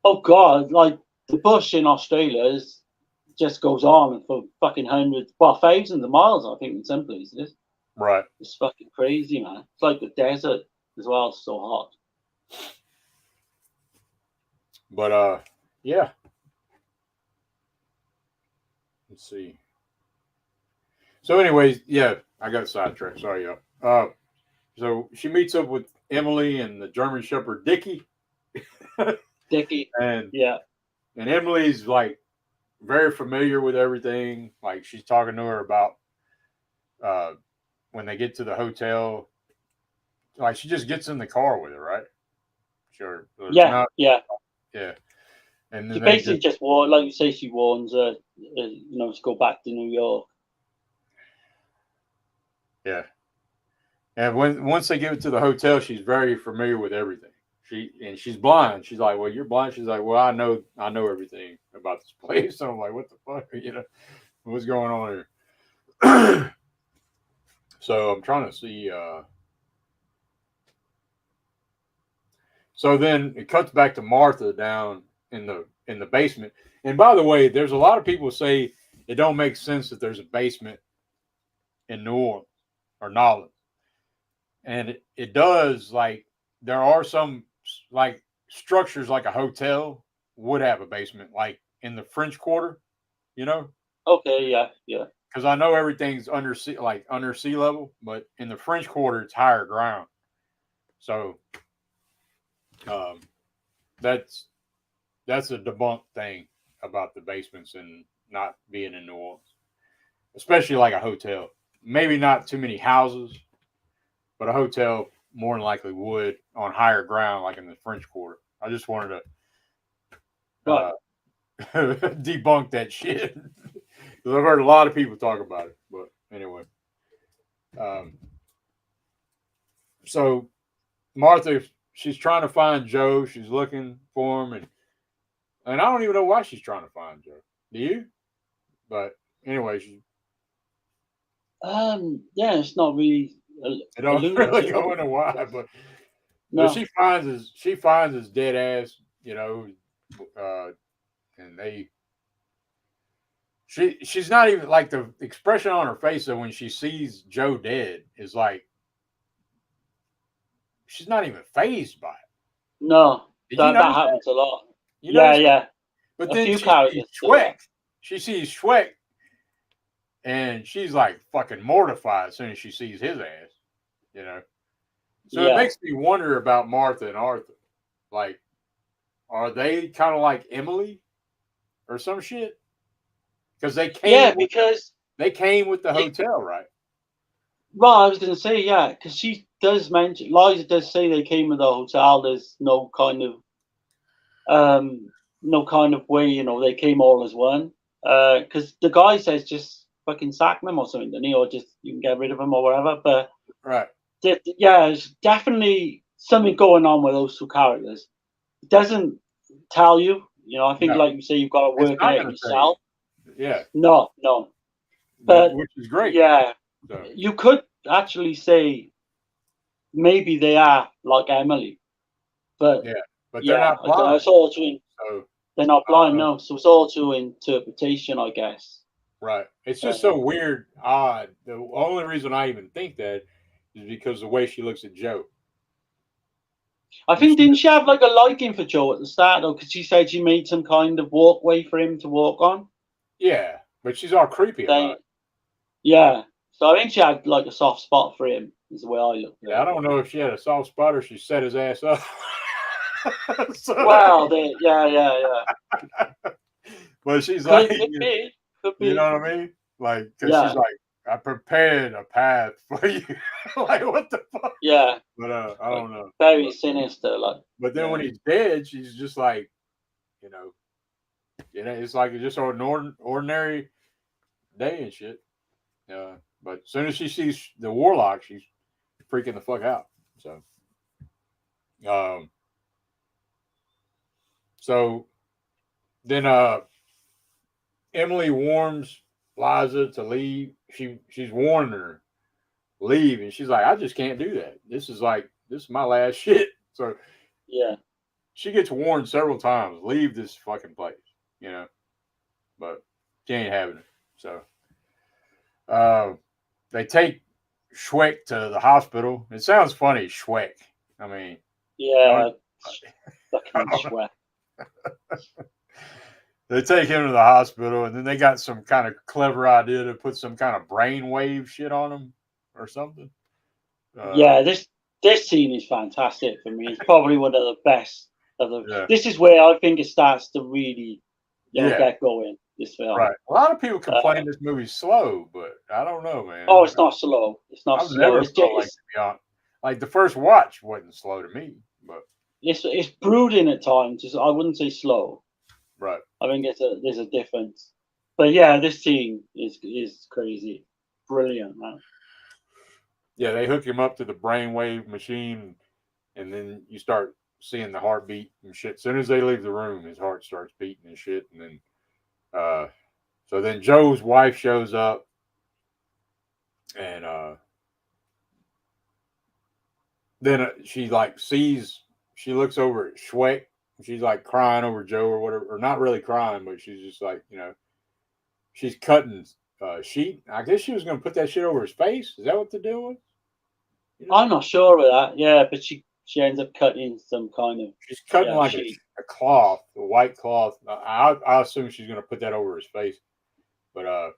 Oh, God. Like, the bush in Australia just goes on for fucking thousands of miles, I think, in some places. Right. It's fucking crazy, man. It's like the desert as well. It's so hot. But, yeah. Let's see. So, anyways, yeah, I got sidetracked. Sorry, y'all. So she meets up with Emily and the German Shepherd Dickie. Dickie. And and Emily's like very familiar with everything. Like she's talking to her about when they get to the hotel. Like she just gets in the car with her, right? Sure. Yeah. And then she basically just like you say, she warns her, to go back to New York. Yeah. And once they get to the hotel, she's very familiar with everything. She's blind. She's like, well, you're blind. She's like, well, I know everything about this place. So I'm like, what the fuck? What's going on here? So I'm trying to see. So then it cuts back to Martha down in the basement. And by the way, there's a lot of people say it don't make sense that there's a basement in New Orleans or Nolens. And it does. Like there are some like structures like a hotel would have a basement, like in the French Quarter, you know, Okay, yeah. because I know everything's under sea level, but in the French Quarter it's higher ground. So um, that's that's a debunked thing about the basements and not being in New Orleans, especially like a hotel. Maybe not too many houses, but a hotel more than likely would on higher ground, like in the French Quarter. I just wanted to Right. debunk that shit because I've heard a lot of people talk about it. But anyway, um, so Martha, she's trying to find Joe. She's looking for him, and I don't even know why she's trying to find Joe. Do you? But anyway, she Yeah, it's not really I don't alluded really to. go into why, but No. she finds his dead ass, you know, and she's not even like the expression on her face though when she sees Joe dead is like she's not even phased by it. No, Did you that notice that? happens a lot. You Yeah, notice that? yeah. But A then few she sees characters do that. Schweck. She sees Schweck, and she's like fucking mortified as soon as she sees his ass. You know. So it Yeah. makes me wonder about Martha and Arthur. Like, are they kind of like Emily or some shit? Because Yeah, because they came with the you, hotel, right? well, I was going to say, yeah, because she does mention, Liza does say they came with the hotel. There's no kind of way, they came all as one. Because the guy says just fucking sack them or something, doesn't he? Or just you can get rid of them or whatever. But Right. yeah, there's definitely something going on with those two characters. It doesn't tell you. I think, No, like you say, you've got to it's work it not out going to tell you. yourself. Yeah, No. But which is great. yeah, So, you could actually say maybe they are like Emily, but yeah, but they're yeah, not I don't know. blind. It's all to So they're not I don't blind, know. no. So it's all to interpretation, I guess. Right. It's just Uh, so weird, odd. The only reason I even think that is because the way she looks at Joe. I And think she, didn't she have like a liking for Joe at the start though? Because she said she made some kind of walkway for him to walk on. yeah, but she's all creepy about They, it. yeah. So I think she had like a soft spot for him. Is the way I looked at Yeah, I it. don't know if she had a soft spot or she set his ass up. So, Well, yeah. but she's like, Could be, could you be. know what I mean? Like, because she's Yeah, like, I prepared a path for you. Like, what the fuck? yeah. But I don't know. Very sinister, like. But then Yeah. when he's dead, she's just like, you know, it's like just an ordinary day and shit. But as soon as she sees the warlock, she's freaking the fuck out. So, um, so then Emily warns Liza to leave. She's warning her leave, and she's like, I just can't do that. This is my last shit. So Yeah. she gets warned several times, leave this fucking place, you know. But she ain't having it. So uh, they take Schweck to the hospital. It sounds funny, Schweck. I mean, I Yeah. don't, I Fucking don't know. sweat. They take him to the hospital, and then they got some kind of clever idea to put some kind of brainwave shit on him or something. Uh, Yeah, this scene is fantastic for me. It's probably one of the best of the. yeah, This is where I think it starts to really, yeah, get going. This film. right. A lot of people Uh, complain this movie's slow, but I don't know, man. oh, it's not slow. It's not I've slow. never It's just felt like to be honest. Like the first watch wasn't slow to me, but it's brooding at times. I wouldn't say slow. right. I think there's a difference. But yeah, this scene is crazy, brilliant, man. Yeah, they hook him up to the brainwave machine, and then you start seeing the heartbeat and shit. As soon as they leave the room, his heart starts beating and shit, and then uh, so then Joe's wife shows up, and then she like sees, she looks over at Schweck. She's like crying over Joe or whatever, or not really crying, but she's just like, she's cutting sheet. I guess she was going to put that shit over his face. Is that what the deal was? You know? I'm not sure of that. Yeah, but She ends up cutting some kind of She's cutting like sheet. a cloth, a white cloth. I assume she's going to put that over his face. But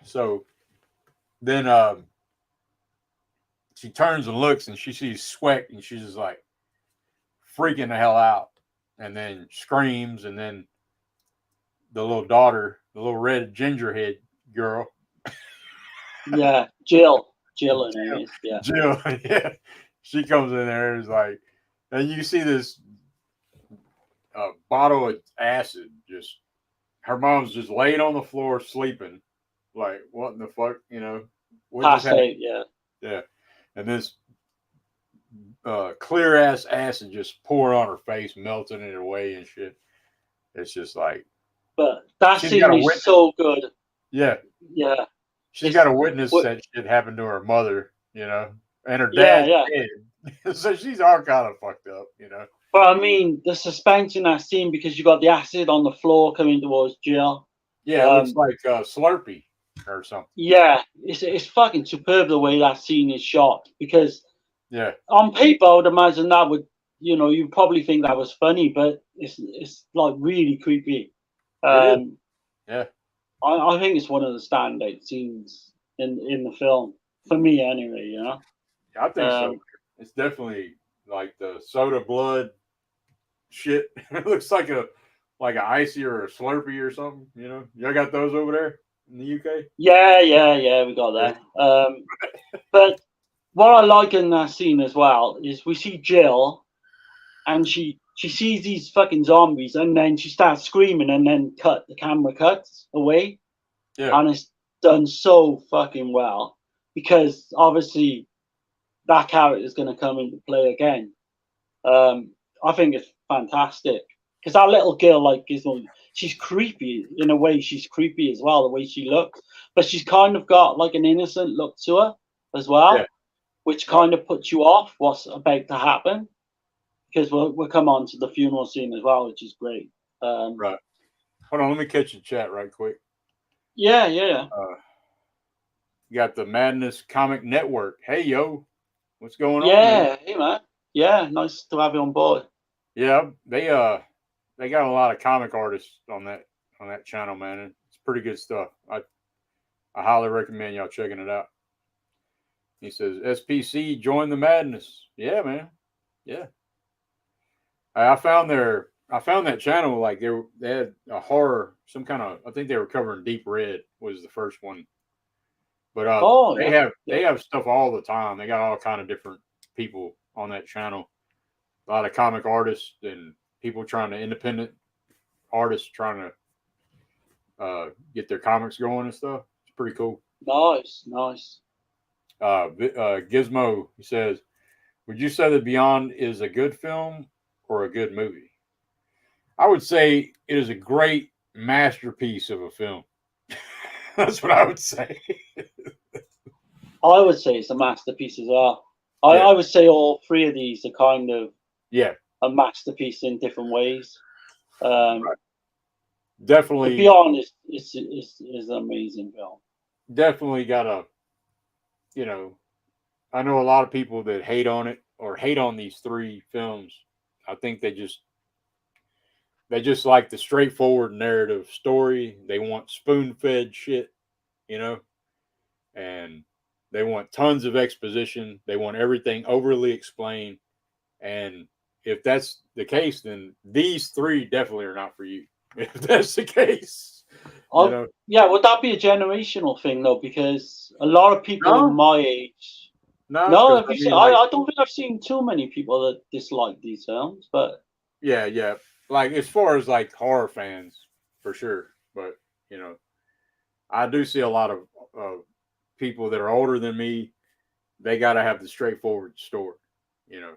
so then she turns and looks and she sees sweat and she's just like freaking the hell out and then screams. And then the little daughter, the little red gingerhead girl. Yeah, Jill her name is. Yeah. Jill, yeah. She comes in there and is like, and you see this bottle of acid just, her mom's just laying on the floor sleeping. Like, what in the fuck, you know? What just happened? Yeah. Yeah. And this clear ass acid just pouring on her face, melting it away and shit. It's just like, but that scene is so good. Yeah. Yeah. She's got to witness that shit happen to her mother, you know, and her dad. Yeah. So she's all kind of fucked up, you know. But I mean, the suspense in that scene, because you got the acid on the floor coming towards Jill. Yeah, it looks like Slurpee or something. Yeah, it's fucking superb the way that scene is shot, because on paper I would imagine that would, you know, you probably think that was funny, but it's like really creepy. It is. Yeah. I think it's one of the standout scenes in the film for me, anyway. You know. I think so. It's definitely like the soda blood shit. It looks like an icy or a Slurpee or something. You know, y'all got those over there in the UK? Yeah, we got that. But what I like in that scene as well is we see Jill, and she sees these fucking zombies, and then she starts screaming, and then the camera cuts away. Yeah. And it's done so fucking well, because obviously that character is going to come into play again. I think it's fantastic, because that little girl, like, she's creepy in a way. She's creepy as well, the way she looks, but she's kind of got like an innocent look to her as well, which kind of puts you off what's about to happen, because we'll come on to the funeral scene as well, which is great. Right. Hold on, let me catch the chat right quick. Yeah. You got the Madness Comic Network. Hey, yo. What's going on? Yeah, hey, man. Yeah, nice to have you on board. Yeah, they got a lot of comic artists on that channel, man. It's pretty good stuff. I highly recommend y'all checking it out. He says, SPC, join the madness. Yeah, man. Yeah. I found that channel, like they had a horror, some kind of, I think they were covering Deep Red was the first one. But they have stuff all the time. They got all kind of different people on that channel. A lot of comic artists and people independent artists trying to get their comics going and stuff. It's pretty cool. Nice. Gizmo, he says, would you say that Beyond is a good film or a good movie? I would say it is a great masterpiece of a film. That's what I would say. I would say it's a masterpiece as well. I would say all three of these are kind of a masterpiece in different ways. Right. Definitely. Beyond is an amazing film. Definitely got a, you know, I know a lot of people that hate on it or hate on these three films. I think they just like the straightforward narrative story. They want spoon-fed shit, you know, and they want tons of exposition. They want everything overly explained. And if that's the case, then these three definitely are not for you. If that's the case. Yeah, would that be a generational thing, though? Because a lot of people my age... I don't think I've seen too many people that dislike these films, but... Yeah. Like, as far as, like, horror fans, for sure. But, you know, I do see a lot of people that are older than me. They got to have the straightforward story, you know,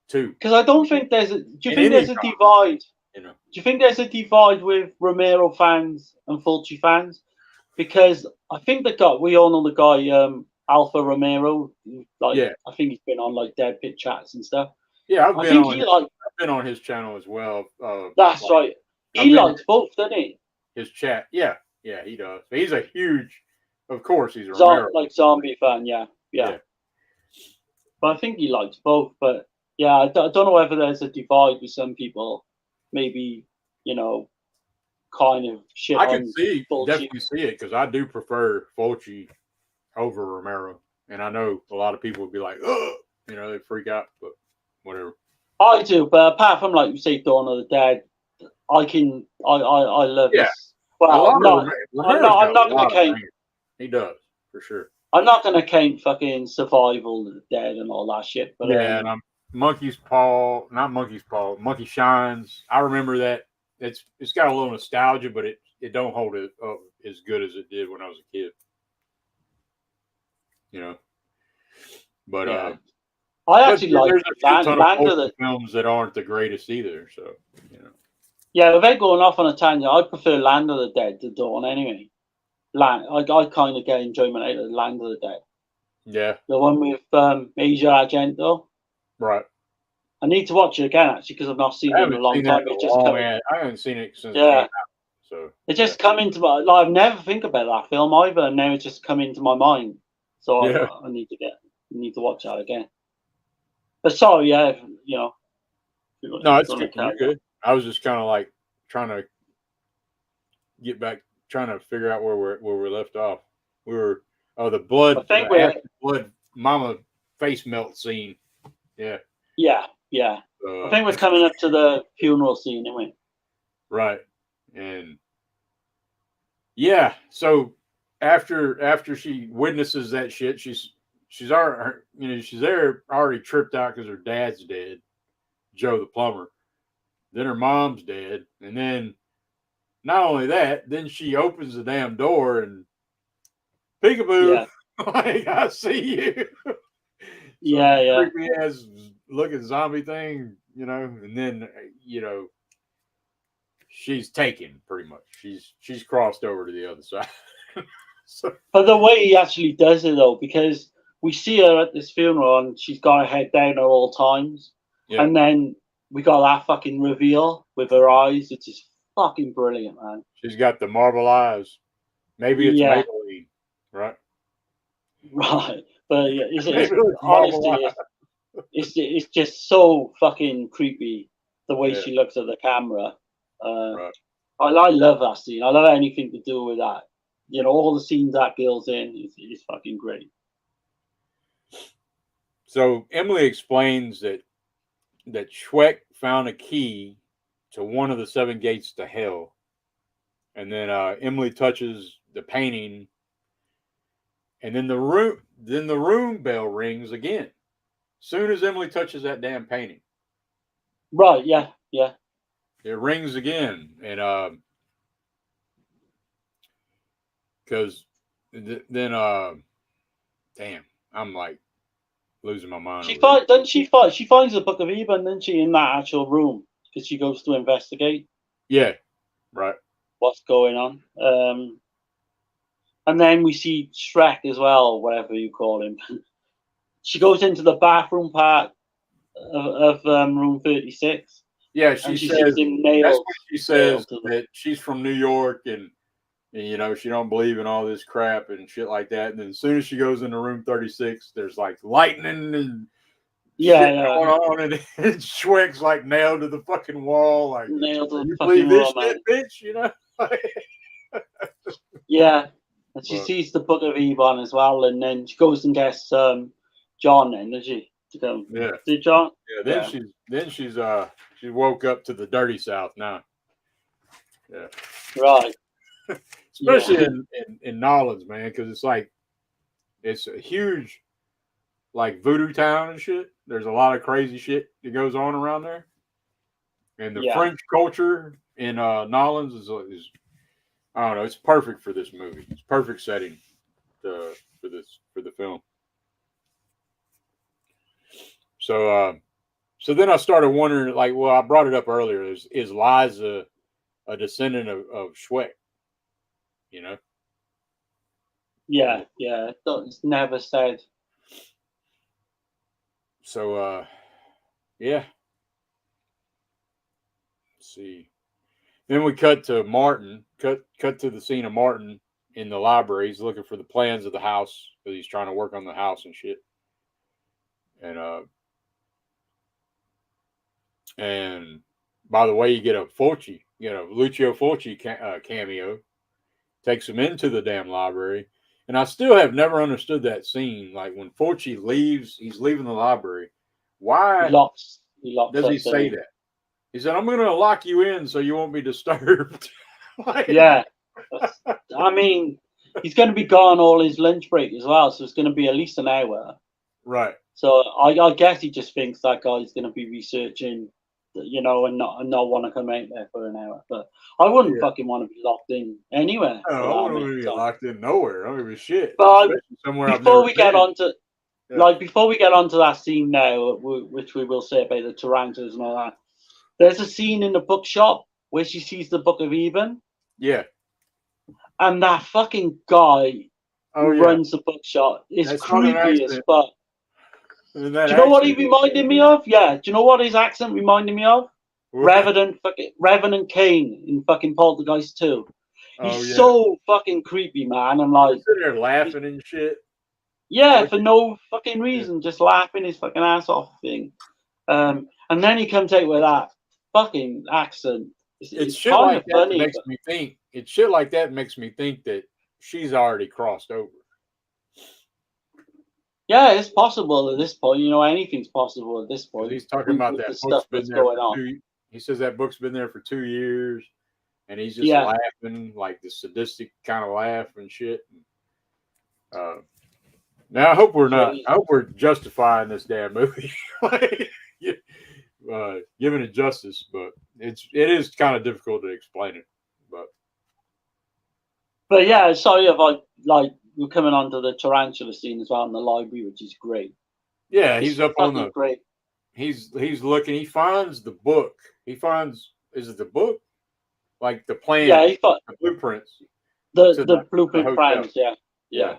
too. Because I don't think there's a... Do you think there's a divide? You know? Do you think there's a divide with Romero fans and Fulci fans? Because I think we all know the guy, Alpha Romero. I think he's been on, like, Dead Pit Chats and stuff. Yeah, I've been on his channel as well. That's right. He likes both, doesn't he? His chat, yeah, he does. He's a huge, of course, he's a Romero. Like zombie fan, yeah. yeah. But I think he likes both. But yeah, I don't know whether there's a divide with some people. Maybe, you know, kind of shit I could on Fulci. definitely see it because I do prefer Fulci over Romero, and I know a lot of people would be like, "Ugh," you know, they freak out, but whatever. I do, but apart from like you say, Dawn of the Dead, I love Yeah, his. a Well, lot of not Romero's got I'm a not gonna lot of count. bangers. He does for sure. I'm not gonna count fucking Survival of the Dead and all that shit. But Yeah, and I'm Monkey's Paw, not Monkey's Paw, Monkey Shines. I remember that. It's got a little nostalgia, but it don't hold it up as good as it did when I was a kid. You know, but yeah, I but actually like there's a few ton of Land of Fulci the. films that aren't the greatest either. So you know, Yeah, without going off on a tangent, I prefer Land of the Dead to Dawn anyway. I kind of get enjoyment out of Land of the Dead. yeah, The one with Asia Argento. right. I need to watch it again actually because I've not seen I it in a haven't long seen that time. in a It just long. come, I haven't seen it since it came yeah, out. So it just come into my. Like, I've never think about that film either, and now it's just come into my mind. So yeah. I need to watch that again. But sorry, yeah, you know, No, if it's you good. want to You're carry on. good. I was just kind of like trying to get back, trying to figure out where we left off. We were I the think we're after blood mama face melt scene. Yeah. yeah. I Uh, think we're coming up to the funeral scene, anyway. right. And yeah, so after she witnesses that shit, she's already she's there already tripped out because her dad's dead, Joe the plumber. Then her mom's dead, and then not only that, then she opens the damn door and peekaboo, Yeah, like I see you. Some yeah. creepy ass looking zombie thing, and then she's taken pretty much. She's crossed over to the other side. So But the way he actually does it though, because we see her at this funeral and she's got her head down at all times, yeah, and then we got that fucking reveal with her eyes. It's just fucking brilliant, man. she's got the marble eyes. Maybe it's Yeah, Maybelline, right? right. But yeah, Maybe it's it's marble honestly, eyes. it's just so fucking creepy the way Yeah, she looks at the camera. Uh, right. I love that scene. I love anything to do with that. You know, all the scenes that girl's in is fucking great. So Emily explains that Schweck found a key to one of the seven gates to hell, and then Emily touches the painting, and then the room bell rings again. Soon as Emily touches that damn painting, Right? Yeah. it rings again, and because then damn, I'm like losing my mind She over here. find doesn't she find she finds the Book of Eben, doesn't she, in that actual room because she goes to investigate Yeah, right. what's going on. And then we see Shrek as well, whatever you call him. She goes into the bathroom part of room 36, Yeah, and she she sees says him that's what she says nailed to the. that she's from New York and she don't believe in all this crap and shit like that. And then as soon as she goes into room 36, there's like lightning and shit Yeah, going on, and Schweck's like nailed to the fucking wall. Like, nailed to the you fucking believe this wall, man. shit, bitch? Yeah, and she But sees the Book of Ebon as well, and then she goes and gets John. Then does she to go? yeah, Did John? yeah. Then Yeah, she woke up to the dirty South now. Yeah, right. especially Yeah, in Nolens, man, because it's a huge like voodoo town and shit. There's a lot of crazy shit that goes on around there, and the yeah. French culture in Nolens is I don't know. It's perfect for this movie. It's perfect setting for the film. So then I started wondering, like, well, I brought it up earlier. Is Liza a descendant of Schweck? You know, Yeah. It's never said. so yeah. Let's see. Then we cut to Martin. Cut to the scene of Martin in the library. He's looking for the plans of the house because he's trying to work on the house and shit. And by the way, you get a Fulci, Lucio Fulci cameo, takes him into the damn library. And I still have never understood that scene. Like when Fulci leaves, he's leaving the library. Why He locks does he up, say that? He said, "I'm going to lock you in so you won't be disturbed." Like, yeah. I mean, he's going to be gone all his lunch break as well, so it's going to be at least an hour. Right. So I guess he just thinks that guy's going to be researching, and not want to come out there for an hour. But I wouldn't fucking want to be locked in anywhere. I wouldn't be locked in nowhere. I don't give a shit. But Especially somewhere before we get been. onto before we get onto that scene now, which we will say about the tarantulas and all that, there's a scene in the bookshop where she sees the Book of Eben. Yeah. And that fucking guy who runs the bookshop is creepy as fuck. Do you know what he reminded me of? Yeah. Do you know what his accent reminded me of? Revenant Kane in fucking Poltergeist 2. He's so fucking creepy, man. I'm like sitting there laughing and shit. Yeah, for no fucking reason, just laughing his fucking ass off thing. And then he comes out with that fucking accent. It's shit kind like of that funny. Makes me think. It's shit like that makes me think that she's already crossed over. Yeah, it's possible at this point. Anything's possible at this point. He's talking about that book's been there for 2 years. He says that book's been there for 2 years, and he's just laughing like the sadistic kind of laugh and shit. Now I hope we're not. I hope we're justifying this damn movie, giving it justice, but it is kind of difficult to explain it. But yeah, sorry if we're coming on to the tarantula scene as well in the library, which is great. Yeah, he's up on the. Great. He's looking. He finds the book. He finds, is it the book? Like the plan. Yeah, the blueprints. The blueprint plans. Yeah.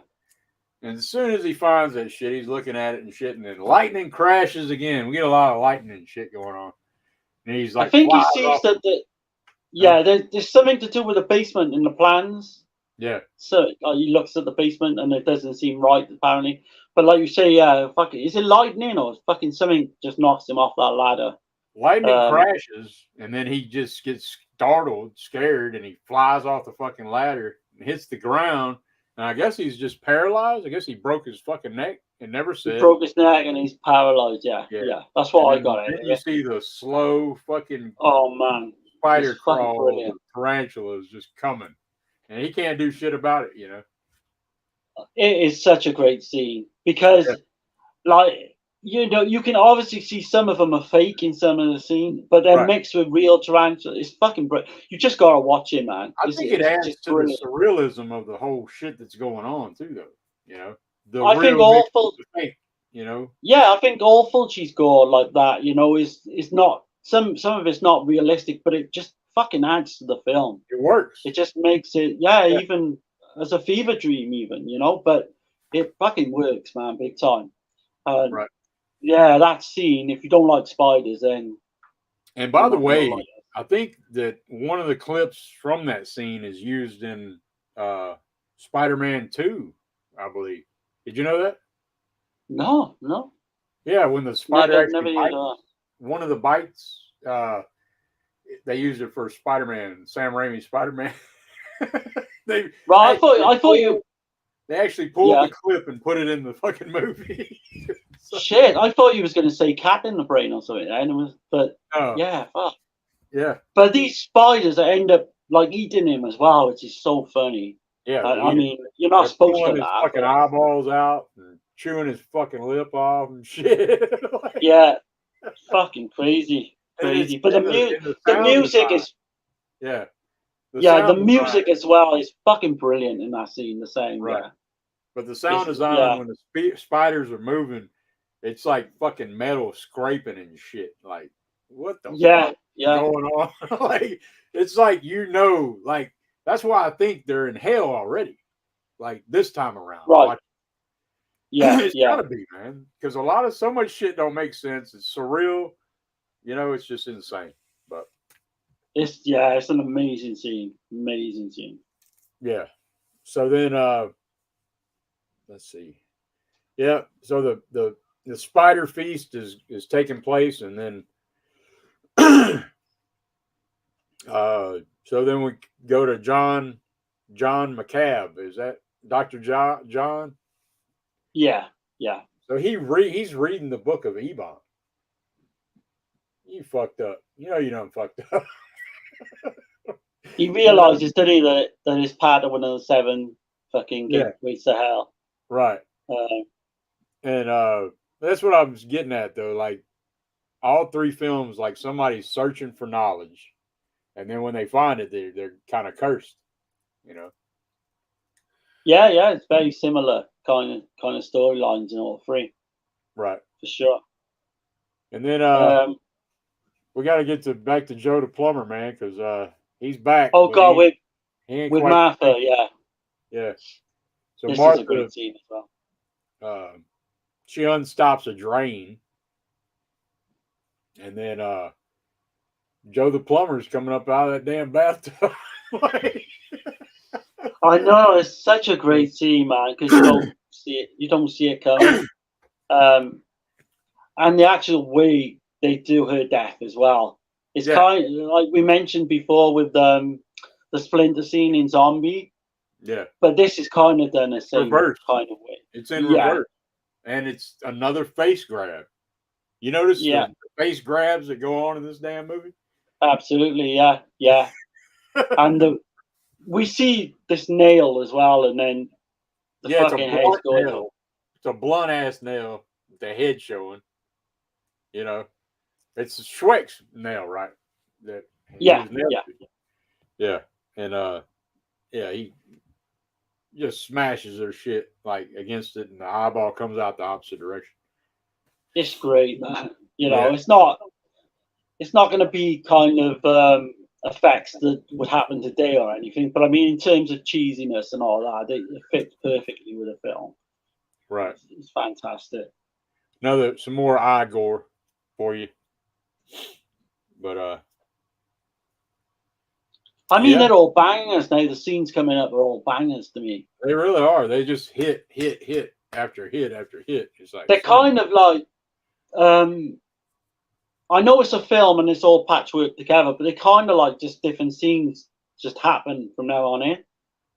And as soon as he finds that shit, he's looking at it and shit, and then lightning crashes again. We get a lot of lightning and shit going on. And he's like, I think he sees that. There's something to do with the basement in the plans. Yeah. So he looks at the basement and it doesn't seem right apparently. But like you say, fuck it. Is it lightning or fucking something just knocks him off that ladder? Lightning crashes and then he just gets startled, scared, and he flies off the fucking ladder and hits the ground. And I guess he's just paralyzed. I guess he broke his fucking neck and never said. He broke his neck and he's paralyzed. Yeah. That's what I got out of it. You see the slow fucking spider crawl of tarantulas just coming. And he can't do shit about it, It is such a great scene because, you can obviously see some of them are fake in some of the scene, but they're mixed with real tarantula. It's fucking brilliant. You just gotta watch it, man. I think it adds to the surrealism of the whole shit that's going on too, though. I think awful. Yeah, I think all Fulci's gore like that, is not some of it's not realistic, but it just fucking adds to the film. It works. It just makes it, even as a fever dream, but it fucking works, man, big time. Right. Yeah, that scene. If you don't like spiders, then. And by the way, I think that one of the clips from that scene is used in Spider-Man 2, I believe. Did you know that? No. Yeah, when the spider actually bites, one of the bites, they used it for Spider-Man, Sam Raimi's Spider-Man. I thought you. They actually pulled the clip and put it in the fucking movie. Shit, I thought you was going to say cat in the brain or something. Fuck. Yeah. But these spiders that end up eating him as well, which is so funny. Yeah. I mean, you're not supposed to. Pulling his fucking eyeballs out and chewing his fucking lip off and shit. Yeah. Fucking crazy. But the music is. Yeah. The music as well is fucking brilliant in that scene. The same, right? But the sound design when the spiders are moving, it's like fucking metal scraping and shit. Like, what the fuck is going on? It's like that's why I think they're in hell already. Like this time around, right? It's gotta be, man, because so much shit don't make sense. It's surreal, it's just insane. But it's an amazing scene. Yeah. So then, let's see. Yeah. So the spider feast is taking place, and then so then we go to John McCabe. Is that Dr. John? Yeah, yeah. So he's reading the book of Ebon. You fucked up. You know you done fucked up. He realizes, did he, that it's part of one of the 7 fucking gateways to hell. Right. And that's what I was getting at, though. Like, all 3 films, like, somebody's searching for knowledge, and then when they find it, they're kind of cursed, you know. Yeah, it's very similar kind of storylines in all 3. Right. For sure. And then we got to get back to Joe the plumber, man, because he's back. Oh God, with Martha, yeah. Yeah. So this Martha, is a great scene as well. She unstops a drain, and then Joe the plumber's coming up out of that damn bathtub. I know, it's such a great scene, man, because you don't see it coming. And the actual way they do her death as well. It's kind of like we mentioned before with the splinter scene in Zombie. Yeah. But this is kind of done the same reverse kind of way. It's in reverse. And it's another face grab. You notice the face grabs that go on in this damn movie? Absolutely, yeah. And we see this nail as well, and then the fucking head's going up. It's a blunt ass nail with the head showing. You know, it's Schweck's nail, right? Yeah. And he just smashes their shit like against it, and the eyeball comes out the opposite direction. It's great, man. You know, it's not going to be kind of effects that would happen today or anything, but I mean, in terms of cheesiness and all that, it fits perfectly with the film. Right. It's fantastic. Some more eye gore for you. But I mean, they're all bangers now. The scenes coming up are all bangers to me. They really are. They just hit after hit after hit. It's like they're kind of like I know it's a film and it's all patchwork together, but they kind of like just different scenes just happen from now on in.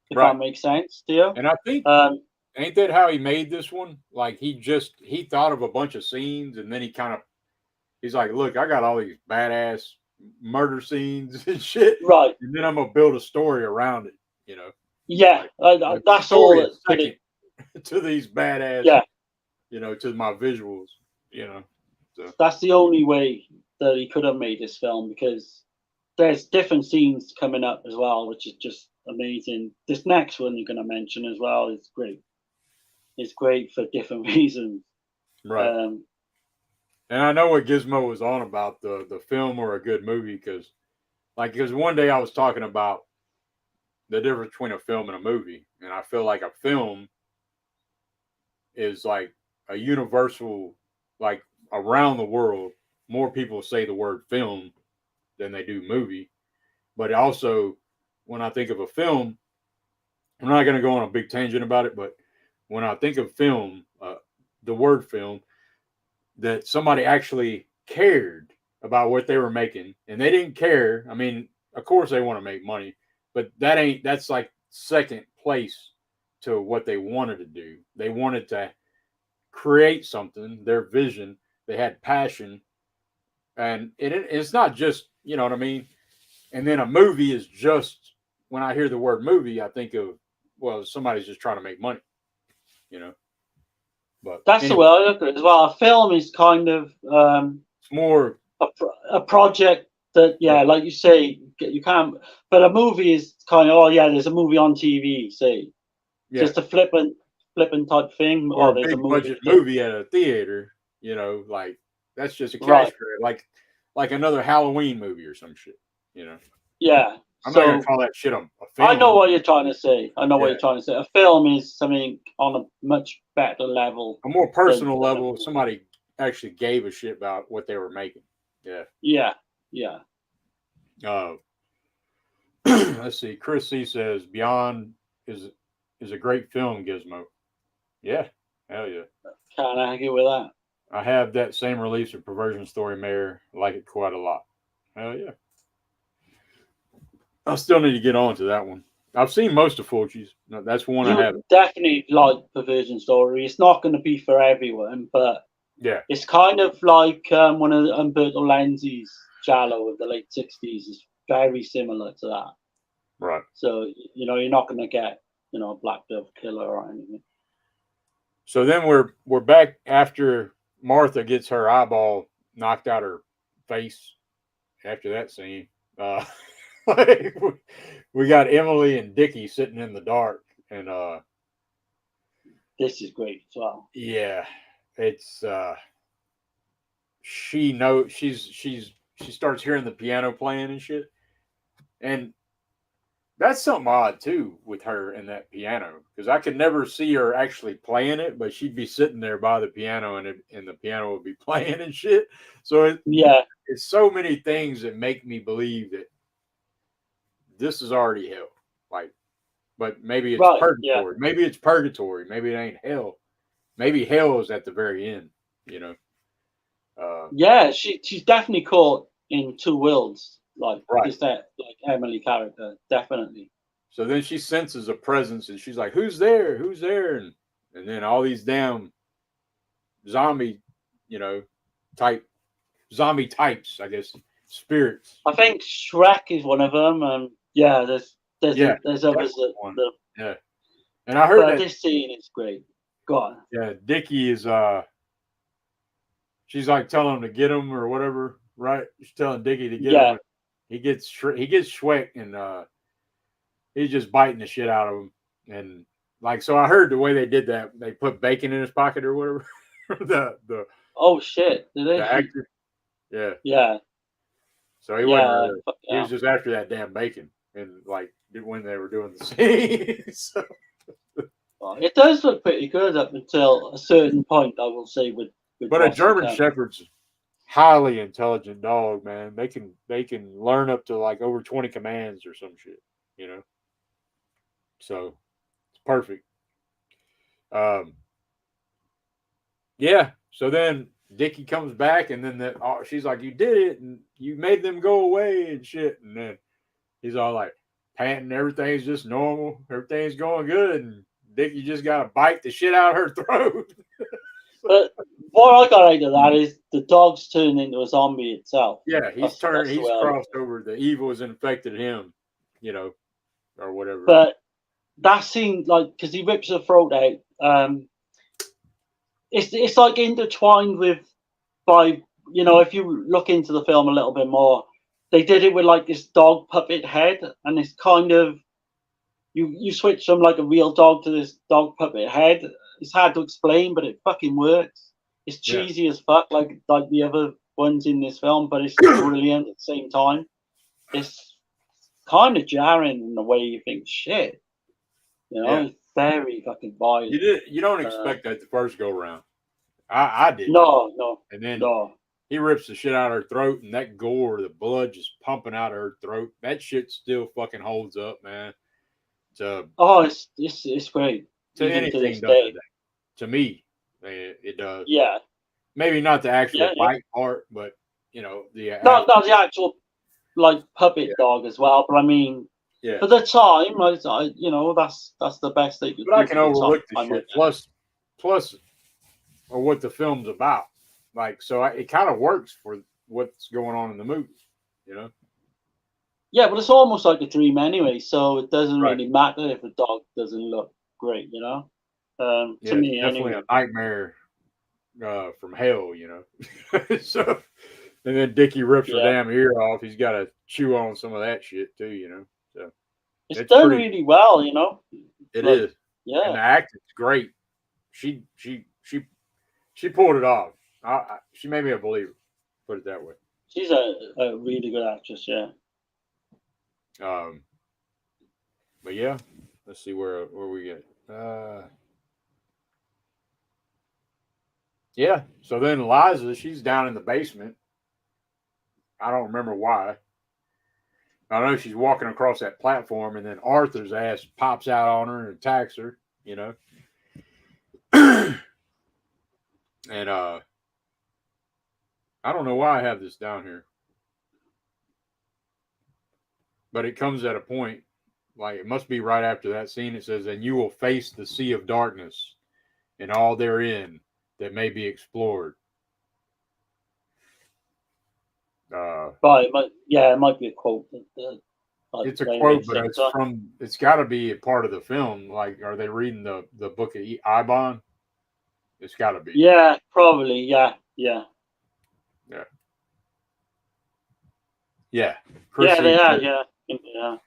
If that makes sense to you. And I think ain't that how he made this one? Like he thought of a bunch of scenes, and then he's like, look, I got all these badass murder scenes and shit. Right. And then I'm gonna build a story around it, you know. Yeah, that's all to these badass, you know, to my visuals, you know. So. That's the only way that he could have made this film, because there's different scenes coming up as well, which is just amazing. This next one you're going to mention as well is great. It's great for different reasons. Right. And I know what Gizmo was on about, the film or a good movie, because one day I was talking about the difference between a film and a movie, and I feel like a film is like a universal, like around the world, more people say the word film than they do movie. But also, when I think of a film, I'm not going to go on a big tangent about it, but when I think of film, the word film, that somebody actually cared about what they were making, and they didn't care. I mean, of course they want to make money, but that's like second place to what they wanted to do. They wanted to create something, their vision. They had passion, and it's not just, you know what I mean. And then a movie is just, when I hear the word movie, I think of, well, somebody's just trying to make money, you know. But that's the way I look at it as well. A film is kind of it's more a project that, like you say, you can't. But a movie is kind of, there's a movie on TV, say, just a flippant type thing, or there's a big budget movie at a theater, you know, like that's just a cash grab, like another Halloween movie or some shit, you know. Yeah. I'm not gonna call that shit a film. I know what you're trying to say. What you're trying to say. A film is something on a much better level, a more personal level. Somebody actually gave a shit about what they were making. Yeah. Let's see. Chris C says Beyond is is a great film, Gizmo. Yeah, hell yeah. Can't argue with that. I have that same release of Perversion Story Mayor. I like it quite a lot. Hell yeah. I still need to get on to that one. I've seen most of Fulci's. No, that's one I You haven't. definitely like Perversion Story. It's not going to be for everyone, but Yeah, it's kind of like one of Umberto Lenzi's Giallo of the late 60s. It's very similar to that. right. So, you're not going to get, Black Dove Killer or anything. So then we're back after Martha gets her eyeball knocked out her face. After that scene, like, we got Emily and Dickie sitting in the dark, and This is great as well. yeah, it's she knows she starts hearing the piano playing and shit, and that's something odd too with her and that piano because I could never see her actually playing it, but she'd be sitting there by the piano and the piano would be playing and shit. So Yeah, it's so many things that make me believe that this is already hell. Like, but maybe it's right. Yeah. purgatory. Maybe it's purgatory. Maybe it ain't hell. Maybe hell is at the very end. You know. Yeah, she's definitely caught in two worlds. Like, Right. is that like Emily character? Definitely. So then she senses a presence and she's like, "Who's there? Who's there?" And then all these damn zombie, you know, type zombie types, I guess, spirits. I think Shrek is one of them, and yeah, Yeah, there's that's others one. that. Yeah, and I heard But that. this scene is great. Go on. Yeah, Dickie is she's like telling him to get him or whatever, right? She's telling Dickie to get him. Yeah, And he gets Schweck and he's just biting the shit out of him. And like, so I heard the way they did that, they put bacon in his pocket or whatever. the oh shit, did the they? actor, yeah. Yeah, So he wasn't yeah, really. He yeah. was just after that damn bacon and like when they were doing the scene. So, Well, it does look pretty good up until a certain point, I will say, with but a what's to German come. Shepherd's highly intelligent dog, man. They can learn up to like over 20 commands or some shit, you know. So it's perfect. Um, yeah. So then Dickie comes back, and then she's like, "You did it, and you made them go away and shit." And then he's all like, panting, everything's just normal, everything's going good, and Dickie just got to bite the shit out of her throat. But what I got out of that is the dog's turned into a zombie itself. Yeah, he's turned, That's the he's way I look crossed at it. over. The evil has infected him, you know, or whatever. But that scene, like, because he rips her throat out, it's like intertwined with by if you look into the film a little bit more, they did it with like this dog puppet head, and it's kind of you switch from like a real dog to this dog puppet head. It's hard to explain, but it fucking works. It's Yeah, cheesy as fuck, like the other ones in this film, but it's brilliant at the same time. It's kind of jarring in the way you think, shit, yeah. it's very fucking violent. You don't expect that the first go round. I didn't. No, no, And then no. he rips the shit out of her throat, and that gore, the blood just pumping out of her throat. That shit still fucking holds up, man. To Oh, it's great, even to anything this done day. today, to me, it does. Yeah, Maybe not the actual yeah, yeah. bite part, but the Not after. not the actual like Yeah, puppet dog as well, but I mean yeah. for the time, that's the best they could But I do can for the time. overlook the I shit. guess. Plus, or what the film's about. Like, so it kind of works for what's going on in the movie. You know. Yeah, but it's almost like a dream anyway, so it doesn't Right. really matter if the dog doesn't look great, to Yeah, it's me definitely anyway. a nightmare from hell. So, and then Dickie rips her Yeah, damn ear off. He's got to chew on some of that shit too. So it's it's done pretty. really well, It like is, and yeah, the acting's great. She she she she pulled it off. She made me a believer. Put it that way. she's a really good actress. Yeah, Um, but yeah, let's see where we get. Yeah. So then Liza, she's down in the basement. I don't remember why. I know she's walking across that platform, and then Arthur's ass pops out on her and attacks her. You know, and I don't know why I have this down here, but it comes at a point, like it must be right after that scene. It says, "And you will face the sea of darkness, and all therein that may be explored." Right, it might be a quote. It's a quote, but it's got to be a part of the film. Like, are they reading the book of Ibon? It's got to be. Yeah, probably. Yeah. Yeah. Yeah, they are. Yeah.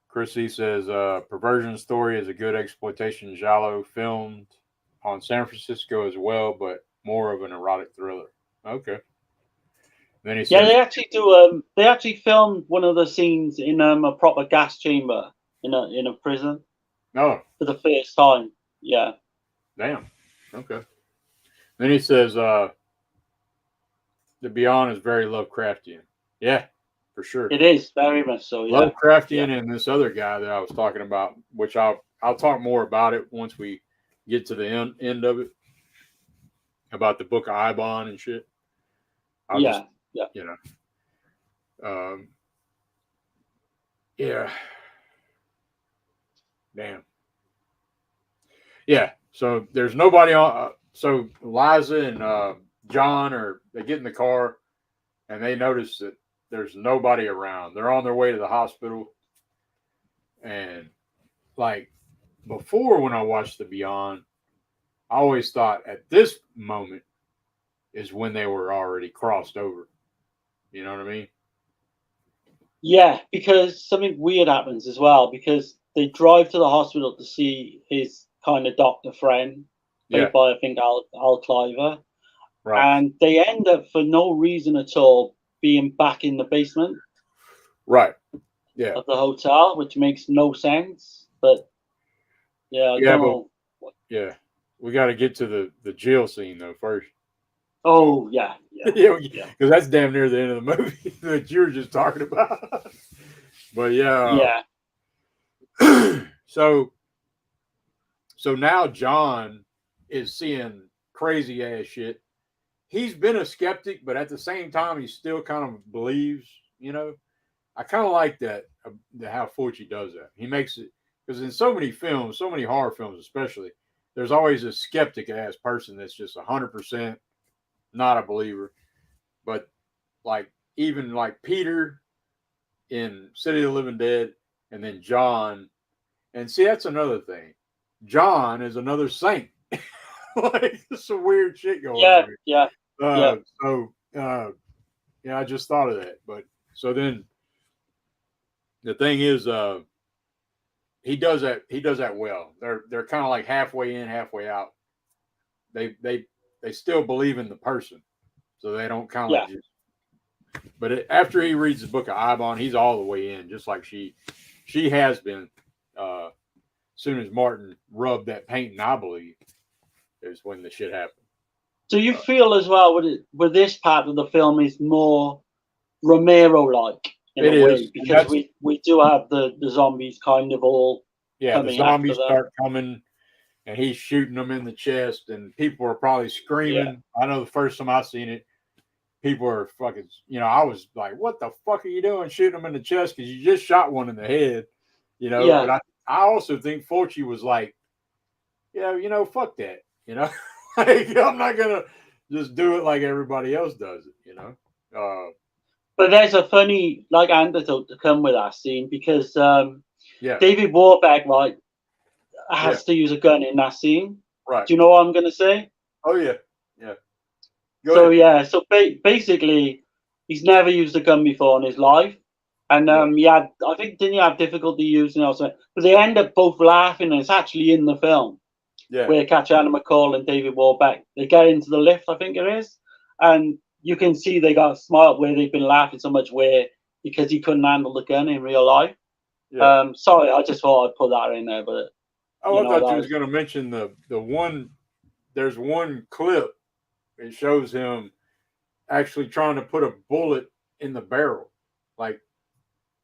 Chris C says, Perversion Story is a good exploitation giallo filmed on San Francisco as well, but more of an erotic thriller. Okay. Then he says, they actually do. They actually filmed one of the scenes in a proper gas chamber in a prison. Oh, for the first time. Yeah. Damn. Okay. Then he says, The Beyond is very Lovecraftian. Yeah, for sure. It is very much so. Yeah. Lovecraftian and this other guy that I was talking about, which I'll talk more about it once we get to the end of it, about the book of Ibon and shit. Yeah. Damn. Yeah. So there's nobody on. So Liza and John they get in the car, and they notice that there's nobody around. They're on their way to the hospital, and like before, when I watched The Beyond, I always thought at this moment is when they were already crossed over. You know what I mean? Yeah, because something weird happens as well. Because they drive to the hospital to see his kind of doctor friend, played by I think Al Cliver, right? And they end up for no reason at all being back in the basement, right? Yeah, of the hotel, which makes no sense. But yeah, I don't know. Yeah, we got to get to the jail scene though first. Oh yeah, because that's damn near the end of the movie that you were just talking about. But yeah. So now John is seeing crazy ass shit. He's been a skeptic, but at the same time, he still kind of believes. You know, I kind of like that how Fulci does that. He makes it because in so many films, so many horror films, especially, there's always a skeptic ass person that's just 100% not a believer. But like even like Peter in City of the Living Dead, and then John, and see that's another thing. John is another saint. Like some weird shit going on here. Yeah. I just thought of that. But so then the thing is, he does that well. They're kind of like halfway in, halfway out. They still believe in the person, so they don't kind of like just. But after he reads the book of Ibon, he's all the way in, just like she has been. Soon as Martin rubbed that paint, I believe, is when the shit happened. Do you feel as well with this part of the film is more Romero-like in a way, because we do have the zombies kind of all the zombies start coming, and he's shooting them in the chest, and people are probably screaming. I know the first time I seen it, people are fucking. I was like, "What the fuck are you doing, shooting them in the chest? Because you just shot one in the head." But I also think Fulci was like, "Yeah, fuck that." Like, I'm not gonna just do it like everybody else does it. But there's a funny anecdote to come with that scene, because David Warbeck has to use a gun in that scene. Right. Do you know what I'm gonna say? Oh yeah. So basically, he's never used a gun before in his life, and I think didn't he have difficulty using it also? But they end up both laughing, and it's actually in the film. Yeah. Where Catchana McCall and David Warbeck, they get into the lift, I think it is, and you can see they got a smile where they've been laughing so much because he couldn't handle the gun in real life. Yeah. Sorry, I just thought I'd put that in there, but I thought you was going to mention the one. There's one clip. It shows him actually trying to put a bullet in the barrel, like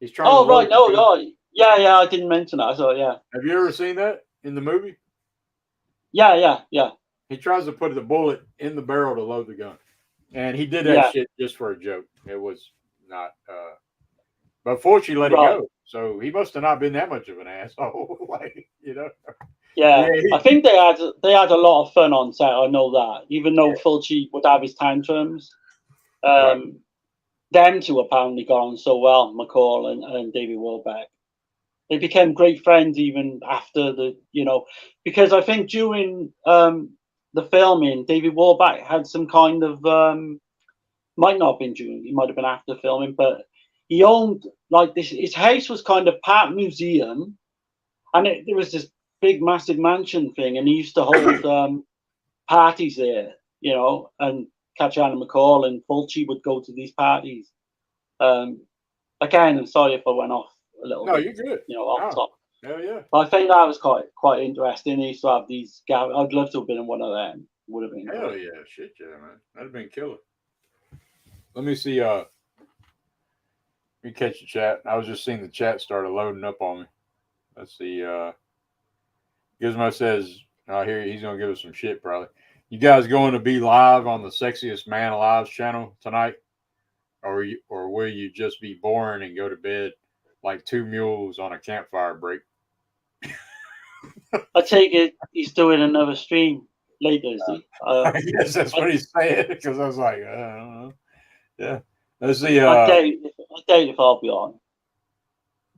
He's trying to Oh, right. load No, the gun. no. Yeah, I didn't mention that. So, yeah. Have you ever seen that in the movie? Yeah. He tries to put the bullet in the barrel to load the gun. And he did that Yeah. shit just for a joke. It was not. But Fulci let it Right. go. So he must have not been that much of an asshole. Like, you know? Yeah. Yeah, I think they had a lot of fun on set. I know that. Even though Fulci would have his tantrums, right. them two apparently got on so well, McCall and David Warbeck. They became great friends even after because I think during the filming, David Warbeck had some kind of might not have been during, it might have been after filming, but he owned like this. His house was kind of part museum, and there was this big, massive mansion thing, and he used to hold parties there, and Catchana McCall and Fulci would go to these parties. Again, I'm sorry if I went off a little No, bit, you're good. off Oh, top. hell yeah. But I think that was quite interesting. He used to have these. I'd love to have been in one of them. Would have been Hell great. yeah. Shit, yeah, man. That'd have been killer. Let me see. Let me catch the chat. I was just seeing the chat started loading up on me. Let's see. Gizmo says, here he's going to give us some shit probably. You guys going to be live on the Sexiest Man Alive channel tonight? Or will you just be boring and go to bed like two mules on a campfire break? I take it he's doing another stream later, is he? Yes, that's what he's saying. Because I was like, I don't know. Yeah. Let's see. I doubt if I'll be on.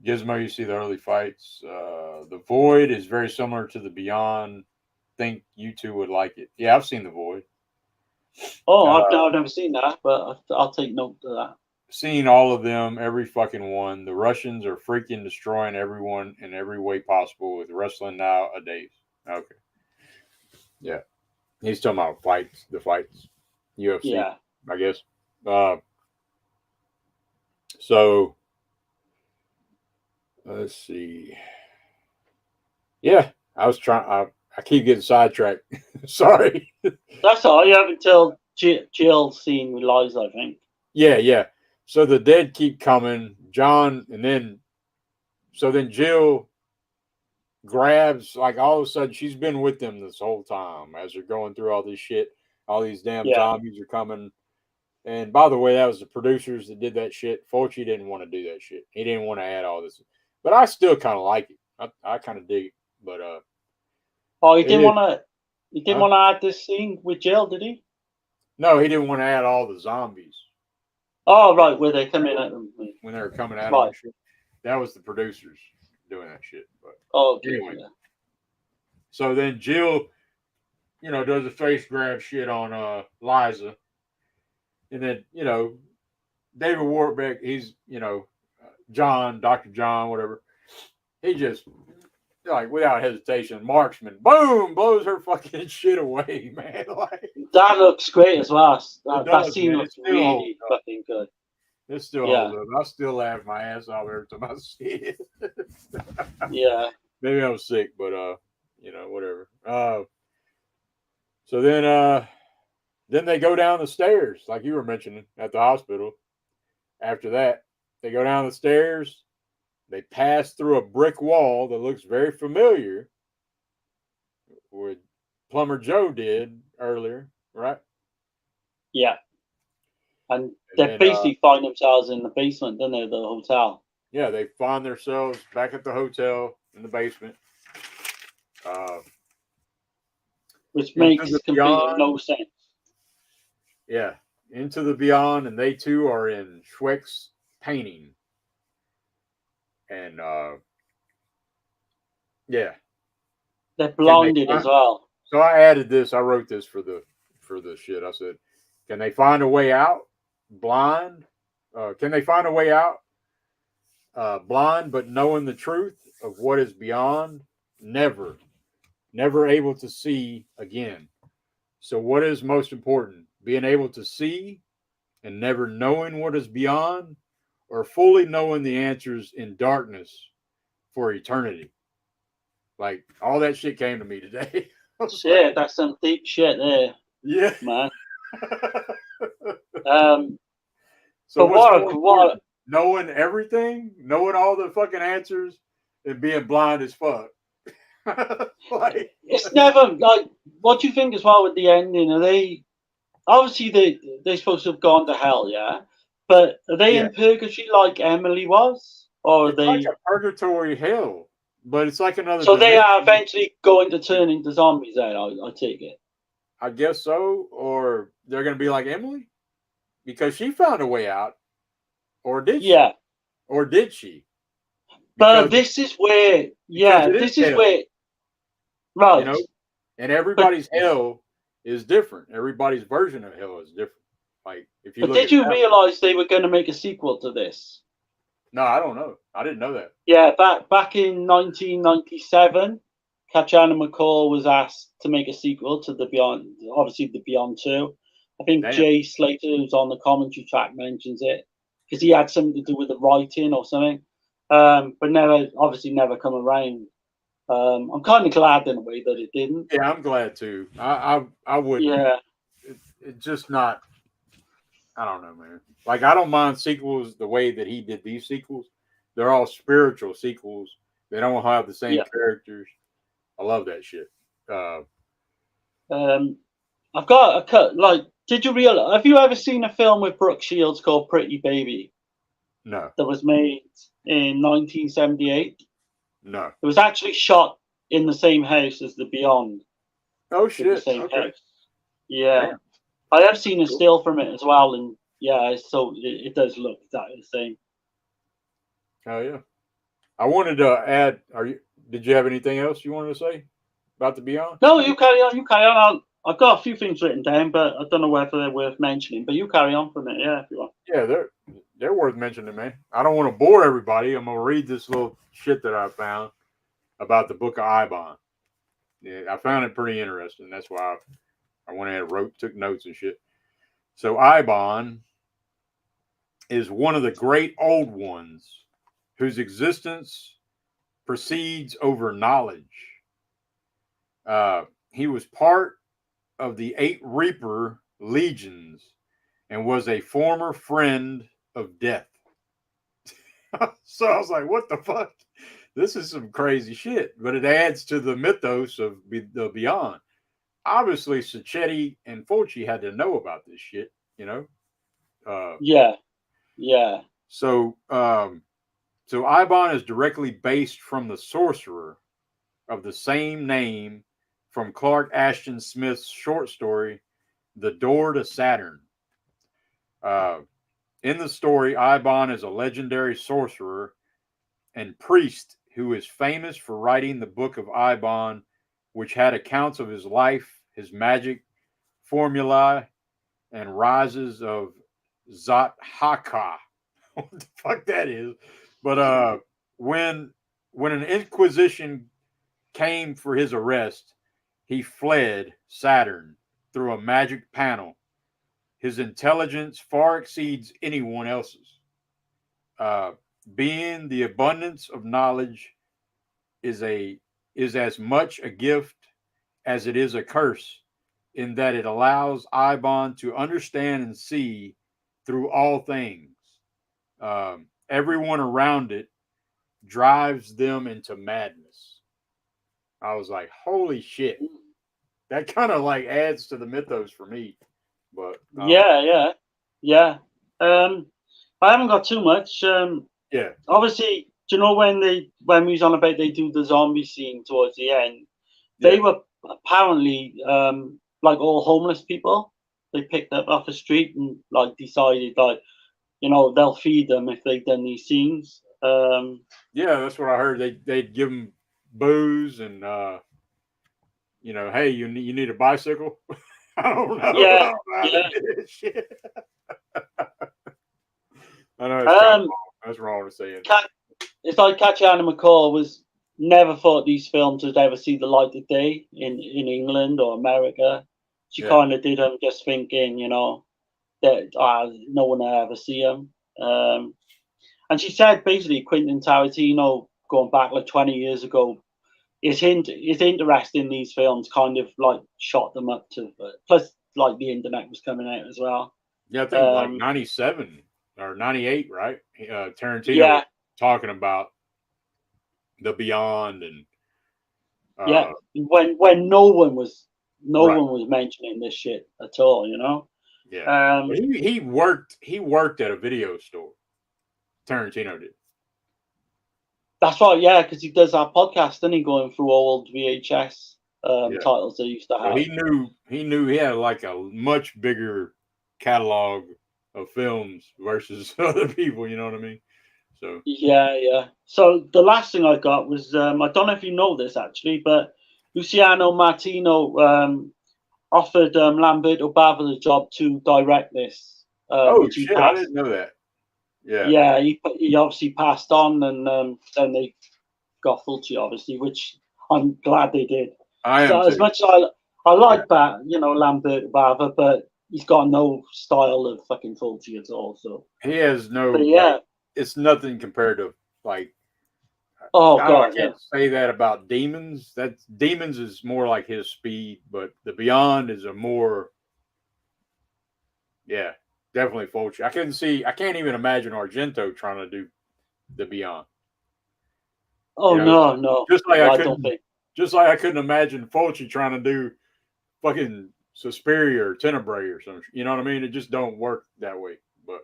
Gizmo, you see the early fights. The Void is very similar to the Beyond. Think you two would like it. Yeah, I've seen the Void. Oh, I've never seen that, but I'll take note of that. Seen all of them, every fucking one. The Russians are freaking destroying everyone in every way possible with wrestling nowadays. Okay. Yeah. He's talking about the fights. UFC, Yeah. I guess. So let's see. Yeah, I was trying. I keep getting sidetracked. Sorry. That's all. You have until Jill's scene with Liza, I think. Yeah. So the dead keep coming. John, and then Jill grabs, like, all of a sudden she's been with them this whole time as they're going through all this shit. All these damn Yeah. zombies are coming. And by the way, that was the producers that did that shit. Fulci didn't want to do that shit. He didn't want to add all this. But I still kind of like it. I kind of dig it. But Oh, he it didn't is, want to. He didn't want to add this scene with Jill, did he? no, he didn't want to add all the zombies Oh, right, where they come in at them. when they were coming at him Right. and shit. That was the producers doing that shit. But Oh, okay, anyway. yeah. So then Jill, does a face grab shit on Liza. And then, David Warbeck, he's, John, Dr. John, whatever. He just, like, without hesitation, marksman, boom, blows her fucking shit away, man. Like, That looks great as well. That scene man. looks really fucking good. It still Yeah. holds up. I still laugh my ass off every time I see it. Yeah. Maybe I'm sick, but whatever. So then they go down the stairs, like you were mentioning at the hospital. After that, they go down the stairs. They pass through a brick wall that looks very familiar, what Plumber Joe did earlier, right? Yeah. And they basically find themselves in the basement, don't they, the hotel? Yeah, they find themselves back at the hotel in the basement. Which makes completely no sense. Yeah, Into the Beyond, and they too are in Schweck's painting. And yeah. They're blinded as well. So I added this. I wrote this for the shit. I said, can they find a way out blind? Can they find a way out blind but knowing the truth of what is beyond? Never. Never able to see again. So what is most important? Being able to see and never knowing what is beyond, or fully knowing the answers in darkness for eternity? Like, all that shit came to me today. Shit, that's some deep shit there. Yeah, man. So but knowing everything, knowing all the fucking answers, and being blind as fuck. Like, It's never like. What do you think as well with the ending? Are they obviously they're supposed to have gone to hell, yeah? But are they yeah, in purgatory like Emily was, or are it's like they? a purgatory hell, but it's like another So they are dimension. eventually going to turn into zombies. Then I take it. I guess so, or they're gonna be like Emily because she found a way out, or did she? Yeah, Or did she? but Because this is where, because yeah, it is this is hell, where, you right? know, and But everybody's hell is different. Everybody's version of hell is different. Like if you but look did at it you that way. realize they were going to make a sequel to this? No, I don't know. I didn't know that. Yeah, back in 1997, Katjana McCall was asked to make a sequel to the Beyond, obviously the Beyond 2. I think Damn. Jay Slater, who's on the commentary track, mentions it because he had something to do with the writing or something. But never, obviously, never come around. I'm kind of glad in a way that it didn't. Yeah, I'm glad too. I wouldn't. Yeah, It just not. I don't know, man. Like I don't mind sequels the way that he did these sequels. They're all spiritual sequels. They don't have the same yeah. characters. I love that shit. Uh, Um, I've got a cut. Like, did you realize? Have you ever seen a film with Brooke Shields called Pretty Baby no, that was made in 1978? no. It was actually shot in the same house as the Beyond, Oh with the shit. same Okay. house. Yeah, Damn. I have seen a Cool. still from it as well, and yeah, so it does look exactly the same. Oh yeah. I wanted to add. Are you? Did you have anything else you wanted to say about the Beyond? No, you carry on. You carry on. I've got a few things written down, but I don't know whether they're worth mentioning. But you carry on from it, yeah, if you want. Yeah, they're worth mentioning, man. I don't want to bore everybody. I'm gonna read this little shit that I found about the Book of Ibon. Yeah, I found it pretty interesting. That's why I went ahead and took notes and shit. So Ibon is one of the great old ones whose existence precedes over knowledge. He was part of the Eight Reaper legions and was a former friend of death. So I was like, what the fuck? This is some crazy shit, but it adds to the mythos of the Beyond. Obviously, Sacchetti and Fulci had to know about this shit, you know? Uh, Yeah, yeah, so, um, so Ibon is directly based from the sorcerer of the same name from Clark Ashton Smith's short story, The Door to Saturn. Uh, in the story, Ibon is a legendary sorcerer and priest who is famous for writing the Book of Ibon, which had accounts of his life, his magic, formulae, and rises of Zat Haka. What the fuck that is? But when an inquisition came for his arrest, he fled Saturn through a magic panel. His intelligence far exceeds anyone else's. Uh, being the abundance of knowledge is a is as much a gift as it is a curse, in that it allows Ibon to understand and see through all things. Everyone around it drives them into madness. I was like, holy shit. That kind of like adds to the mythos for me. But I don't know. yeah, yeah, yeah. Um, I haven't got too much. Yeah. Obviously, do you know when we was on about they do the zombie scene towards the end? They Yeah. were apparently like all homeless people. They picked up off the street and like decided like they'll feed them if they've done these scenes. Yeah, that's what I heard. They'd give them booze and hey, you need a bicycle. I don't know Yeah, how they yeah. did shit. I know it's kind of Um, wrong. That's wrong to say it. Cat, it's like Katjana McCall was never thought these films would ever see the light of day in England or America. She Yeah. kind of did them just thinking, that no one will ever see them. And she said basically Quentin Tarantino, going back like 20 years ago, his interest in these films kind of like shot them up to. Plus, like the internet was coming out as well. Yeah, I think like Um, 97. or 98, right? Tarantino was Yeah, talking about the Beyond and yeah. uh, When no right, one was mentioning this shit at all, you know. yeah. But Um, he worked at a video store. Tarantino did. that's right, yeah, because he does that podcast, and he going through old VHS Yeah. titles they used to So have. he knew he had like a much bigger catalog of films versus other people. You know what I mean? So Yeah, yeah. So the last thing I got was I don't know if you know this actually, but Luciano Martino offered Lamberto Bava the job to direct this, oh which he shit, I passed. didn't know that. Yeah, Yeah, he obviously passed on, and then they got Fulci, obviously, which I'm glad they did. I am So as too. much as I Yeah, like that, Lamberto Bava, but he's got no style of fucking Fulci at all. So, he has no but like. yeah, It's nothing compared to like. oh I god, yeah. can't say that about Demons. That's Demons is more like his speed, but the Beyond is a more yeah, definitely Fulci. I can't even imagine Argento trying to do the Beyond. Oh You know, no, no, just like no, I I don't couldn't, think. just like I couldn't imagine Fulci trying to do fucking Suspiria or Tenebrae or something. You know what I mean? It just don't work that way. But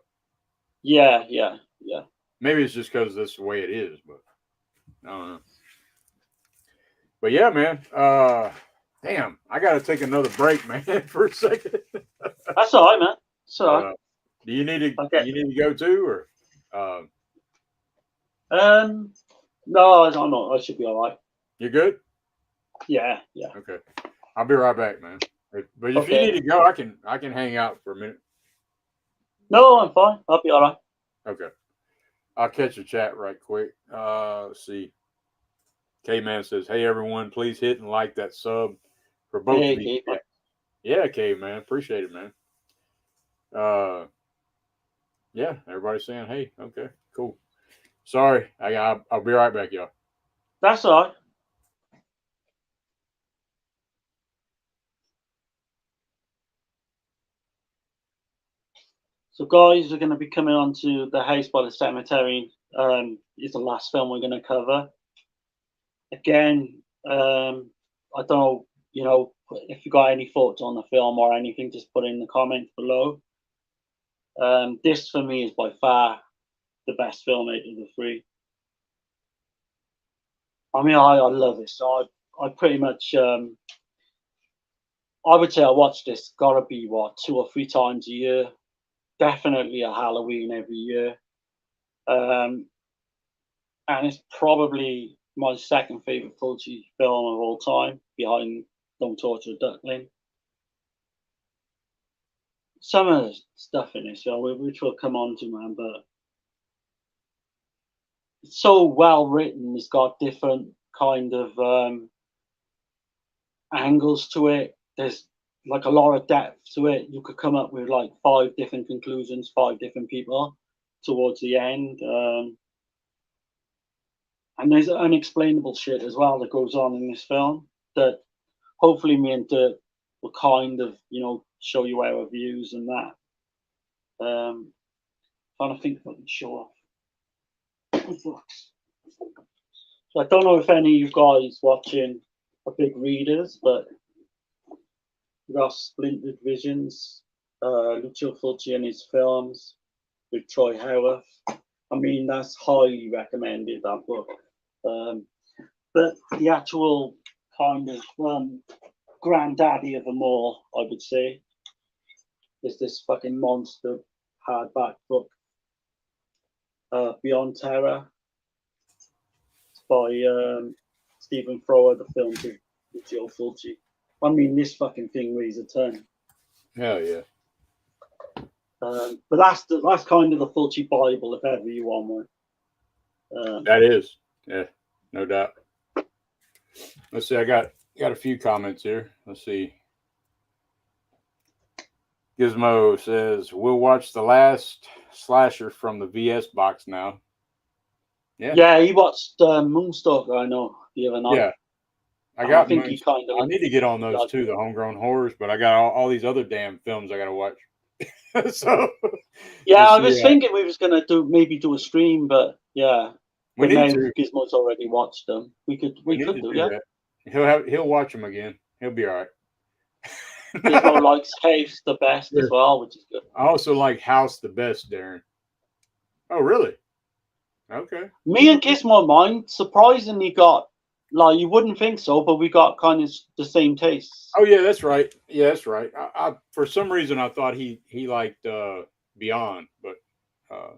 Yeah, yeah, yeah. maybe it's just because that's the way it is. But I don't know. But yeah, man. Damn, I gotta take another break, man, for a second. That's all right, man. That's all right. uh, do you need to? Okay. You need to go too, or uh, Um, no, I'm not. I should be all right. you good? Yeah, yeah. Okay, I'll be right back, man. But if you Okay. need to go, I can hang out for a minute. No, I'm fine. I'll be all right. Okay, I'll catch the chat right quick. Let's see. K Man says, "Hey everyone, please hit and like that sub for both of Hey, these hey, cats." Yeah, K Man, appreciate it, man. Uh, yeah, everybody's saying, "Hey, okay, cool." Sorry, I'll be right back, y'all. that's all right. So, guys, we're going to be coming on to The House by the Cemetery. Is the last film we're going to cover. Again, I don't know, if you got any thoughts on the film or anything, just put it in the comments below. This for me is by far the best film out of the three. I mean, I love this. So I pretty much, I would say I watch this gotta be what 2 or 3 times a year. Definitely a Halloween every year. Um, and it's probably my second favorite Fulci film of all time, behind Don't Torture a Duckling. Some of the stuff in this film, which we'll come on to, man, but it's so well written. It's got different kind of angles to it. There's like a lot of depth to it. You could come up with like 5 different conclusions, 5 different people towards the end. And there's unexplainable shit as well that goes on in this film that hopefully me and Dirk will kind of, show you our views and that. Trying to think if I can show off. So I don't know if any of you guys watching are big readers, but we've got Splintered Visions, Lucio Fulci and his films with Troy Howarth. I mean, that's highly recommended, that book. But the actual kind of granddaddy of them all, I would say, is this fucking monster hardback book, Beyond Terror. It's by Stephen Thrower, the films of Lucio Fulci. I mean, this fucking thing weighs a ton. Hell yeah. But that's kind of the Fulci Bible, if ever you want one. That is, yeah, no doubt. Let's see. I got a few comments here. Let's see. Gizmo says we'll watch the last slasher from the VS box now. Yeah, Yeah, he watched Moonstalker, I know, the other night. yeah. I And I got think he Moons. kind of I need to get on those like too, the homegrown horrors. But I got all these other damn films I got to watch. So Yeah, to I see was thinking we was gonna do a stream, but yeah. we But now need to. Gizmo's already watched them. We We could need to do, do yeah. that. He'll watch them again. He'll be all Gizmo right. likes House the best Yeah. as well, which is good. I also like House the best, Darren. Oh, really? Okay. Me and Gizmo mine surprisingly got like you wouldn't think so, but we got kind of the same tastes. Oh, yeah, that's right. Yeah, that's right. I for some reason I thought he liked Beyond, but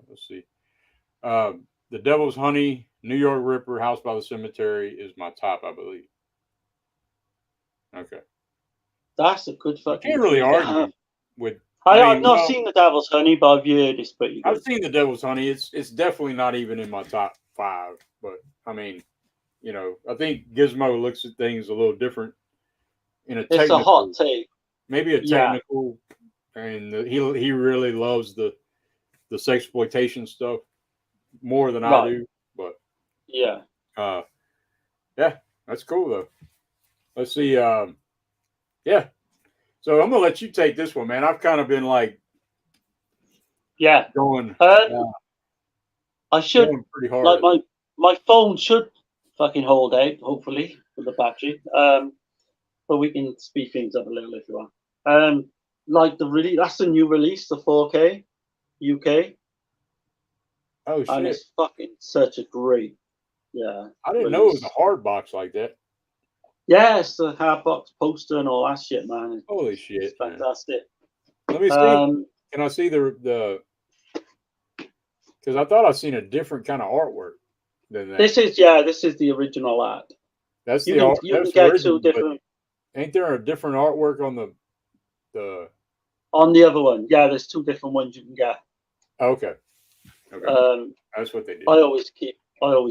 let's see. The Devil's Honey, New York Ripper, House by the Cemetery is my top, I believe. Okay. That's a good You fucking can't really three to have. argue with. I I've mean, not well, seen the Devil's Honey, but I've heard it's pretty I've good. seen The Devil's Honey. It's definitely not even in my top five, but I mean, I think Gizmo looks at things a little different in a It's a hot technical, take. maybe a Yeah, technical, and he really loves the sexploitation stuff more than I right. do. But Yeah, uh, yeah, that's cool though. Let's see. Yeah, so I'm gonna let you take this one, man. I've kind of been like yeah. going Um, I should going pretty hard like at this. my phone should fucking hold out, hopefully, with the battery. But we can speed things up a little if you want. Like the release, that's the new release, the 4K UK, Oh and shit! it's fucking such a great, yeah, I didn't know it was release. a hard box like that. Yeah, it's the hardbox poster and all that shit, man. Holy It's shit, man! fantastic. Let me see. Um, Can I see the? Because I thought I seen a different kind of artwork than that. this is the original art. That's You the can art. you can That's the get two original. But different ain't there a different artwork on the? on the other one. Yeah, there's two different ones you can get. Okay, okay, Um, that's what they did. I always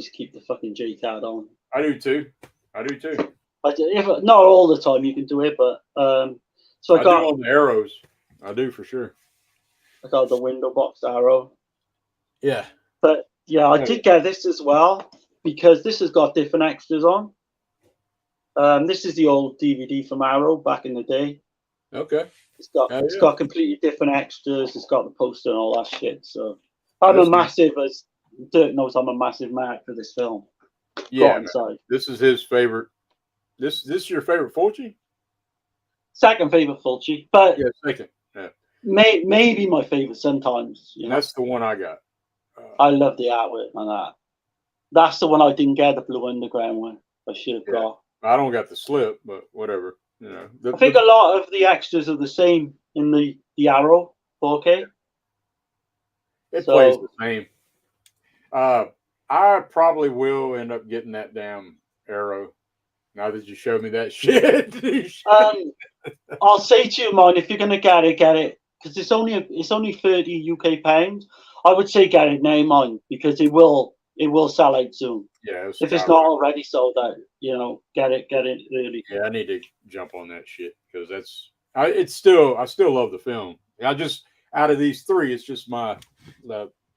keep the fucking J card on. I do too. I do too. If not all the time you can do it, but so I do on the arrows. I do for sure. I got the window box arrow. Yeah. But yeah, I Oh, did get this as well because this has got different extras on. This is the old DVD from Arrow back in the day. okay. Oh, It's yeah. got completely different extras. It's got the poster and all that shit. So I'm a That's massive, as Dirk knows, I'm a massive mark for this film. yeah, Got man. inside. This is his favorite. This is your favorite Fulci? Second favorite Fulci, but Yeah, second. Yeah, maybe my favorite sometimes. You and know, that's the one I got. I love the artwork on that. That's the one I didn't get, the Blue Underground one. I should have Yeah, got. I don't got the slip, but whatever. I think a lot of the extras are the same in the Arrow 4K. It plays the So same. Uh, I probably will end up getting that damn arrow. Now that you showed me that shit. I'll say to you, man, if you're gonna get it, because it's only 30 UK pounds. I would say get it now, man, because it will sell out soon. Yeah, it's If it's skyrocket. not already sold out, get it early. Yeah, I need to jump on that shit because I still love the film. I just out of these three, it's just my,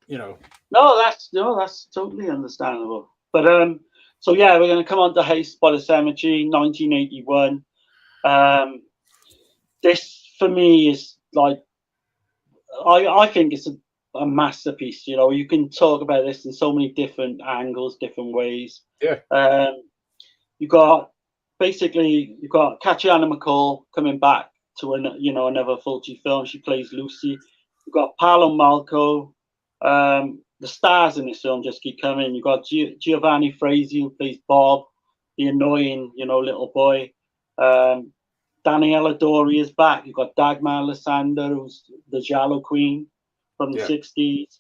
you know, No, that's totally understandable. But so yeah, we're gonna come on to Haste by the Cemetery, 1981. This for me is like I think it's a masterpiece. You can talk about this in so many different angles, different ways. yeah, You got basically you got Katiana McCall coming back to another Fulci film. She plays Lucy. You got Paolo Malco. The stars in this film just keep coming. You got Giovanni Frazi who plays Bob, the annoying little boy. Daniela Dori is back. You've got Dagmar Lysander, who's the Giallo Queen from the yeah, 60s.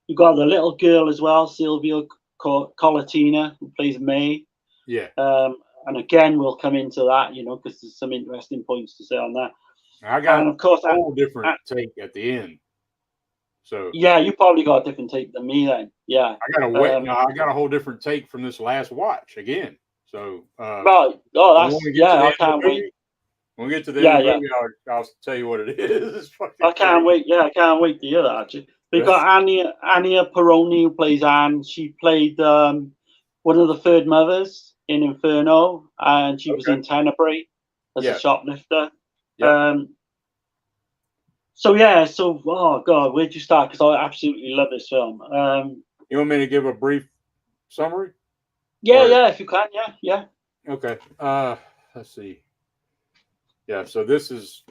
You've got the little girl as well, Silvia Colatina, who plays May. yeah. And again, we'll come into that, because there's some interesting points to say on that. I And got of course, a whole different take at the end. So yeah, you probably got a different take than me then. Yeah. I got a whole different take from this last watch again. So Right. Oh, when we get to the I end of can't the wait. movie, when we get to the end of the Yeah. movie, I'll tell you what it is. It's fucking I can't crazy. wait. Yeah, I can't wait to hear that. Actually, we got Anya Peroni who plays Anne. She played one of the third mothers in Inferno, and she was Okay. in Tenebrae as a Yeah. shoplifter. Yep. Oh god, where'd you start? Because I absolutely love this film. You want me to give a brief summary? Yeah, Or yeah, if you can, yeah, yeah. okay. Let's see. Yeah, so this is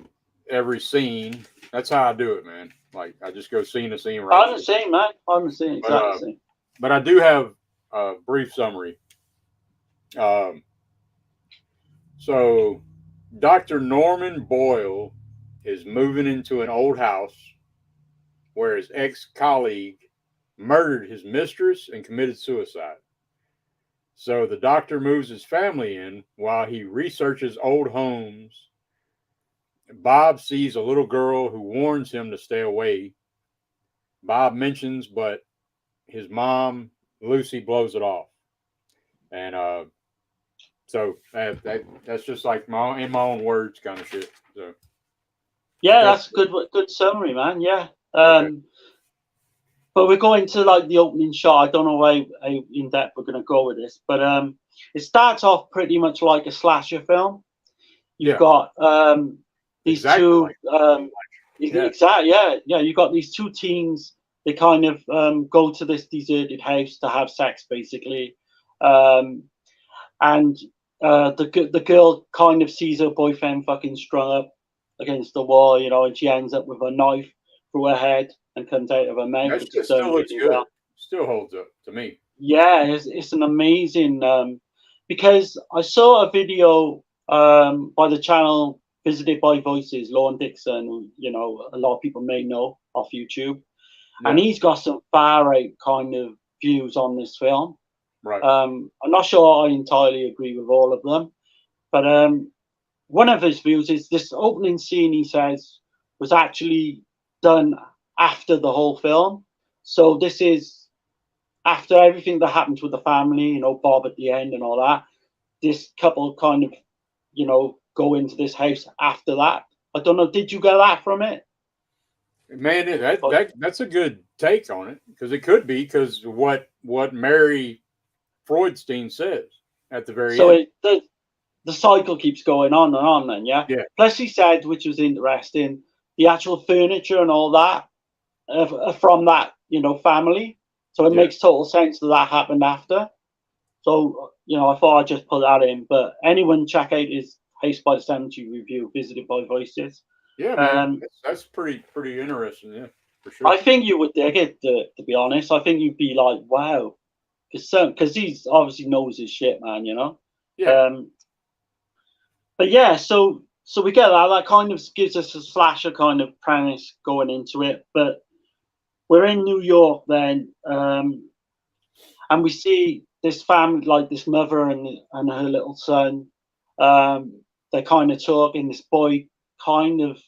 every scene. That's how I do it, man. Like I just go scene to scene right I'm the through. same, man. I'm the same, But exactly the same. but I do have a brief summary. Um, so Dr. Norman Boyle is moving into an old house where his ex-colleague murdered his mistress and committed suicide. So the doctor moves his family in while he researches old homes. Bob sees a little girl who warns him to stay away. Bob mentions, but his mom, Lucy, blows it off. And that's just like in my own words kind of shit. So, but Yeah, that's that's good summary, man. Yeah. okay. But we're going to like the opening shot. I don't know how in depth we're going to go with this, but it starts off pretty much like a slasher film. You've Yeah, got these exactly two like yeah, exactly, yeah, yeah. You've got these two teens. They kind of go to this deserted house to have sex, basically, um, and the girl kind of sees her boyfriend fucking strung up against the wall, you know, and she ends up with a knife through her head and comes out of her mouth, that which is shit done still looks really good. well. Still holds up to me. Yeah, it's an amazing because I saw a video by the channel Visited by Voices, Lauren Dixon, who, you know, a lot of people may know off YouTube, and Yeah, he's got some far out kind of views on this film. right. I'm not sure I entirely agree with all of them, but one of his views is this opening scene, he says, was actually done after the whole film. So this is after everything that happens with the family, you know, Bob at the end and all that. This couple kind of, you know, go into this house after that. I don't know. Did you get that from it? Man, But, that's a good take on it because it could be because what Mary Freudstein says at the very so end. the cycle keeps going on and on. Then yeah. Yeah, Plus, he said, which was interesting, the actual furniture and all that from that, you know, family. So it yeah, makes total sense that that happened after. So, you know, I thought I'd just put that in. But anyone check out his House by the Cemetery review, Visited by Voices. yeah, man. Um, That's pretty interesting. Yeah, for I sure. think you would dig it, to be honest. I think you'd be like, wow. Because he's obviously knows his shit, man, you know? Yeah, Um, but yeah, so we get that. That kind of gives us a slasher kind of premise going into it. But we're in New York then, and we see this family, like this mother and her little son. They're kind of talking. This boy kind of,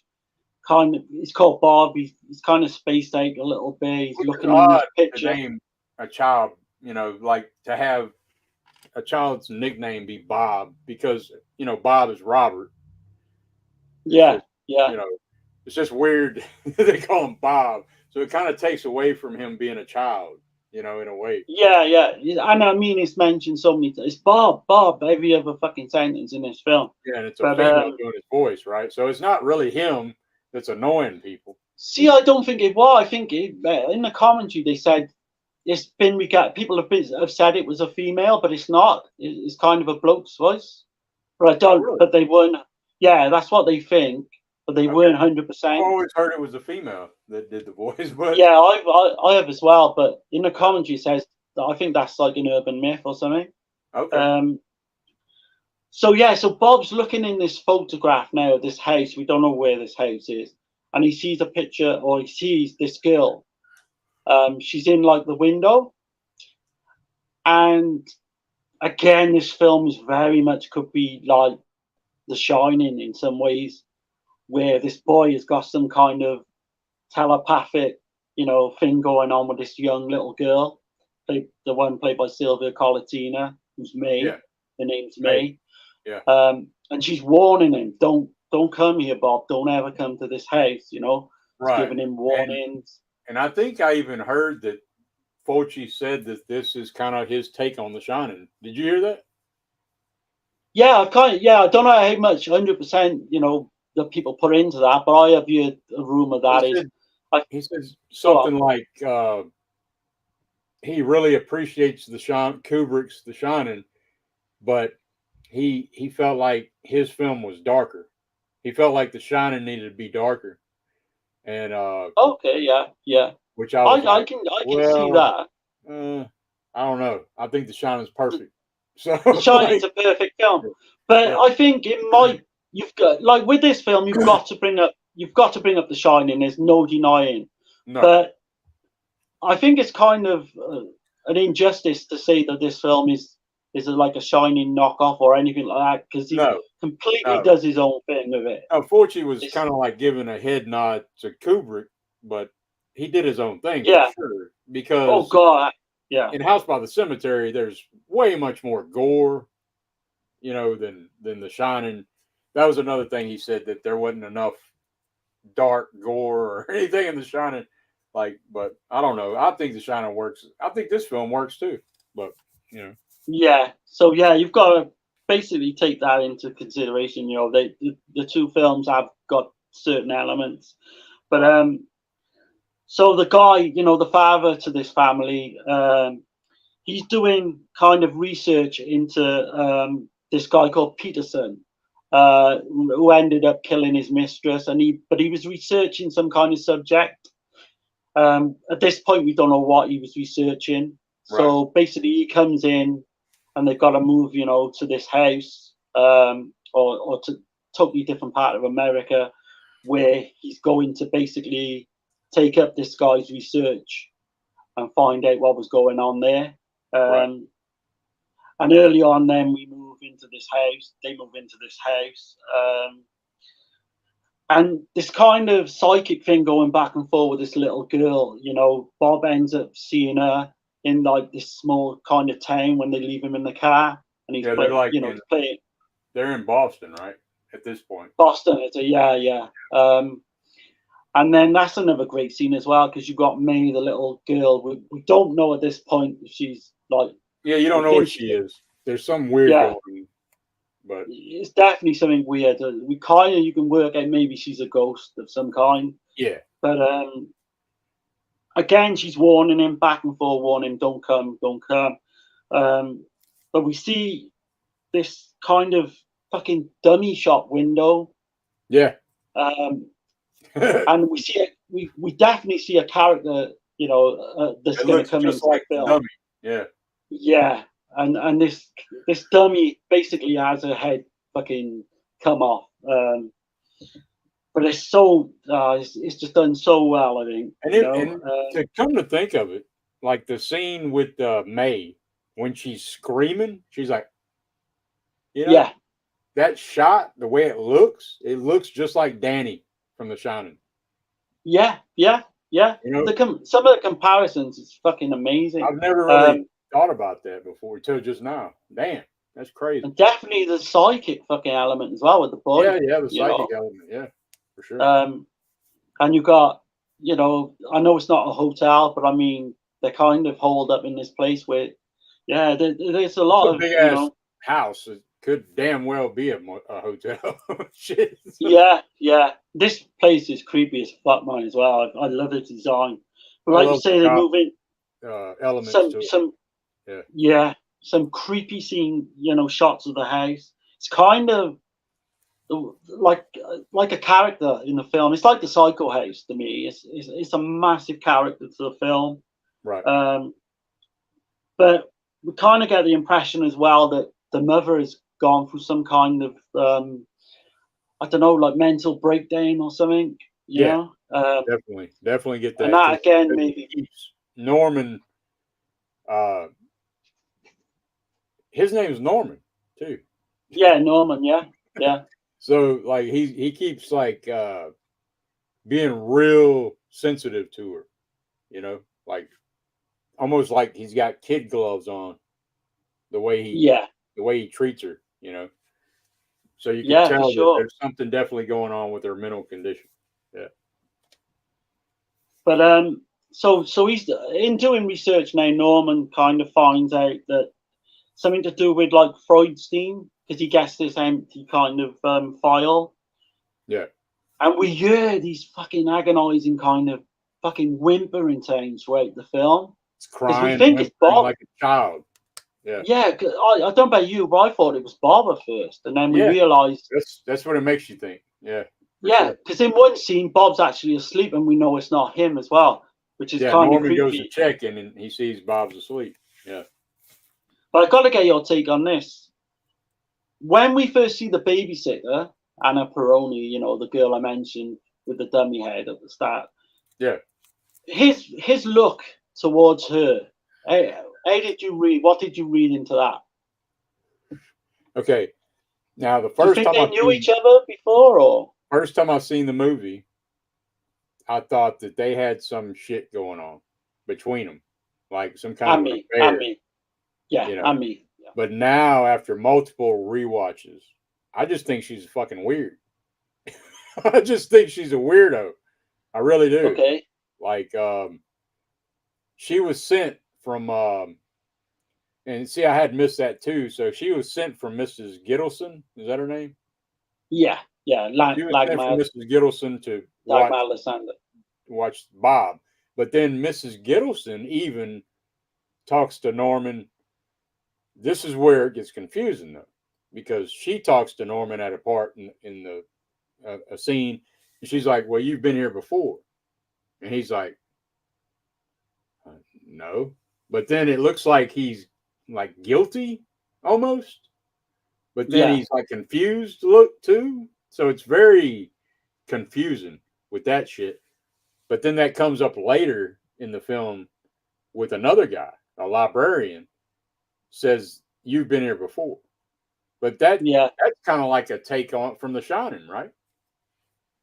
he's called Bob. He's kind of spaced out a little bit. He's which is looking in this odd to picture. name a child. You know, like to have a child's nickname be Bob because Bob is Robert. It's Yeah, just yeah. you know it's just weird they call him Bob. So it kind of takes away from him being a child. In a way. Yeah, yeah, and I mean it's mentioned so many times. It's Bob, Bob, every other fucking sentence in this film. Yeah, and it's a But female doing his voice, right? So it's not really him that's annoying people. see, I don't think it was. I think in the commentary they said it's been people have said it was a female, but it's not. It's kind of a bloke's voice. But I Oh, don't. really? But they weren't. Yeah, that's what they think. But they Okay. weren't 100%. I've always heard it was a female that did the voice, but Yeah, I have as well. But in the commentary it says that I think that's like an urban myth or something. okay. Um, So yeah, so Bob's looking in this photograph now of this house. We don't know where this house is, and he sees a picture, or he sees this girl. She's in like the window, and again, this film is very much could be like The Shining in some ways, where this boy has got some kind of telepathic, you know, thing going on with this young little girl, the one played by Sylvia Collatina, who's Yeah. May. Her name's Hey. May. Yeah. And she's warning him, don't come here, Bob. Don't ever come to this house. You know, it's Right. giving him And warnings. and I think I even heard that Fulci said that this is kind of his take on The Shining. Did you hear that? Yeah, I don't know how much 100%. You know, that people put into that, but I have heard a rumor that he says something like he really appreciates Kubrick's The Shining, but he felt like his film was darker. He felt like The Shining needed to be darker, and okay, yeah. which I was I like, can see that. I don't know. I think The Shining's perfect. So The Shining's a perfect film, but yeah. I think it might. You've got like with this film, you've got to bring up The Shining. There's no denying. No. But I think it's kind of an injustice to say that this film is like a Shining knockoff or anything like that, because he completely does his own thing with it. Fulci was kind of like giving a head nod to Kubrick, but he did his own thing Yeah. for sure. Because oh god, yeah, in House by the Cemetery, there's way much more gore, than The Shining. That was another thing he said, that there wasn't enough dark gore or anything in The Shining. But I don't know. I think The Shining works. I think this film works too. But yeah. So yeah, you've got to basically take that into consideration. The two films have got certain elements, but so the guy, the father to this family, he's doing kind of research into this guy called Peterson, who ended up killing his mistress, but he was researching some kind of subject. At this point, we don't know what he was researching. Right. So basically, he comes in, and they've got to move, to this house, or to totally different part of America, where he's going to basically take up this guy's research and find out what was going on there. Right. And early on, then we move into this house. They move into this house. And this kind of psychic thing going back and forth with this little girl, Bob ends up seeing her in like this small kind of town when they leave him in the car, and he's playing. They're in Boston, right? At this point, Boston, yeah. And then that's another great scene as well, because you've got May, the little girl. We don't know at this point if she's like. Yeah, you don't know what she is. There's something weird going on. But it's definitely something weird. You can work out maybe she's a ghost of some kind. Yeah. But again, she's warning him back and forth, warning him, don't come. But we see this kind of fucking dummy shop window. Yeah. And we see we definitely see a character, that's going to come just into like the film. dummy. Yeah. Yeah. And this dummy basically has her head fucking come off. But it's so it's just done so well, I think. And to come to think of it, like the scene with May when she's screaming, she's like, yeah, that shot, the way it looks just like Danny from The Shining. Yeah. Some of the comparisons is fucking amazing. I've never really thought about that before until just now. Damn, that's crazy. And definitely the psychic fucking element as well with the boy. Yeah, the psychic element, yeah, for sure. And you got, I know it's not a hotel, but I mean, they're kind of holed up in this place where, there's a lot of big ass house. It could damn well be a hotel. Shit. Yeah. This place is creepy as fuck, man, as well. I love the design. But like you say, they move in elements to it. Some creepy scene, shots of the house. It's kind of like a character in the film. It's like the Psycho House to me. It's a massive character to the film. Right. But we kind of get the impression as well that the mother has gone through some kind of I don't know, like mental breakdown or something. You know? Definitely get that. And that again, maybe Norman. His name is Norman too. Yeah, Norman. Yeah. So like he keeps like being real sensitive to her, like almost like he's got kid gloves on. The way he treats her, So you can tell that there's something definitely going on with her mental condition. Yeah. But so he's in doing research now. Norman kind of finds out that something to do with like Freudstein, because he gets this empty kind of file, Yeah. And we hear these fucking agonizing kind of fucking whimpering tones throughout the film. It's Because we crying, think it's whimpering Bob. like a child. Yeah. Yeah, I don't know about you, but I thought it was Bob at first. And then we Yeah. realized, That's what it makes you think. Yeah. For yeah, sure. because in one scene, Bob's actually asleep and we know it's not him as well, which is Yeah. kind of Norman goes to creepy. check and he sees Bob's asleep. Yeah. But I got to get your take on this. When we first see the babysitter, Anna Peroni, you know, the girl I mentioned with the dummy head at the start, Yeah. his look towards her, how did you read? What did you read into that? Okay. Now the Do you think they knew seen each other before, or? first time I seen the movie, I thought that they had some shit going on between them, like some kind of an And affair, me, yeah, you know. and me, yeah. But now, after multiple rewatches, I just think she's fucking weird. I just think she's a weirdo. I really do. Okay, Like, she was sent from, and see, I had missed that too. So she was sent from Mrs. Gittleson. Is that her name? yeah, yeah, She was sent from Mrs. Gittleson to Lagma Alessandra. watch Bob. But then Mrs. Gittleson even talks to Norman. This is where it gets confusing though, because she talks to Norman at a part in the a scene, and she's like, "Well, you've been here before," and he's like, "No," but then it looks like he's like guilty almost, but then Yeah, he's like confused look too. So it's very confusing with that shit. But then that comes up later in the film with another guy, a librarian, says you've been here before. But yeah, that's kind of like a take on from The Shining, right?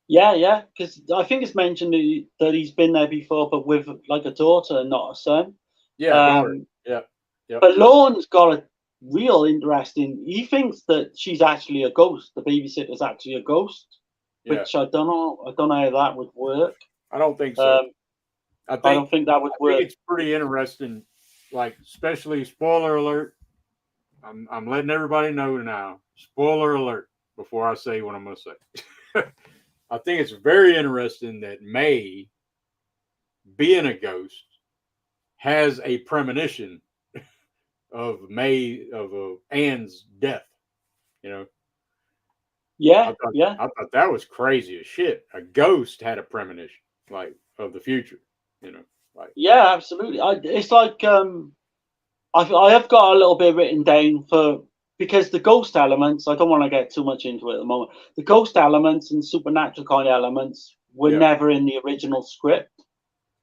yeah, yeah. Because I think it's mentioned that he's been there before, but with like a daughter and not a son. Yeah, daughter. Um, Yeah, yep, but Lorne's got a real interest in. He thinks that she's actually a ghost. The babysitter's actually a ghost, yeah. which I don't know. I don't know how that would work. I don't think so. Um, I I think don't think that would I think work. it's pretty interesting. Like, especially spoiler alert. I'm letting everybody know now. Spoiler alert before I say what I'm going to say. I think it's very interesting that May, being a ghost, has a premonition of Anne's death. You know, Yeah, yeah, I thought that was crazy as shit. A ghost had a premonition like of the future. You know, like yeah. Absolutely. It's like I have got a little bit written down for because the ghost elements. I don't want to get too much into it at the moment. The ghost elements and supernatural kind of elements were yeah, never in the original script.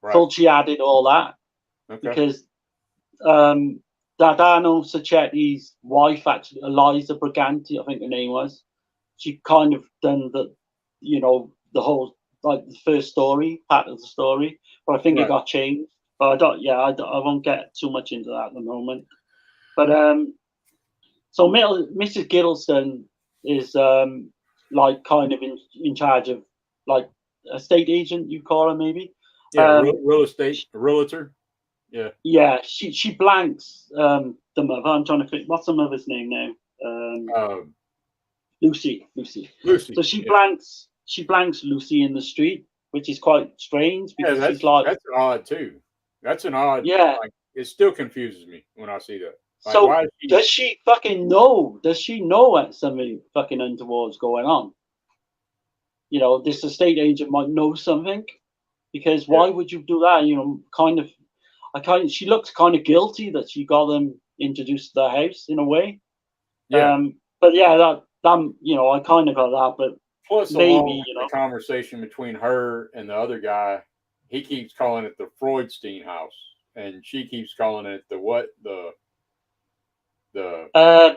right, Fulci added all that okay, because Dardano Sacchetti's wife, actually Eliza Briganti, I think her name was, she kind of done the whole like the first story, part of the story, but I think it right. got changed. But I won't get too much into that at the moment. But so Mrs. Giddleston is like kind of in charge of like a state agent, you call her maybe. Yeah, Um, real estate realtor. Yeah, yeah, she blanks the mother. I'm trying to think. What's the mother's name now? um, Lucy. Lucy. So Lucy. Yeah, she blanks Lucy in the street, which is quite strange yeah. because she's like, That's odd too. That's an odd. yeah. Like it still confuses me when I see that. Like So why is she? does she fucking know? Does she know that something fucking untoward's going on? You know, this estate agent might know something because Yeah, why would you do that? You know, she looks kind of guilty that she got them introduced to the house in a way. yeah. But yeah, that you know, I kind of got that, but Plus, along maybe with you the know, conversation between her and the other guy, he keeps calling it the Freudstein house, and she keeps calling it the what the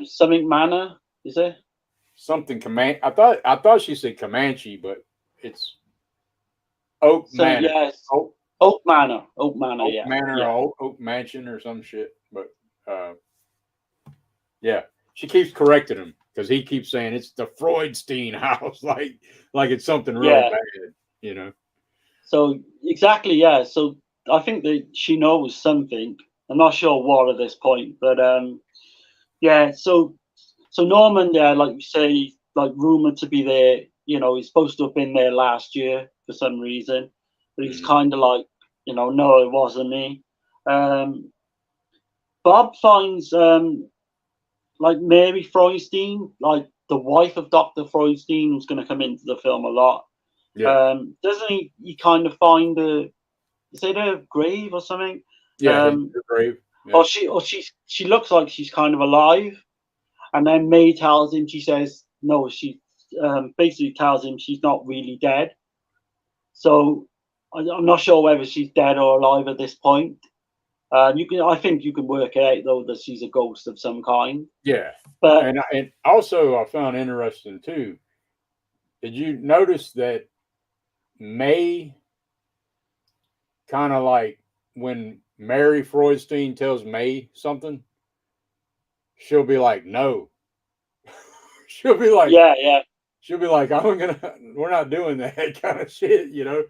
something manner is it? something command. I thought she said Comanche, but it's Oak So Manor. yes, Oak Oak Manor, Oak yeah, Manor yeah. or Oak Mansion or some shit. But uh, yeah, she keeps correcting him because he keeps saying it's the Freudstein house, like it's something really Yeah. bad, you know. So exactly, yeah. So I think that she knows something. I'm not sure what at this point, but yeah. So Norman, yeah, like you say, like rumored to be there. you know, he's supposed to have been there last year for some reason, but he's kind of like, you know, no, it wasn't me. Bob finds like Mary Freudstein, like the wife of Dr. Freudstein, who's going to come into the film a lot. Yeah. Doesn't he kind of find is it a grave or something? Yeah. His grave. Yeah. Or she looks like she's kind of alive, and then May tells him, she says no, she basically tells him she's not really dead. So I'm not sure whether she's dead or alive at this point. I think you can work it out though that she's a ghost of some kind. Yeah. But And also I found interesting too. Did you notice that May kind of like when Mary Freudstein tells May something, she'll be like, no. she'll be like, yeah. we're not doing that kind of shit, you know?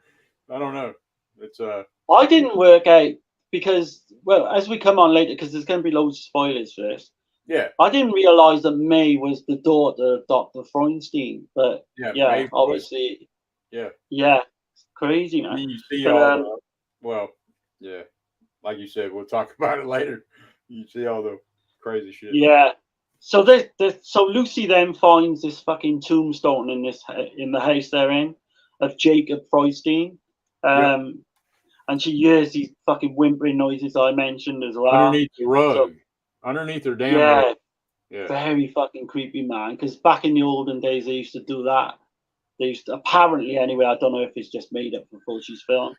I don't know. It's I didn't work out because, well, as we come on later, because there's going to be loads of spoilers first. yeah. I didn't realize that May was the daughter of Dr. Freudstein, but yeah, obviously, yeah, it's crazy, man. You see But, well, yeah, like you said, we'll talk about it later. You see all the crazy shit. Yeah. So so Lucy then finds this fucking tombstone in the house they're in of Jacob Freudstein, and she hears these fucking whimpering noises I mentioned as well. Underneath the rug, So, underneath her damn rug. Yeah, very fucking creepy, man. Because back in the olden days, they used to do that. They used to, apparently, anyway, I don't know if it's just made up for Fulci's film,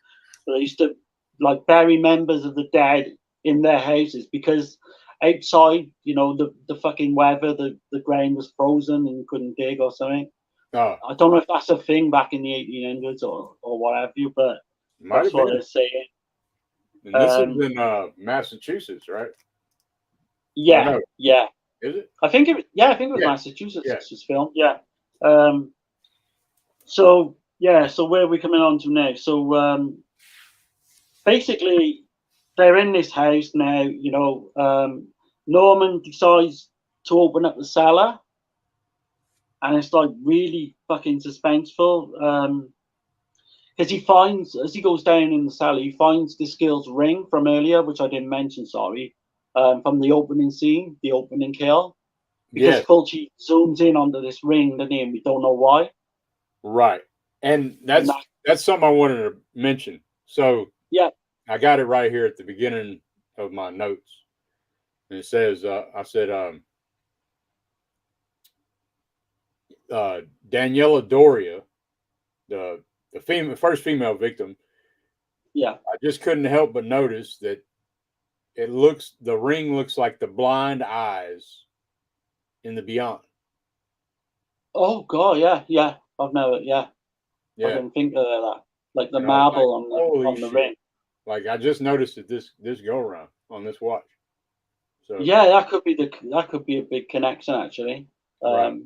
but they used to like bury members of the dead in their houses because outside, you know, the fucking weather, the ground was frozen and you couldn't dig or something. Oh, I don't know if that's a thing back in the 1800s or what have you, but that's what they're saying. And this is in Massachusetts, right? Yeah, no? Yeah. Is it? I think it was Massachusetts. Yeah. This film, yeah. So where are we coming on to now? So basically, they're in this house now. You know, Norman decides to open up the cellar, and it's like really fucking suspenseful. Because he finds, as he goes down in the cellar, he finds this girl's ring from earlier, which I didn't mention. Sorry, from the opening scene, the opening kill. Because Fulci zooms in onto this ring, doesn't he? And we don't know why. Right. And that's something I wanted to mention. So yeah, I got it right here at the beginning of my notes. And it says, I said, Daniela Doria, the first female victim. Yeah. I just couldn't help but notice that the ring looks like the blind eyes in the Beyond. Oh God, yeah. I've never, I didn't think of that. Like the marble on the ring. Like I just noticed it this go around on this watch. So yeah, that could be a big connection actually. Right.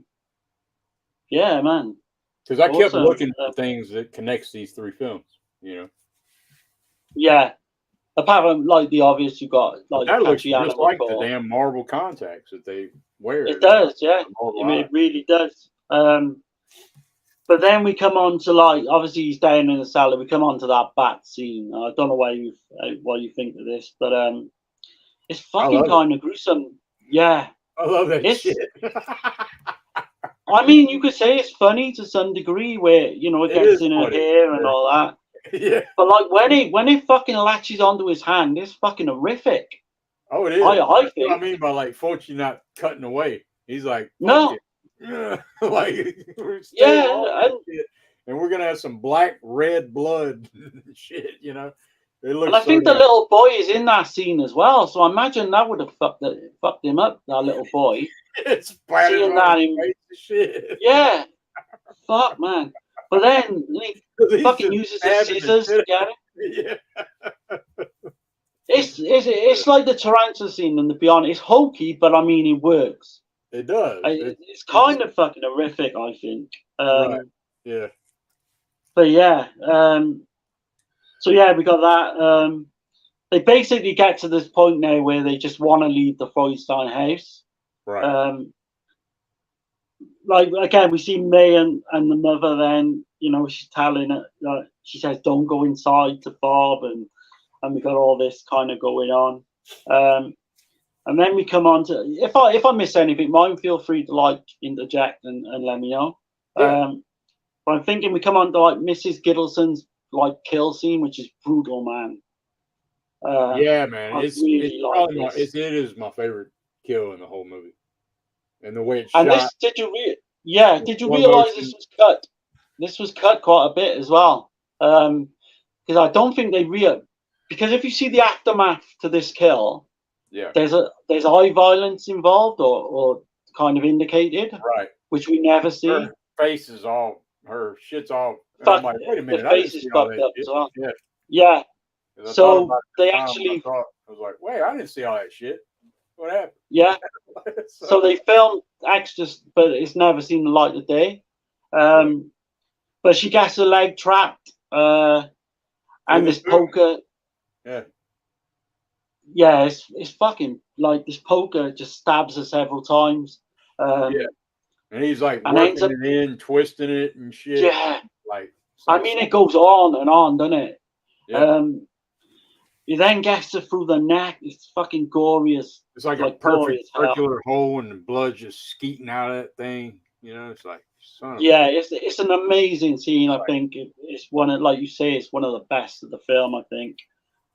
Yeah, man. Because I kept looking for things that connects these three films, you know. Yeah. Apart from like the obvious, you got like that looks just like the damn marble contacts that they wear. It does, yeah. It really does. But then we come on to like obviously he's down in the cellar. We come on to that bat scene. I don't know why you think of this, but it's fucking kind of gruesome. Yeah, I love that shit. I mean, you could say it's funny to some degree, where you know it gets in her hair and all that. Yeah. But like when it fucking latches onto his hand, it's fucking horrific. Oh, it is. I think. What I mean by like Fulci not cutting away. He's like, no. Like and we're gonna have some black red blood shit, you know. It looks. And I think the little boy is in that scene as well, so I imagine that would have fucked him up. That little boy. It's seeing that in shit. Yeah, fuck man. But then he fucking uses his scissors to get it. Yeah. It's like the tarantula scene in the Beyond. It's hokey, but I mean it works. It does. It's kind of fucking horrific, I think. Right. Yeah. But yeah. So yeah, we got that. They basically get to this point now where they just want to leave the Freudstein house. Right. like again, we see May and the mother. Then she's telling it. She says, "Don't go inside" to Bob, and we got all this kind of going on. And then we come on to if I miss anything, mind feel free to like interject and let me know. Yeah. But I'm thinking we come on to like Mrs. Gittleson's like kill scene, which is brutal, man. Yeah, man. I It's really like probably this. it is my favorite kill in the whole movie, and the way it's And shot. this, did you slow realize motion. this was cut? This was cut quite a bit as well. Because I don't think because if you see the aftermath to this kill, Yeah. there's eye violence involved or kind of indicated, Right. which we never see. Her face is all her shit's all. And I'm Fuck, like, wait a the minute, I didn't face is see all fucked that up shit. as well. Yeah. Yeah. 'Cause I thought So about it they at the time when actually, I was like, wait, I didn't see all that shit. What happened? yeah. So they filmed extras, but it's never seen the light of day. But she gets her leg trapped, and this poker. Yeah. Yeah, it's fucking like this poker just stabs her several times. Yeah. And he's like And working ends up, it in, twisting it and shit. yeah. Like, I mean, it goes on and on, doesn't it? Yeah. He then gets her through the neck. It's fucking gory as It's like a gory perfect as hell. circular hole, and the blood just skeeting out of that thing. It's like, son of Yeah, it's an amazing scene. I Right. think it's one of, like you say, it's one of the best of the film. I think.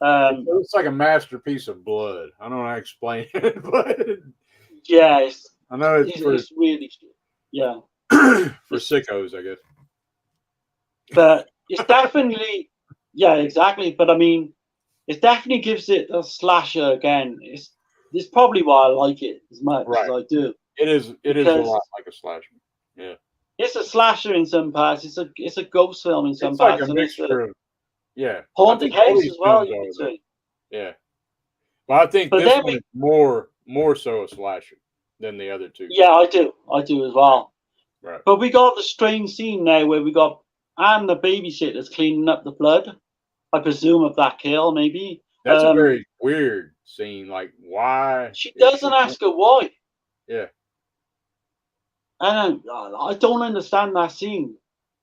It's like a masterpiece of blood. I don't know how to explain it, but Yeah, I know it's really, yeah, for sickos, I guess. but it's definitely, yeah, exactly. But I mean, it definitely gives it a slasher again. It's probably why I like it as much as I do. It is a Because lot like a slasher. Yeah. it's a slasher in some parts. It's a ghost film in some It's like parts, a and it's mixture a of I haunted think all house these as well. films You are could though. say. Yeah. But I think But this then one is more so a slasher than the other two. yeah, I do as well. Right. But we got the strange scene now where we got Anne, the babysitter's cleaning up the blood. I presume of that kill, maybe. That's a very weird scene. Like, why? She doesn't ask her why. Yeah. And I don't understand that scene.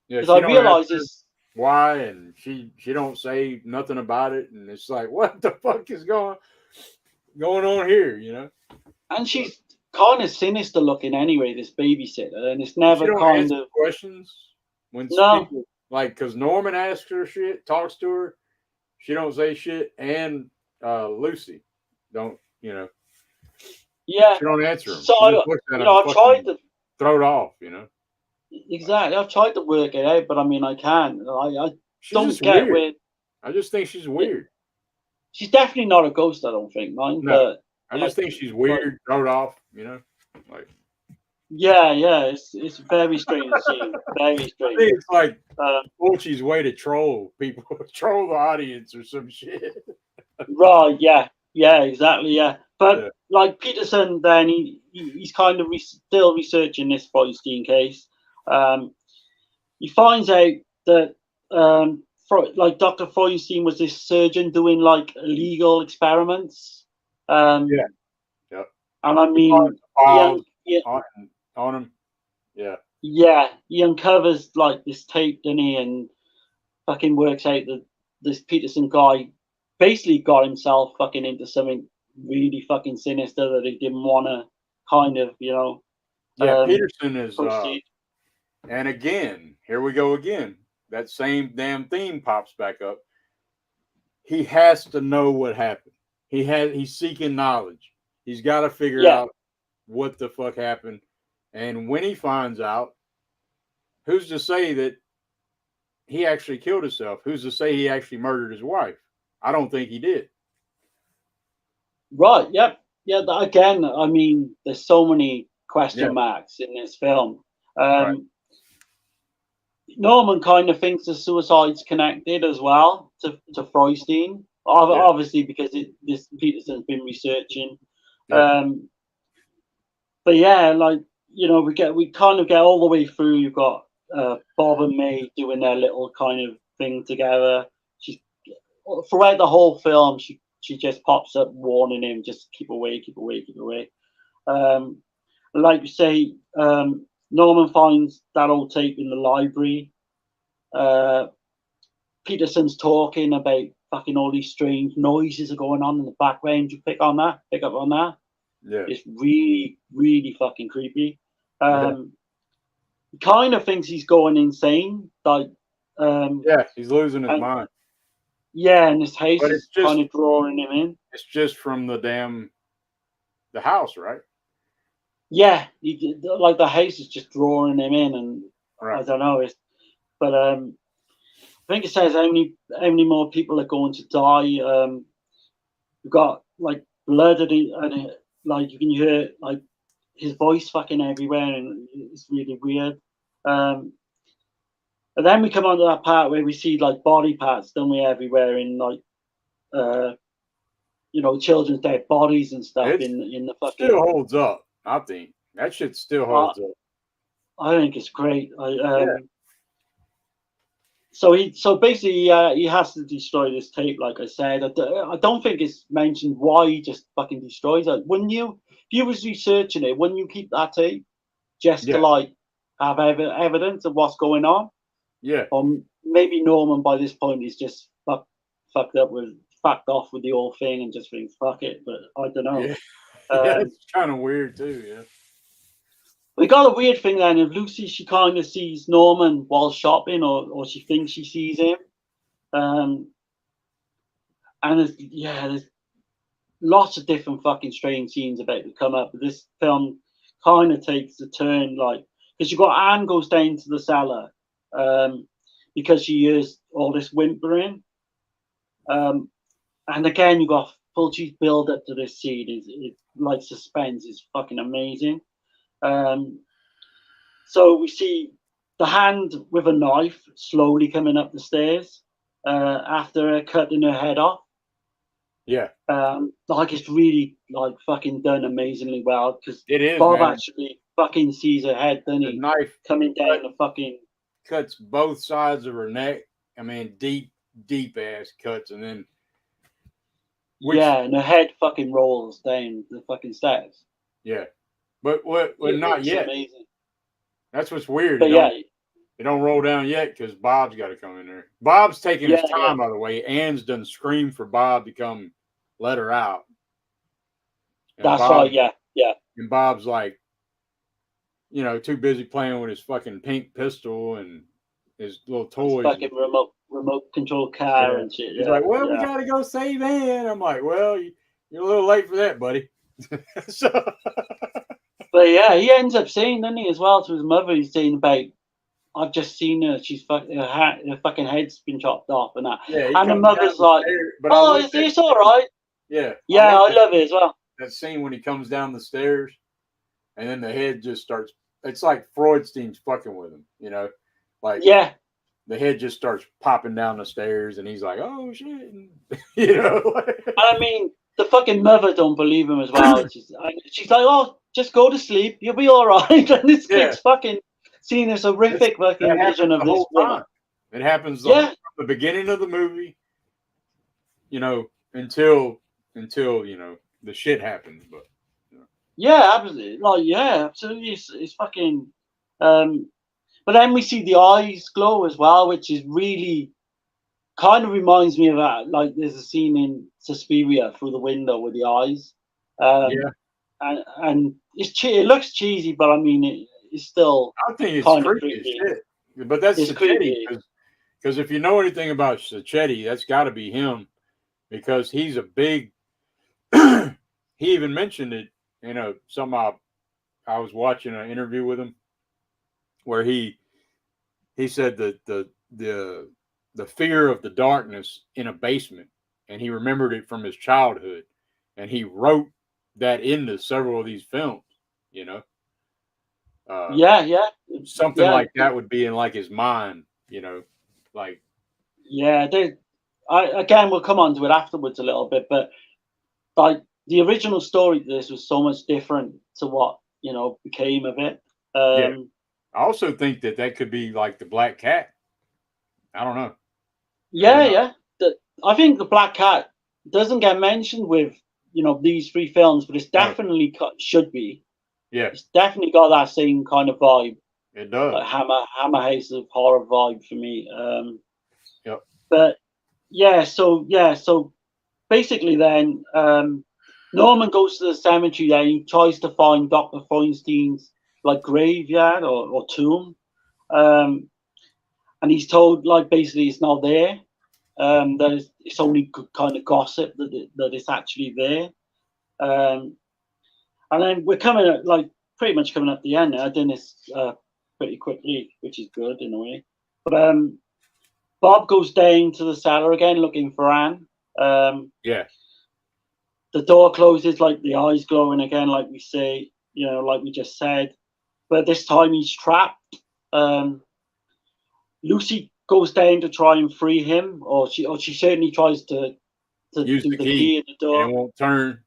Yeah. Because I realize it's why, and she don't say nothing about it, and it's like, what the fuck is going on here? And she's kind of sinister looking anyway, this babysitter, and it's never she don't kind answer of questions when no. people like because Norman asks her shit, talks to her, she don't say shit, and Lucy don't Yeah. she don't answer him. So She just looks at him, I've tried to throw it off. exactly. I've tried to work it out, but I mean, I can't. I She's don't just get weird. where I just think she's weird. she's definitely not a ghost. I don't think, mine. No, But I just think she's weird. Throw it off. Like. Yeah, it's very strange scene. Very strange. I think it's like Fulci's way to troll people, troll the audience or some shit. Right, yeah, exactly, yeah. But like Peterson, then he's kind of still researching this Feuerstein case. He finds out that like Dr. Feuerstein was this surgeon doing like illegal experiments. Yeah. And I mean, on him. Yeah. Yeah, he uncovers like this tape, doesn't he, and fucking works out that this Peterson guy basically got himself fucking into something really fucking sinister that he didn't want to kind of, Yeah, Peterson is proceed. And again, here we go again. That same damn theme pops back up. He has to know what happened. He's seeking knowledge. He's got to figure out what the fuck happened. And when he finds out, who's to say that he actually killed himself? Who's to say he actually murdered his wife? I don't think he did. Right. Yep. Yeah. Again, I mean, there's so many question marks in this film. Right. Norman kind of thinks the suicide's connected as well to Feuerstein, obviously because this Peterson's been researching. Yeah. But yeah, like we kind of get all the way through. You've got Bob and May doing their little kind of thing together. Throughout the whole film, she just pops up warning him, just keep away, keep away, keep away. Like you say, Norman finds that old tape in the library. Peterson's talking about fucking all these strange noises are going on in the background. You pick up on that. Yeah. It's really, really fucking creepy. Yeah. He kind of thinks he's going insane. Like, Yeah, he's losing his mind. Yeah, and his house But is kind of drawing him in. It's just from the house, right? Yeah, like the house is just drawing him in, and Right. I don't know. But I think it says how many more people are going to die. You've got like blood and like you can hear like his voice fucking everywhere, and it's really weird. And then we come on to that part where we see like body parts, don't we, everywhere in like children's dead bodies and stuff in the fucking. Still holds up. I think that shit still holds up. I think it's great. Yeah. So basically, he has to destroy this tape. Like I said, I don't think it's mentioned why he just fucking destroys it. Wouldn't you? If you was researching it, wouldn't you keep that tape just to like have evidence of what's going on? Yeah. Or maybe Norman by this point is just fucked off with the whole thing and just thinks fuck it. But I don't know. Yeah, yeah, it's kind of weird too. Yeah. We got a weird thing then. If Lucy, she kind of sees Norman while shopping, or she thinks she sees him, and there's lots of different fucking strange scenes about to come up. But this film kind of takes a turn, like because you got Anne goes down to the cellar, because she hears all this whimpering, and again you got Fulci's build up to this scene is like suspense is fucking amazing. So we see the hand with a knife slowly coming up the stairs after her cutting her head off. Yeah. Like it's really like fucking done amazingly well because Bob actually fucking sees her head, doesn't he? The knife coming down the fucking cuts both sides of her neck. I mean, deep ass cuts, and then and her head fucking rolls down the fucking stairs. Yeah, but not yet. Amazing. That's what's weird. But it don't roll down yet because Bob's got to come in there. Bob's taking his time, by the way. Anne's done scream for Bob to come let her out. And that's right. Yeah. And Bob's like, too busy playing with his fucking pink pistol and his little toys. His fucking remote control car and shit. He's like, well, we got to go save Anne. I'm like, well, you're a little late for that, buddy. But yeah, he ends up saying, doesn't he, as well to his mother? He's saying about, I've just seen her. She's her fucking head's been chopped off and that. Yeah, and the mother's like, oh, it's all right. Yeah. Yeah, I love it as well. That scene when he comes down the stairs and then the head just starts. It's like Freudstein's fucking with him, Like, the head just starts popping down the stairs and he's like, oh, shit. I mean, the fucking mother don't believe him as well. She's like, oh, just go to sleep. You'll be all right. And this kid's fucking seeing this horrific fucking vision of this woman. It happens from the beginning of the movie, until the shit happens. But yeah, absolutely. Like, yeah, absolutely. It's fucking. But then we see the eyes glow as well, which is really kind of reminds me of that. Like, there's a scene in Suspiria through the window with the eyes. And it looks cheesy, but I mean, it's still. I think it's kind creepy as shit. But that's Sacchetti, because if you know anything about Sacchetti, that's got to be him, because he's a big. He even mentioned it. Somehow I was watching an interview with him where he said that the fear of the darkness in a basement, and he remembered it from his childhood, and he wrote that into several of these films. Something like that would be in like his mind. Like. Yeah, again, we'll come on to it afterwards a little bit, but like the original story to this was so much different to what became of it. I also think that could be like the Black Cat. I don't know. Yeah. I think the Black Cat doesn't get mentioned with these three films, but it's definitely should be. Yeah, It's definitely got that same kind of vibe, it does. like Hammer House of horror vibe for me. Yep. But so basically, then Norman goes to the cemetery. Then he tries to find Dr. Feinstein's like graveyard or tomb, and he's told like basically it's not there. That it's only kind of gossip that it's actually there. Um, and then we're coming at like pretty much coming at the end. I did this pretty quickly, which is good in a way. But Bob goes down to the cellar again looking for Anne. Yeah. The door closes, like the eyes glowing again, like we say, like we just said. But this time he's trapped. Lucy goes down to try and free him, or she certainly tries to Use do the the key in the door. and it won't turn.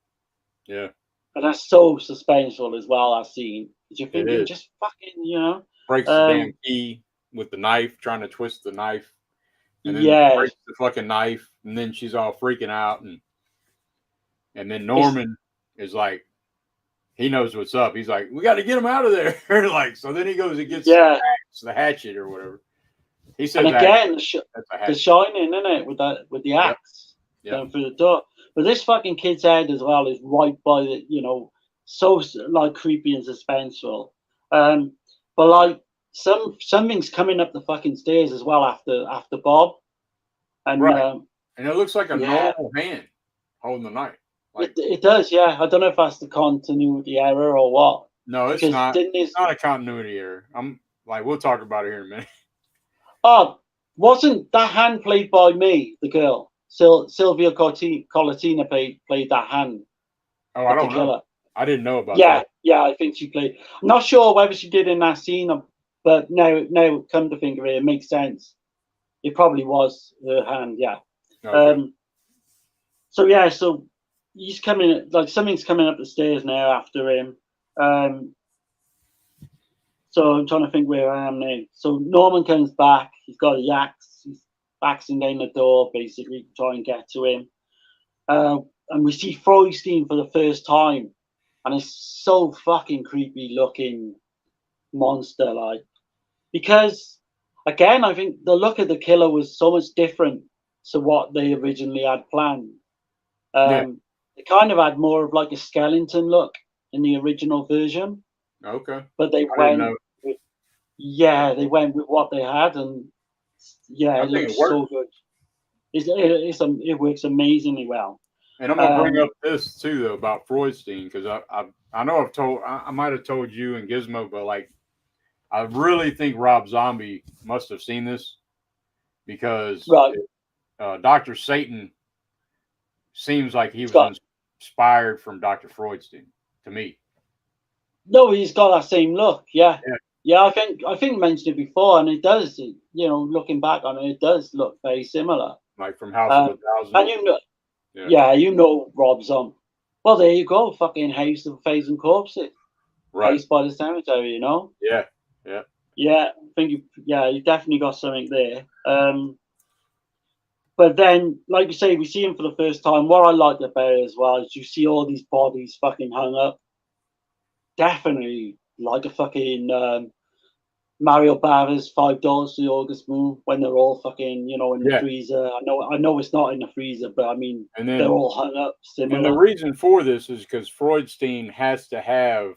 Yeah. And that's so suspenseful as well, that scene. Because you're It thinking, is. just fucking. Breaks the damn key with the knife, trying to twist the knife. And then breaks the fucking knife. And then she's all freaking out. And then Norman is like, he knows what's up. He's like, we got to get him out of there. Like, so then he goes and gets the hatchet or whatever. He says, and again, the shining, isn't it, with the axe going through the door. But this fucking kid's head as well is right by the, so like creepy and suspenseful. But like something's coming up the fucking stairs as well after Bob, and and it looks like a normal hand holding the knife. Like, it does, yeah. I don't know if that's the continuity error or what. No, it's not. It's not a continuity error. We'll talk about it here in a minute. Oh, wasn't that hand played by me, the girl? Sylvia Colatina played that hand. Oh, I don't know. I didn't know about that. Yeah, I think she played. I'm not sure whether she did in that scene, but now come to think of it, it makes sense. It probably was her hand, yeah. Okay. So he's coming, like something's coming up the stairs now after him. So I'm trying to think where I am now. So Norman comes back. He's got a axe. He's axing down the door, basically, to try and get to him. And we see Feinstein for the first time. And it's so fucking creepy looking monster, like. Because, again, I think the look of the killer was so much different to what they originally had planned. They kind of had more of like a skeleton look in the original version. Okay. But they went with what they had, and it looks so good. It works amazingly well. And I'm gonna bring up this too, though, about Freudstein, because I know I might have told you and Gizmo, but like I really think Rob Zombie must have seen this because Dr. Satan seems like he was inspired from Dr. Freudstein to me. No, he's got that same look. Yeah. I think I mentioned it before, and it does. Looking back on it, it does look very similar. Like from House of a Thousand. And Rob Zombie. Well, there you go. Fucking House of a Thousand Corpses. Right. House by the Cemetery. Yeah. Yeah, I think you definitely got something there. But then, like you say, we see him for the first time. What I liked about it as well is you see all these bodies fucking hung up. Definitely like a fucking Mario Bava's $5 to the August Moon when they're all fucking, in the freezer. I know it's not in the freezer, but I mean, they're all hung up similar. And the reason for this is because Freudstein has to have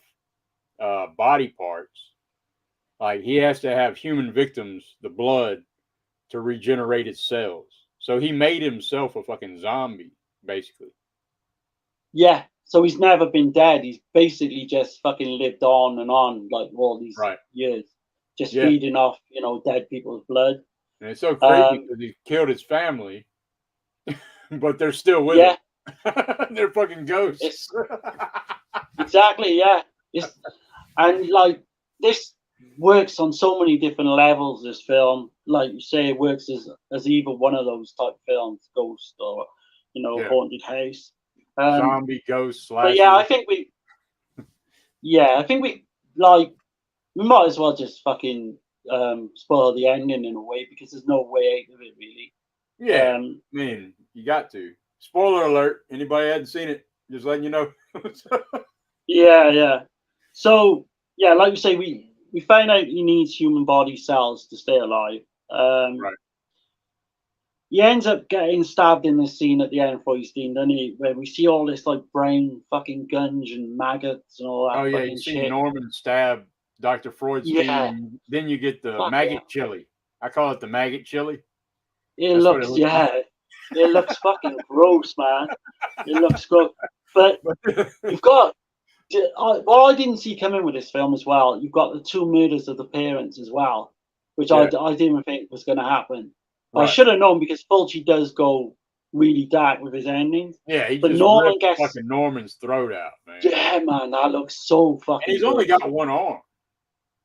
body parts. Like he has to have human victims, the blood, to regenerate its cells. So he made himself a fucking zombie, basically. Yeah. So he's never been dead. He's basically just fucking lived on and on, like all these years, just feeding off, dead people's blood. And it's so crazy because he killed his family, but they're still with him. They're fucking ghosts. Exactly. Yeah. And like this works on so many different levels. This film, like you say, it works as either one of those type of films, Ghost or Haunted House. Zombie, ghost, slasher. But I think we might as well just fucking spoil the ending in a way because there's no way out of it really. Yeah, man, you got to. Spoiler alert! Anybody hadn't seen it, just letting you know. Yeah. So yeah, like you say, we find out he needs human body cells to stay alive. Um, Right. he ends up getting stabbed in the scene at the end, Freudstein, doesn't he? Where we see all this like brain fucking gunge and maggots and all Oh that yeah, you fucking see shit. Norman stab Dr. Freudstein, Yeah, and then you get the fuck yeah. maggot chili. I call it the maggot chili. It That's what it looks, looks like. yeah, it looks fucking gross, man. It looks gross. But you've got what I didn't see coming with this film as well. You've got the two murders of the parents as well, which Yeah, I didn't think was going to happen. I right. should have known because Fulci does go really dark with his endings. Yeah, he But just Norman ripped gets, fucking Norman's throat out, man. yeah, man, that looks so And fucking he's only good. got one arm,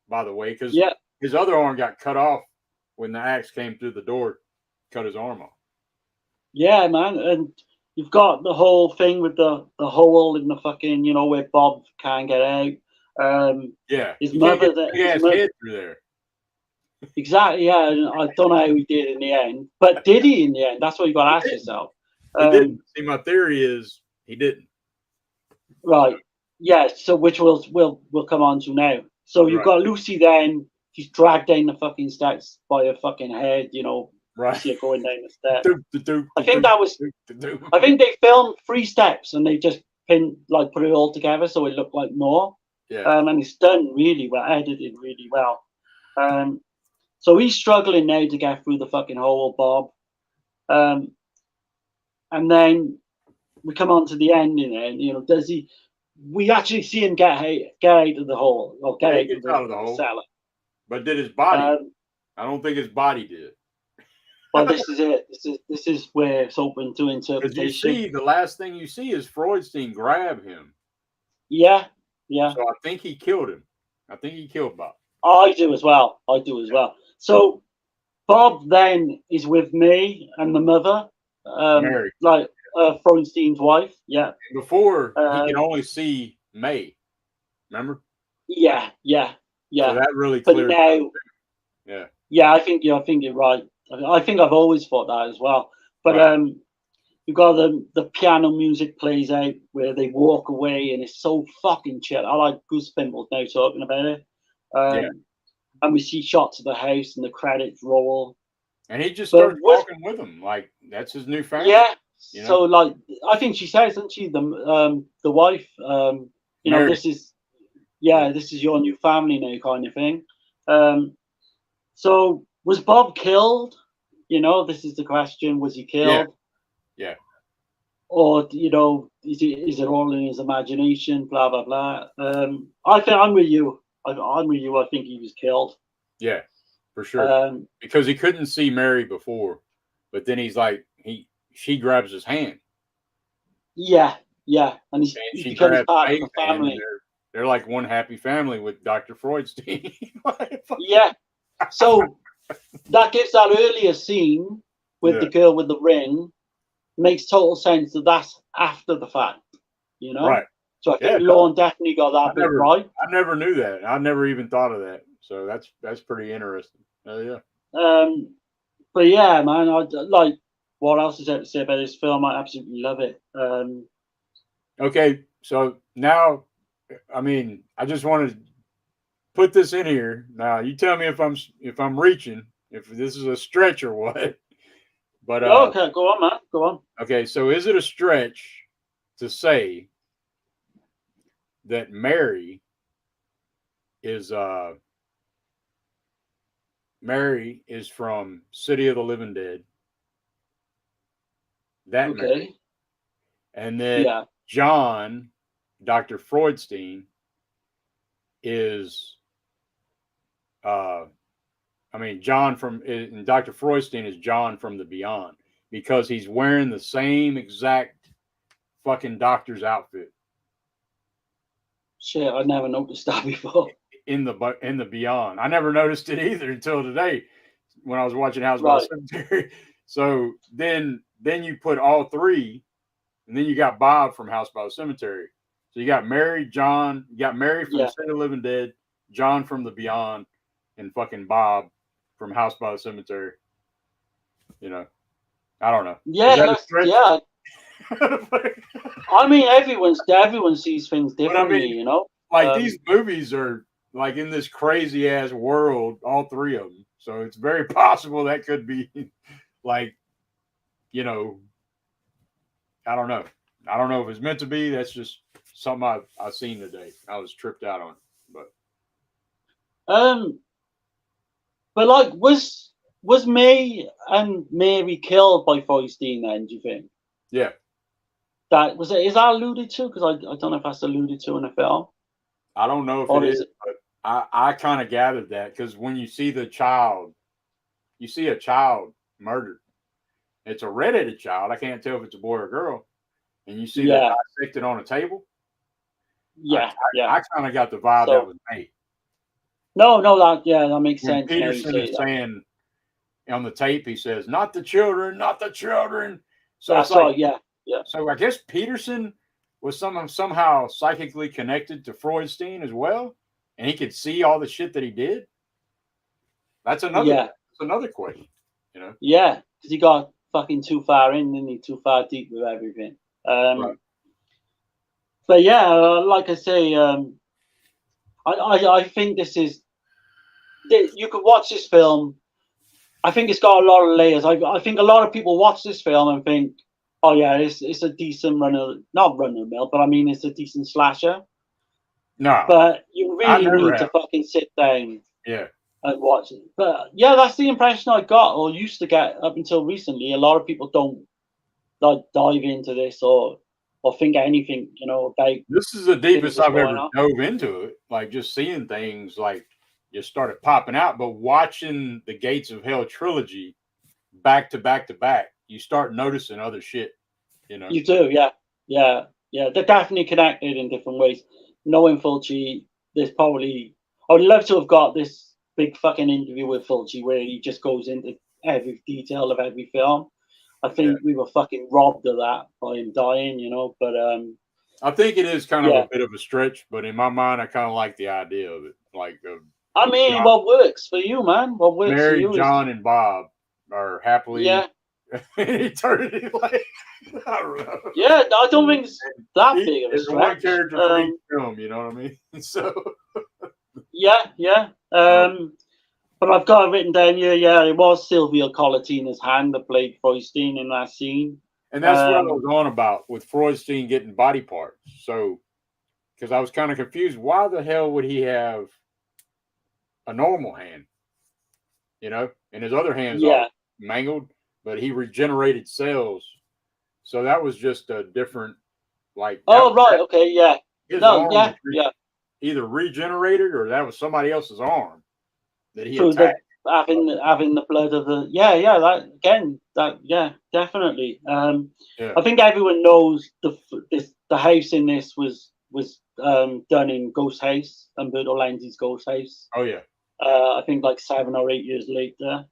by the way, because Yeah, his other arm got cut off when the axe came through the door, cut his arm off. yeah, man, and you've got the whole thing with the hole in the fucking, where Bob can't get out. Yeah, His you can't get mother, the that big his ass mother, head through there. exactly, yeah. And I don't know how he did in the end, but did he in the end? That's what you got to He ask didn't. yourself. He didn't. See, my theory is he didn't. Right, yeah. So which we'll come on to now. So you've Right, got Lucy. Then she's dragged down the fucking steps by her fucking head. You right. see her going down the steps. Doop, doop, doop, I think that was. doop, doop, doop. I think they filmed 3 steps and they just put it all together so it looked like more. Yeah, And it's done really well, edited really well. So he's struggling now to get through the fucking hole, Bob. Um, and then we come on to the ending, and does he? We actually see him get out of the hole or get yeah. He out of gets out of the the hole, cellar. but did his body? Um, I don't think his body did. well, this is it. This is where it's open to Because you interpretation. see, the last thing you see is Freudstein grab him. Yeah, yeah. So I think he killed him. I think he killed Bob. I do as well. I do as well. So Bob then is with me and the mother, Mary. like Frontstein's wife. Yeah, Before he could um, only see May. Remember? yeah, yeah, So yeah. that really But cleared it up. now, Yeah. yeah, I think you're right. I think I've always thought that as well. But Right. you've got the piano music plays out where they walk away, and it's so fucking chill. I like goosebumps now talking about it. Yeah. And we see shots of the house, and the credits roll. And he just But starts was walking with him. Like that's his new family. Yeah. You So know? like I think she says, doesn't she, the wife, Mary. this is this is your new family now kind of thing. So was Bob killed? This is the question. Was he Yeah. killed? Yeah. Or is it all in his imagination? Blah blah blah. I think I'm with you. I'm with you. I think he was killed. Yeah. For sure. Um, Because he couldn't see Mary before. But then he's like she grabs his hand. yeah, yeah, and And he she becomes grabs part of May's the hand, and family. they're like one happy family with Dr. Freudstein. Yeah. So that gives that earlier scene with the girl with the ring makes total sense that that's after the fact, Right. So I Yeah, think Lorne definitely got that bit right. I never knew that. I never even thought of that. So that's pretty interesting. Yeah. But yeah, man, I like what else is there to say about this film? I absolutely love it. Okay, so now, I mean, I just want to put this in here. Now, you tell me if I'm reaching, if this is a stretch or what. But okay, go on, man, go on. okay, so is it a stretch to say that Mary is from City of the Living Dead? That Okay, Mary, and that yeah, John, Dr. Freudstein, is John and Dr. Freudstein is John from the Beyond because he's wearing the same exact fucking doctor's outfit shit, I never noticed that before. in the Beyond. I never noticed it either until today when I was watching House by the Right, Cemetery. So then you put all three, and then you got Bob from House by the Cemetery. So you got Mary, John, you got Mary from yeah, City of the Living Dead, John from the Beyond, and fucking Bob from House by the Cemetery. I don't know. Is that yeah, a stretch? yeah. I mean, everyone sees things But I differently, mean, like these movies are like in this crazy ass world, all three of them. So it's very possible that could be like, you know, I don't know. I don't know if it's meant to be. That's just something I've seen today. I was tripped out on it, but like, was May and Mary killed by Feuerstein? Then do you think yeah, that was it? Is that alluded to? Because I don't know if that's alluded to in the film, I don't know if it or is, is it? but I kind of gathered that because when you see the child, you see a child murdered. It's a redheaded child. I can't tell if it's a boy or girl. And you see that Yeah, dissected on a table. I, yeah, yeah. I kind of got the vibe that So was May. no, that makes When sense now you Peterson say is that. saying on the tape, he says, "Not the children, not the children." So it's That's like, right. Yeah, yeah, so I guess Peterson was somehow psychically connected to Freudstein as well, and he could see all the shit that he did. yeah, That's another question, you know. yeah. Because he got fucking too far in, didn't he? Too far deep with everything. Right. But yeah, like I say, I think this is. You could watch this film. I think it's got a lot of layers. I think a lot of people watch this film and think, oh yeah, it's a decent not run of the mill, but I mean it's a decent slasher. No, But you I really never need to have. fucking sit down Yeah. and watch it. But yeah, that's the impression I got or used to get up until recently. A lot of people don't like dive into this or think anything, about This is the things deepest that's I've going ever on. dove into it. Like just seeing things like just started popping out. But watching the Gates of Hell trilogy back to back to back, you start noticing other shit, you know. You do, yeah, yeah, yeah. They're definitely connected in different ways. Knowing Fulci, there's probably I would love to have got this big fucking interview with Fulci where he just goes into every detail of every film. I Yeah. think we were fucking robbed of that by him dying, But I think it is kind of a yeah, bit of a stretch, but in my mind I kind of like the idea of it. Like I of mean, John, what works for you, man? What works for Mary, you is John, and Bob are happily yeah, in eternity. Like I don't know. yeah. I don't think it's that big of a There's one stretch. character for each film, you know what I mean? So Yeah, yeah. But I've got it written down here. Yeah, it was Silvio Colatina's hand that played Freudstein in that scene. and that's what I Um, was on about with Freudstein getting body parts. So because I was kind of confused, why the hell would he have a normal hand? You know, and his other hand's all yeah. mangled, but he regenerated cells. So that was just a different, like Oh, right. Okay. Yeah. his No. arm Yeah. was Yeah. either regenerated or that was somebody else's arm that he Through the attacked. having the blood of the yeah. That again. That yeah. Definitely. Yeah. I think everyone knows the house in this was done in Ghost House, Umberto Lenzi's Ghost House. Oh yeah. Yeah. I think like 7 or 8 years later.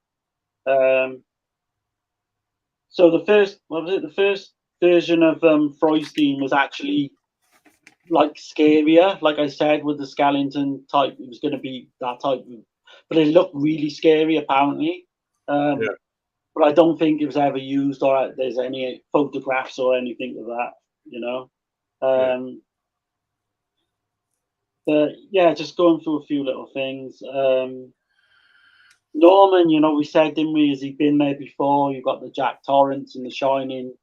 Um, So the first, what was it? The first version of Freudstein was actually like scarier. Like I said, with the skeleton type, it was going to be that type, but it looked really scary apparently. Yeah. But I don't think it was ever used, or there's any photographs or anything of that. You know. Yeah. Um, but yeah, just going through a few little things. Norman, we said, didn't we? Has he been there before? You've got the Jack Torrance in The Shining.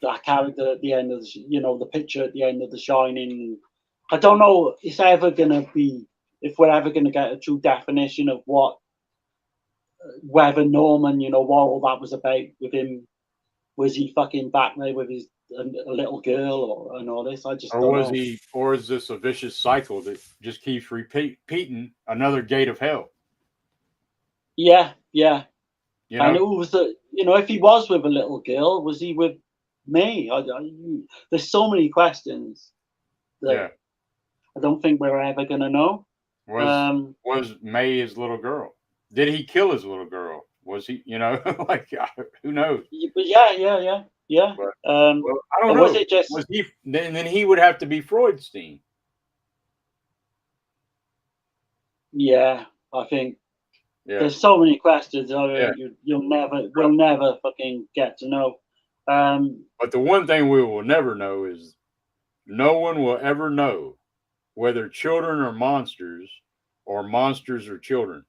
That character at the end of the picture at the end of The Shining. I don't know if we're ever gonna get a true definition of whether Norman, what all that was about with him. Was he fucking back there with a little girl and all this? I just Or don't was know. he? Or is this a vicious cycle that just keeps repeating another gate of hell? Yeah, yeah. You And know? who was if he was with a little girl, was he with me? There's so many questions that Yeah. I don't think we're ever gonna know. Was Um, was May his little girl? Did he kill his little girl? Was he? You know, like who knows? But yeah, yeah, yeah, yeah. But well, I don't Or was know. it just? Was he? Then he would have to be Freudstein. Yeah, I think Yeah. there's so many questions. I Yeah. mean, we'll never fucking get to know. But the one thing we will never know is no one will ever know whether children are monsters or monsters are children.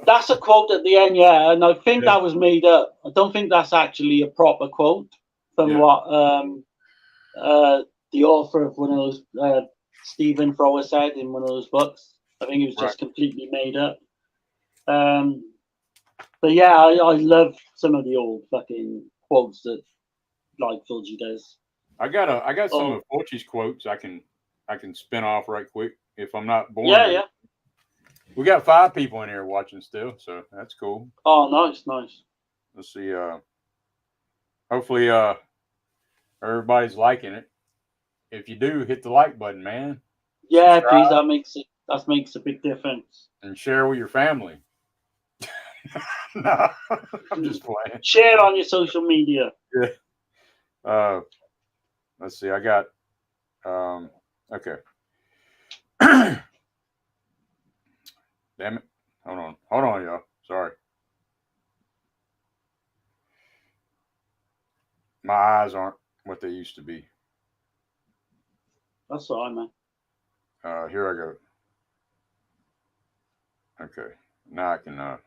That's a quote at the end, yeah, and I think Yeah. that was made up. I don't think that's actually a proper quote from Yeah. what the author of one of those, Stephen Thrower, said in one of those books. I think it was Right. just completely made up. But yeah, I love some of the old fucking quotes that like Fulci does. I got some Oh, of Fulci's quotes I can spin off right quick if I'm not boring yeah, you. yeah. We got 5 people in here watching still, so that's cool. Oh, nice, nice. Let's see. Hopefully, everybody's liking it. If you do, hit the like button, man. Yeah, Subscribe please, that makes a big difference. and share with your family. No, I'm just playing. Share on your social media. Yeah. Let's see. I got. Okay. Damn it. Hold on, y'all. Sorry. My eyes aren't what they used to be. That's all right, man. Here I go. Okay. Now I can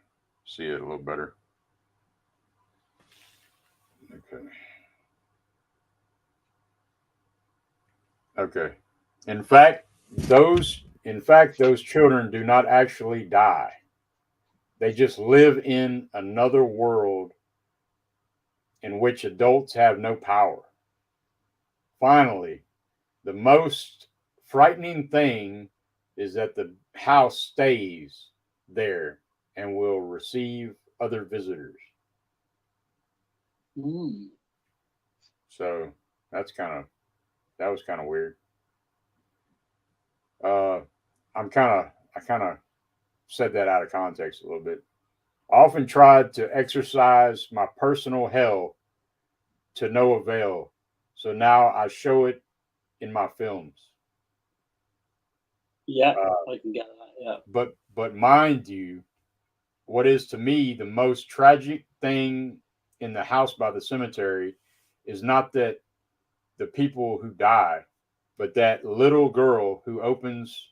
see it a little better. Okay. Okay. In fact, those children do not actually die. They just live in another world in which adults have no power. Finally, the most frightening thing is that the house stays there and will receive other visitors. Mm. So that was kind of weird. Uh, I kind of said that out of context a little bit. I often tried to exercise my personal hell to no avail. So now I show it in my films. Yeah, Uh, I can get that. Yeah. but mind you, what is to me the most tragic thing in the house by the cemetery is not that the people who die, but that little girl who opens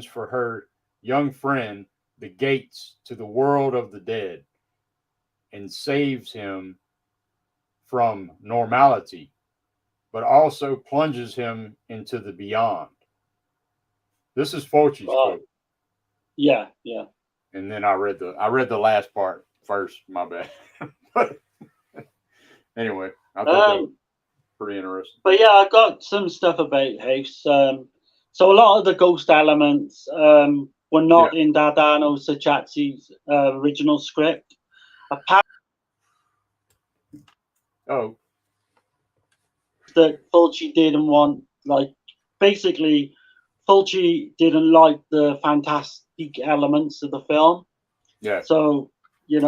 for her young friend the gates to the world of the dead and saves him from normality, but also plunges him into the beyond. This is Fulci's quote, Yeah, yeah. and then I read the last part first. My bad. But anyway, I thought that was Um, pretty interesting. but yeah, I got some stuff about House. So a lot of the ghost elements were Yeah. not in Dardano Sacciazzi's original script. Apparently, Oh, that Fulci didn't want, like, basically, Fulci didn't like the fantastic elements of the film. yeah, So, and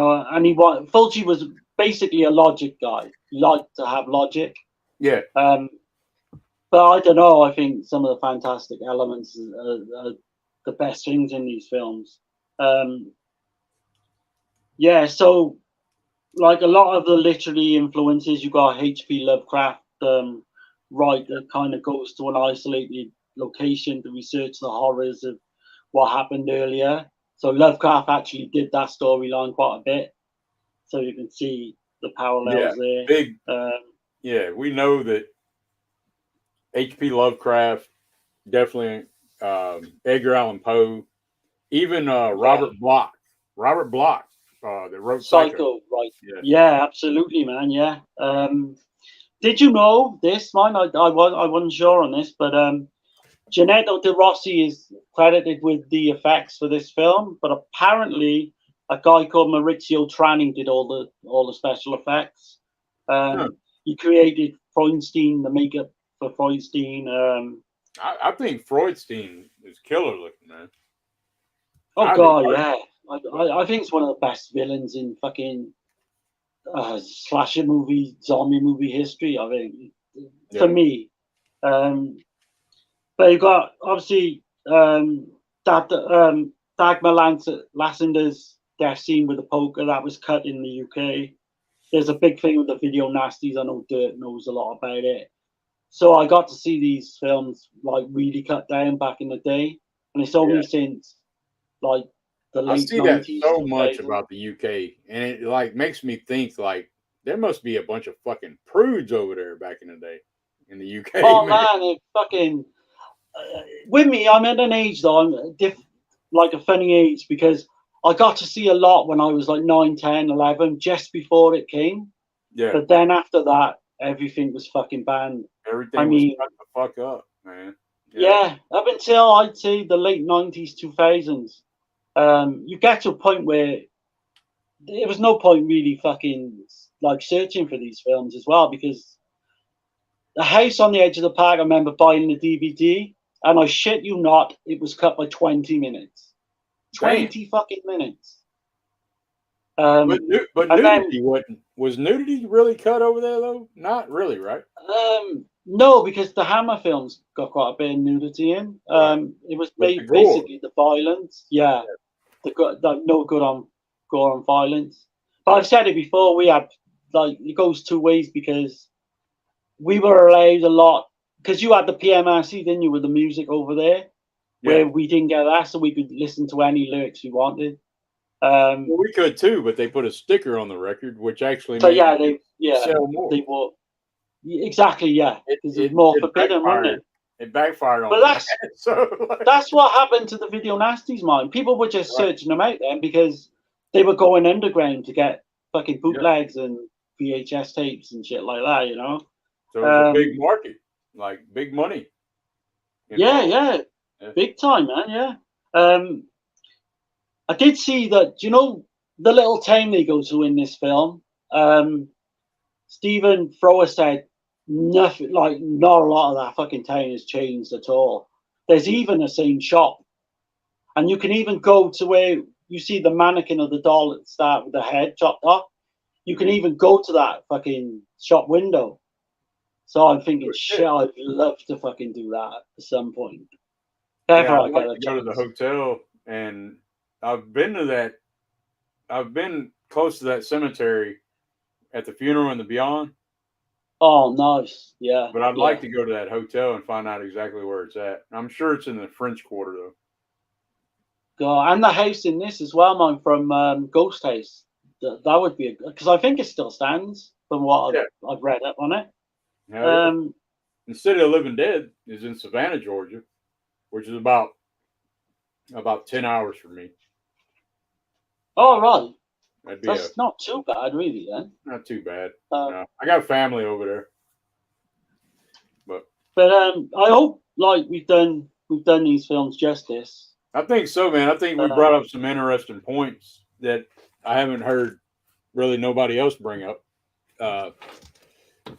Fulci was basically a logic guy. He liked to have logic. yeah, Um, but I don't know. I think some of the fantastic elements are the best things in these films. Um, yeah, so like a lot of the literary influences, you got H.P. Lovecraft, right? That kind of goes to an isolated location to research the horrors of what happened earlier. So Lovecraft actually did that storyline quite a bit, so you can see the yeah. parallels there. Big, Um, yeah. We know that H.P. Lovecraft definitely, Edgar Allan Poe, even yeah, Robert Bloch, that wrote Psycho. Psycho, right? Yeah. Yeah, absolutely, man. Yeah. Did you know this, man? I wasn't sure on this, but Gennaro De Rossi is credited with the effects for this film, but apparently a guy called Maurizio Tranni did all the special effects. Huh. He created Freudenstein, the makeup for Freudenstein. I think Freudstein is killer looking, man. Oh I do god, yeah. personally, but I think it's one of the best villains in fucking slasher movie, zombie movie history. I think for yeah, me. But you've got obviously Dagmar Lassender's death scene with the poker that was cut in the UK. There's a big thing with the video nasties. I know Dirk knows a lot about it. So I got to see these films like really cut down back in the day, and it's only since like the I late see that 90s, so much 2000. about the UK, and it like makes me think like there must be a bunch of fucking prudes over there back in the day in the UK, Oh man. man, it fucking with me. I'm at an age though. Like a funny age because I got to see a lot when I was like 9, 10, 11, just before it came. Yeah, But then after that, everything was fucking banned. I everything was mean, cut the fuck up, man. Yeah, yeah, up until I'd say the late 90s, 2000s, you get to a point where there was no point really fucking like searching for these films as well because the house on the edge of the park, I remember buying the DVD, and I shit you not, it was cut by 20 minutes. damn. 20 fucking minutes. But And then, nudity was nudity really cut over there though? Not really, right? no, because the Hammer films got quite a bit of nudity in. Right. It was But the made gore, basically the violence. Yeah, no good on gore and violence. But yeah, I've said it before. We had like it goes two ways because we were allowed a lot because you had the PMRC, didn't you, with the music over there, yeah. where we didn't get that, so we could listen to any lyrics we wanted. Um, Well, we could too, but they put a sticker on the record, which actually so made yeah, it sell more. they were exactly It because it was it, more it forbidden, wasn't backfired. it? It backfired on But the dad. So like, that's what happened to the video nasties, man. People were just right, searching them out then because they were going underground to get fucking yeah. bootlegs and VHS tapes and shit like that, you know. So it was a big Um, market, like big money yeah, involved. yeah, Yeah. big time, man. Yeah. I did see that. Do you know the little town they go to in this film? Um, Stephen Thrower said nothing, like not a lot of that fucking town has changed at all. There's even a same shop. And you can even go to where you see the mannequin of the doll at the start with the head chopped off. You can Mm. even go to that fucking shop window. So I'm thinking, Oh, shit, shit. I'd love to fucking do that at some point. If Yeah, I I'd get like a to go to the chance. hotel, and I've been to that. I've been close to that cemetery at the funeral and the beyond, Oh, nice. Yeah, but I'd like yeah. to go to that hotel and find out exactly where it's at. I'm sure it's in the French Quarter though. God. And the house in this as well, man, from Ghost House. That would be because I think it still stands from what Yeah, I've read up on it. hell yeah. Um, The City of Living Dead is in Savannah, Georgia, which is about 10 hours from me. all right. That'd be That's not too bad, really, then. not too bad. Uh, No, I got family over there, but But I hope like we've done these films justice. I think so, man. I think we Uh, brought up some interesting points that I haven't heard really nobody else bring up. Uh,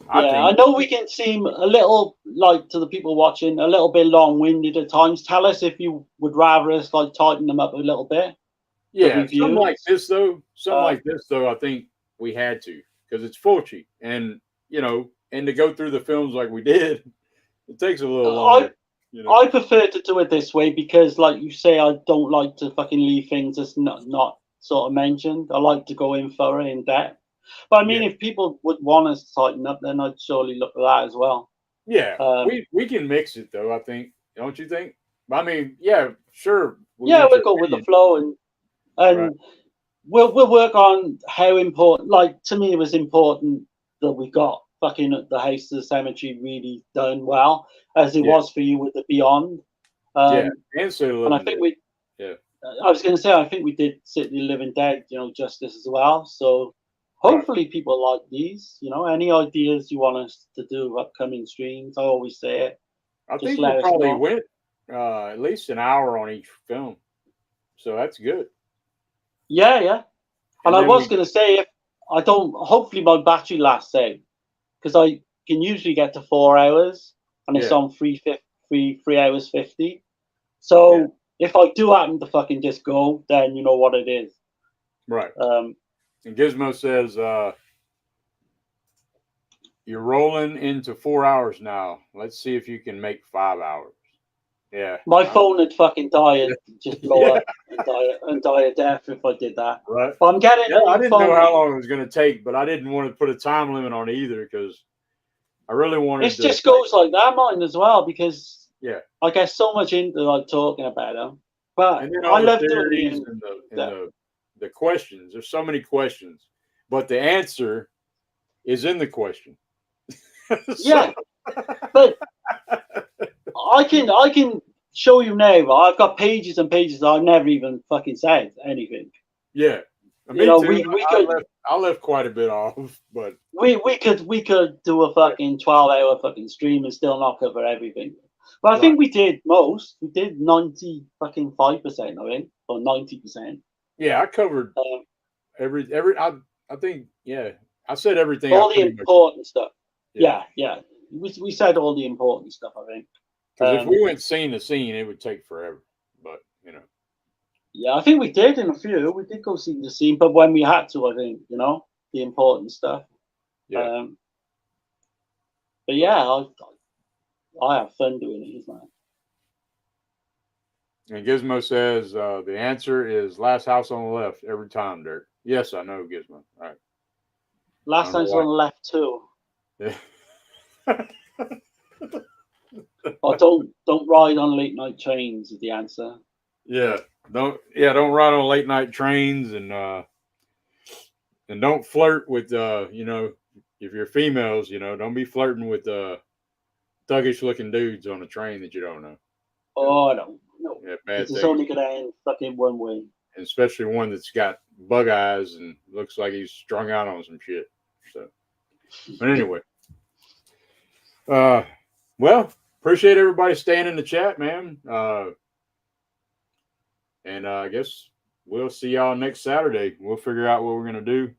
I yeah, I think, know we can seem a little like to the people watching a little bit long-winded at times. Tell us if you would rather us like tighten them up a little bit. The yeah, reviews. something Uh, like this though. I think we had to because it's Fulci, and and to go through the films like we did, it takes a little I longer. You know, I prefer to do it this way because, like you say, I don't like to fucking leave things as not sort of mentioned. I like to go in thorough, in depth. But I mean, yeah, if people would want us to tighten up, then I'd surely look at that as well. yeah. Um, We can mix it though. I think, don't you think? I mean, yeah, sure. We yeah, want we'll your go with the opinion, flow, and right? and we'll work on how important. Like to me, it was important that we got fucking the House of the Cemetery really done well, as it Yeah, was for you with the Beyond. yeah. Um, And City of the and I Living think Dead. we. Yeah, I was going to say, I think we did City of the Living Dead, justice as well. So right. hopefully people like these. Any ideas you want us to do upcoming streams? I always say it. I Just think we let us probably know. went at least an hour on each film, so that's good. Yeah, yeah. And And I then was we, going to say, if I don't, hopefully my battery lasts out because I can usually get to 4 hours and it's yeah, on 3 hours 50. yeah, So if I do happen to fucking just go, then you know what it is. right. Um, And Gizmo says, "You're rolling into 4 hours now. Let's see if you can make 5 hours." Yeah, My phone would fucking die, yeah, just blow yeah, up and die a death if I did that. right. But I'm getting Yeah, a I new didn't know phone. how long it was going to take, but I didn't want to put a time limit on it either because I really wanted It to. just goes like that, mine as well, because Yeah. I get so much into like talking about them. But And then I all the love doing theories the, and the questions. There's so many questions, but the answer is in the question. So, yeah. But I can show you now. But I've got pages and pages. I've never even fucking said anything. yeah, You me know, too. we could I left quite a bit off, but we could do a yeah, fucking 12-hour fucking stream and still not cover everything. But I right. think we did most. We did 90 fucking 5%, I think, or 90%. Yeah, I covered Um, every. I think yeah, I said everything I all the pretty much. important stuff. Yeah, Yeah, yeah. We said all the important stuff, I think. because if we went scene to scene, it would take forever. But Yeah, I think we did in a few. We did go see the scene, but when we had to, I think, the important stuff. yeah. Um, but But yeah, I have fun doing it, man. and Gizmo says the answer is last house on the left every time, Dirk. Yes, I know Gizmo. All right. I Last don't know time's why. on the left too. Yeah. Or don't ride on late night trains is the answer. Yeah. Don't ride on late night trains and don't flirt with if you're females, don't be flirting with thuggish looking dudes on a train that you don't know. Oh no, Yeah, because bad it's things. only gonna end fucking one way. And especially one that's got bug eyes and looks like he's strung out on some shit. So but anyway. Uh well, appreciate everybody staying in the chat, man. And I guess we'll see y'all next Saturday. We'll figure out what we're gonna do.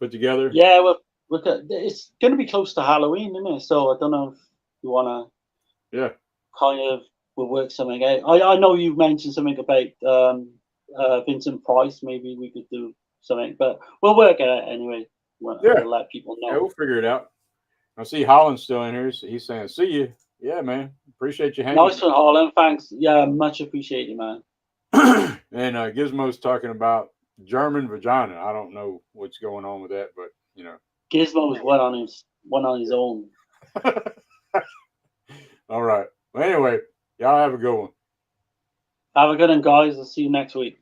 Put together. Yeah, well, look at it's gonna be close to Halloween, isn't it? So I don't know if you wanna Yeah. kind of we'll work something out. I know you've mentioned something about Vincent Price. Maybe we could do something, but we'll work it out anyway. Yeah. We'll let people Yeah, know. we'll figure it out. I see Holland's still in here. So he's saying, see you. Yeah, man. Appreciate you hanging. Nice one, Harlan. Thanks. Yeah, much appreciated, man. And Gizmo's talking about German vagina. I don't know what's going on with that, but Gizmo's one on his own. All right. Well, anyway, y'all have a good one. Have a good one, guys. I'll see you next week.